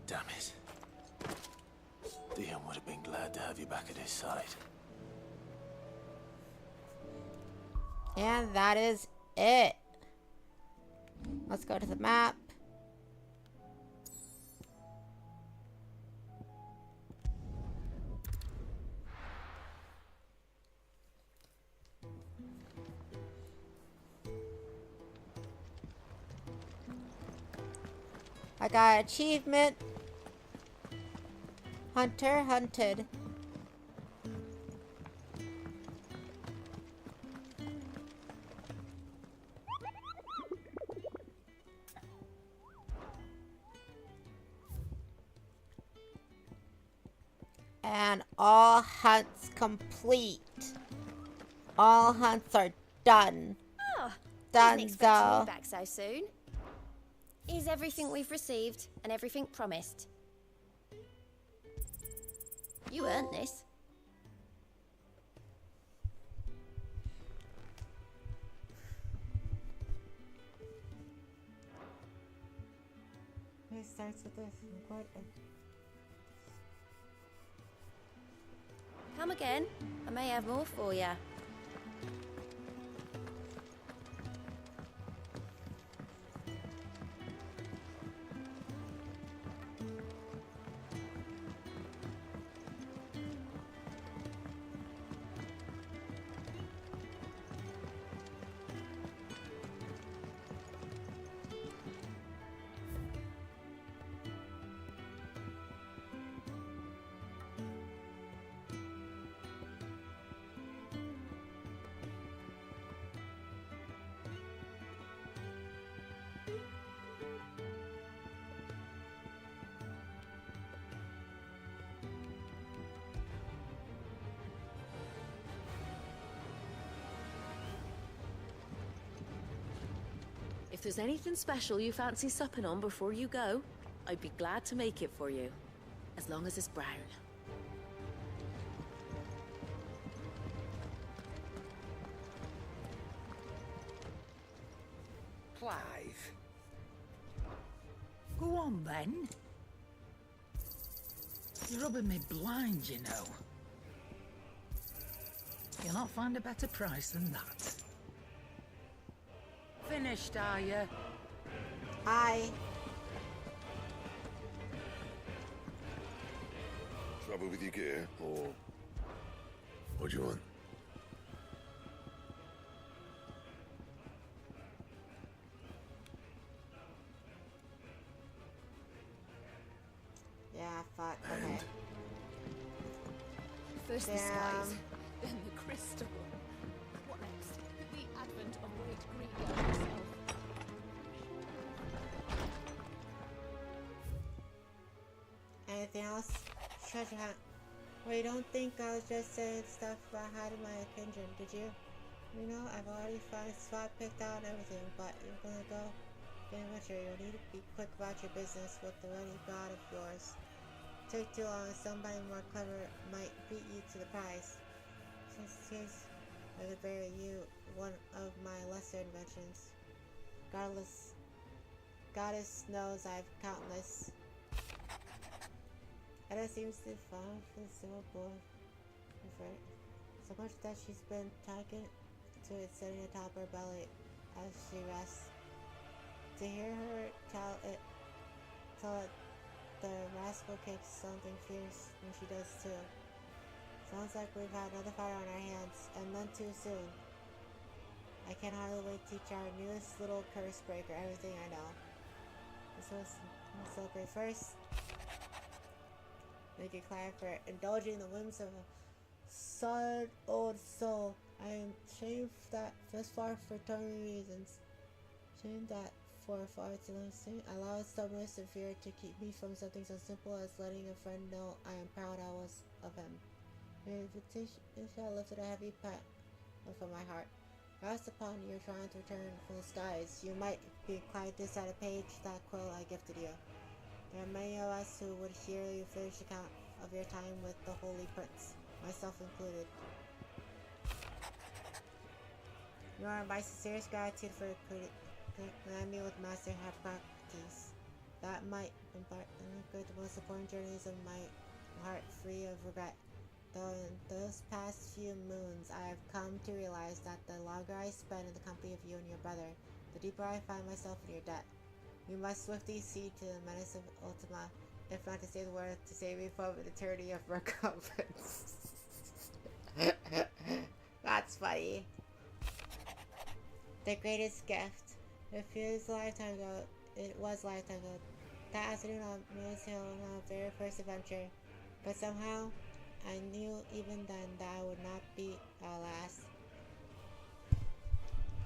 Damn it. Dion would have been glad to have you back at his side. And that is it. Let's go to the map. I got achievement. Hunter hunted. And all hunts complete. All hunts are done. Oh, Done, didn't expect go. me back so soon. Is everything we've received and everything promised? You earned this. It starts with this. Come again. I may have more for you. there's anything special you fancy supping on before you go, I'd be glad to make it for you. As long as it's brown. Clive. Go on then. You're rubbing me blind, you know. You'll not find a better price than that. Finished, are you? Hi. Trouble with your gear, or what do you want? Yeah, fuck. Okay. First the Damn. skies, then the crystal. What next? The advent of Great Greed himself. Anything else? Treasure hunt. Well, you don't think I was just saying stuff about hiding my kindred, did you? You know, I've already found a spot picked out and everything, but you're gonna go get an adventure. You'll need to be quick about your business with the ready god of yours. Take too long, somebody more clever might beat you to the prize. Since this case, I could bury you one of my lesser inventions. Regardless, goddess knows I've countless. Edda seems to be fond for the silver boy. So much that she's been talking to it sitting atop her belly as she rests. To hear her tell it the rascal kicks something fierce when she does too. Sounds like we've had another fight on our hands, and none too soon. I can hardly wait to teach our newest little curse breaker everything I know. This was so great. First, thank you, Clive, for indulging the whims of a solid old soul. I am shamed that thus far for too many reasons. Shamed that for far too long allowed stubbornness and fear to keep me from something so simple as letting a friend know I am proud I was of him. Your invitation lifted a heavy pat from my heart. Fast upon your trying to return from the skies, you might be inclined to set a page that quill I gifted you. There are many of us who would hear you finish account of your time with the Holy Prince, myself included. You are my sincerest gratitude for command me with Master Hippocrates. That might impart the most important journeys of my heart free of regret. Though in those past few moons I have come to realize that the longer I spend in the company of you and your brother, the deeper I find myself in your debt. We must swiftly see to the menace of Ultima, if not to say the word, to save me from an eternity of recompense. That's funny. The greatest gift. It was a lifetime ago. That afternoon on Moose Hill on our very first adventure. But somehow, I knew even then that I would not be our last.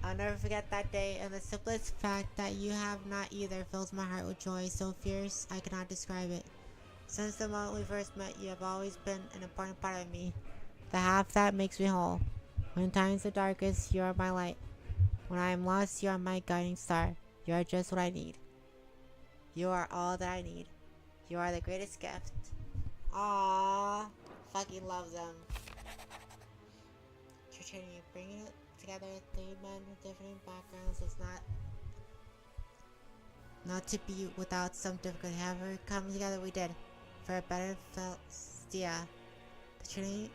I'll never forget that day, and the simplest fact that you have not either fills my heart with joy so fierce I cannot describe it. Since the moment we first met, you have always been an important part of me. The half that makes me whole. When times are darkest, you are my light. When I am lost, you are my guiding star. You are just what I need. You are all that I need. You are the greatest gift. Aww. Fucking love them. Trinity, bringing it together, three men with different backgrounds is not to be without some difficulty. However, coming together we did. For a better Felsia. The Trinity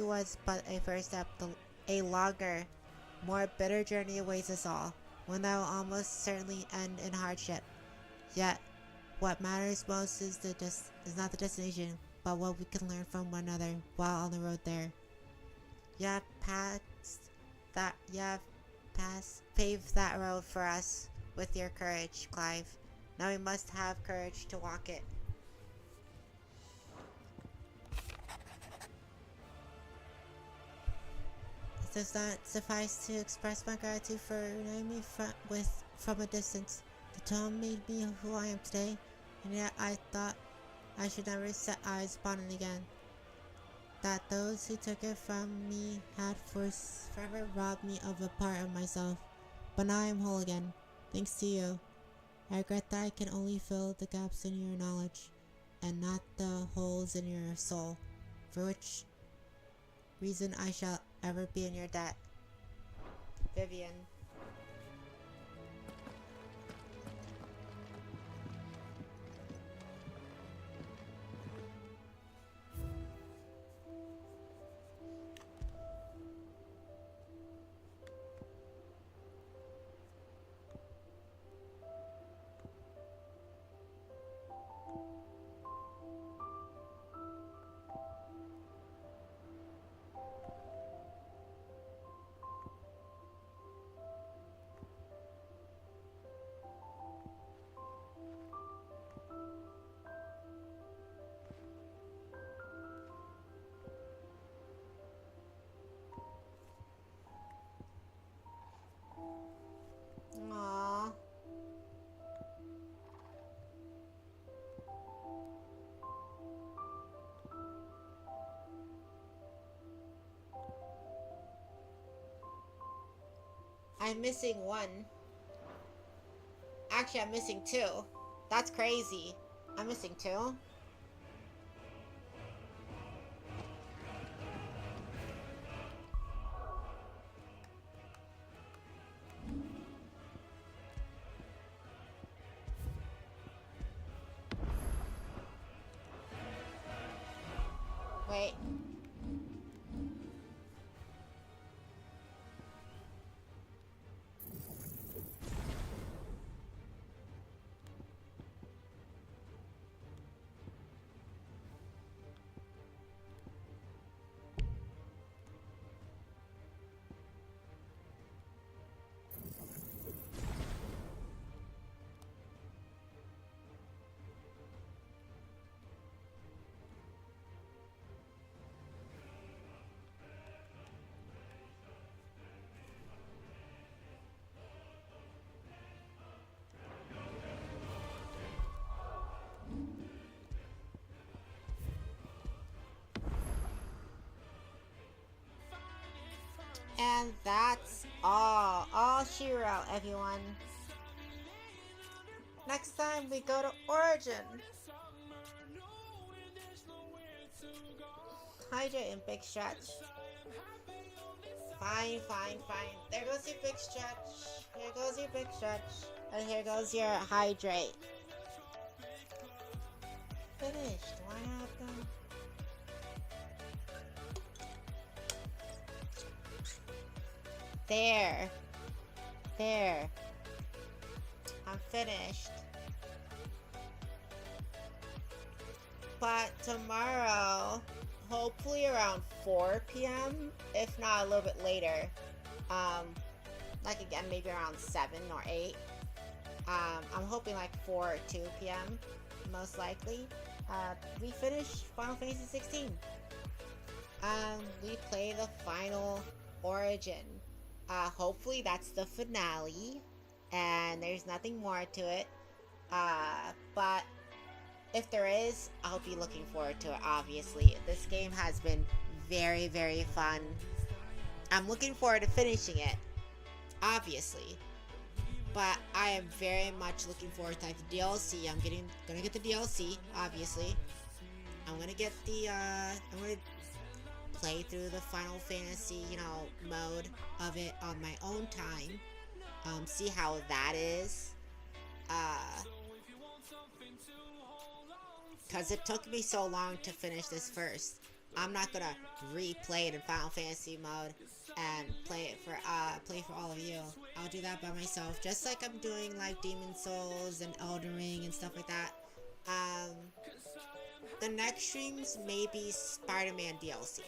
was but a first step. A longer, more bitter journey awaits us all, one that will almost certainly end in hardship. Yet, what matters most is not the destination, but what we can learn from one another while on the road there. You have paved that road for us with your courage, Clive. Now we must have courage to walk it. It does not suffice to express my gratitude for uniting me from a distance. The tone made me who I am today, and yet I thought I should never set eyes upon it again. That those who took it from me had forever robbed me of a part of myself. But now I am whole again. Thanks to you. I regret that I can only fill the gaps in your knowledge and not the holes in your soul, for which reason I shall ever be in your debt. Vivian. Aww. I'm missing one. Actually, I'm missing two. That's crazy. I'm missing two. Wait. And that's all she wrote, everyone. Next time we go to Origin. Hydrate and big stretch. Fine. There goes your big stretch. Here goes your big stretch. And here goes your hydrate. Finished. Why not them? There. I'm finished. But tomorrow, hopefully around 4 p.m., if not a little bit later, like again, maybe around 7 or 8. I'm hoping like 4 or 2 p.m., most likely. We finish Final Fantasy 16. We play the final Origin. Hopefully that's the finale, and there's nothing more to it. But if there is, I'll be looking forward to it, obviously. This game has been very, very fun. I'm looking forward to finishing it, obviously. But I am very much looking forward to the DLC. I'm gonna get the DLC, obviously. I'm gonna get the, I'm gonna play through the Final Fantasy, mode of it on my own time. See how that is. Because it took me so long to finish this first. I'm not gonna replay it in Final Fantasy mode and play for all of you. I'll do that by myself, just like I'm doing like Demon Souls and Elden Ring and stuff like that. The next streams may be Spider-Man DLC.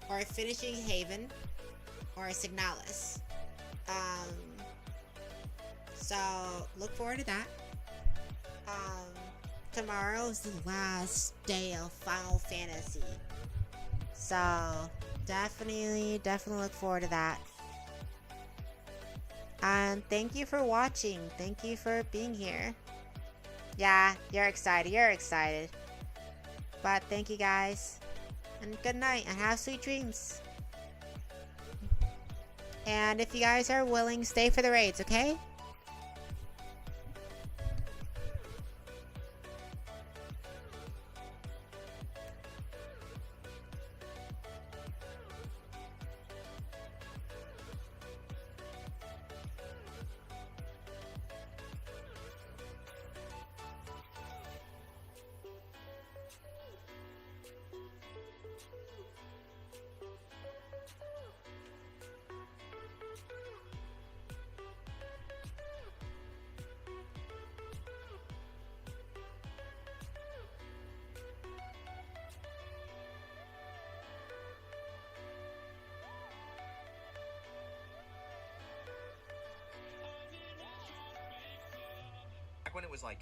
Or finishing Haven, or Signalis. So look forward to that. Tomorrow is the last day of Final Fantasy. So definitely look forward to that. And thank you for watching. Thank you for being here. Yeah, you're excited. But thank you guys. And good night and have sweet dreams. And if you guys are willing, stay for the raids, okay? When it was like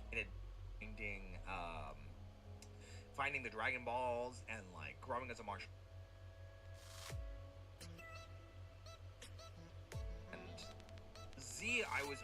finding the Dragon Balls and like growing as a martial and Z, I was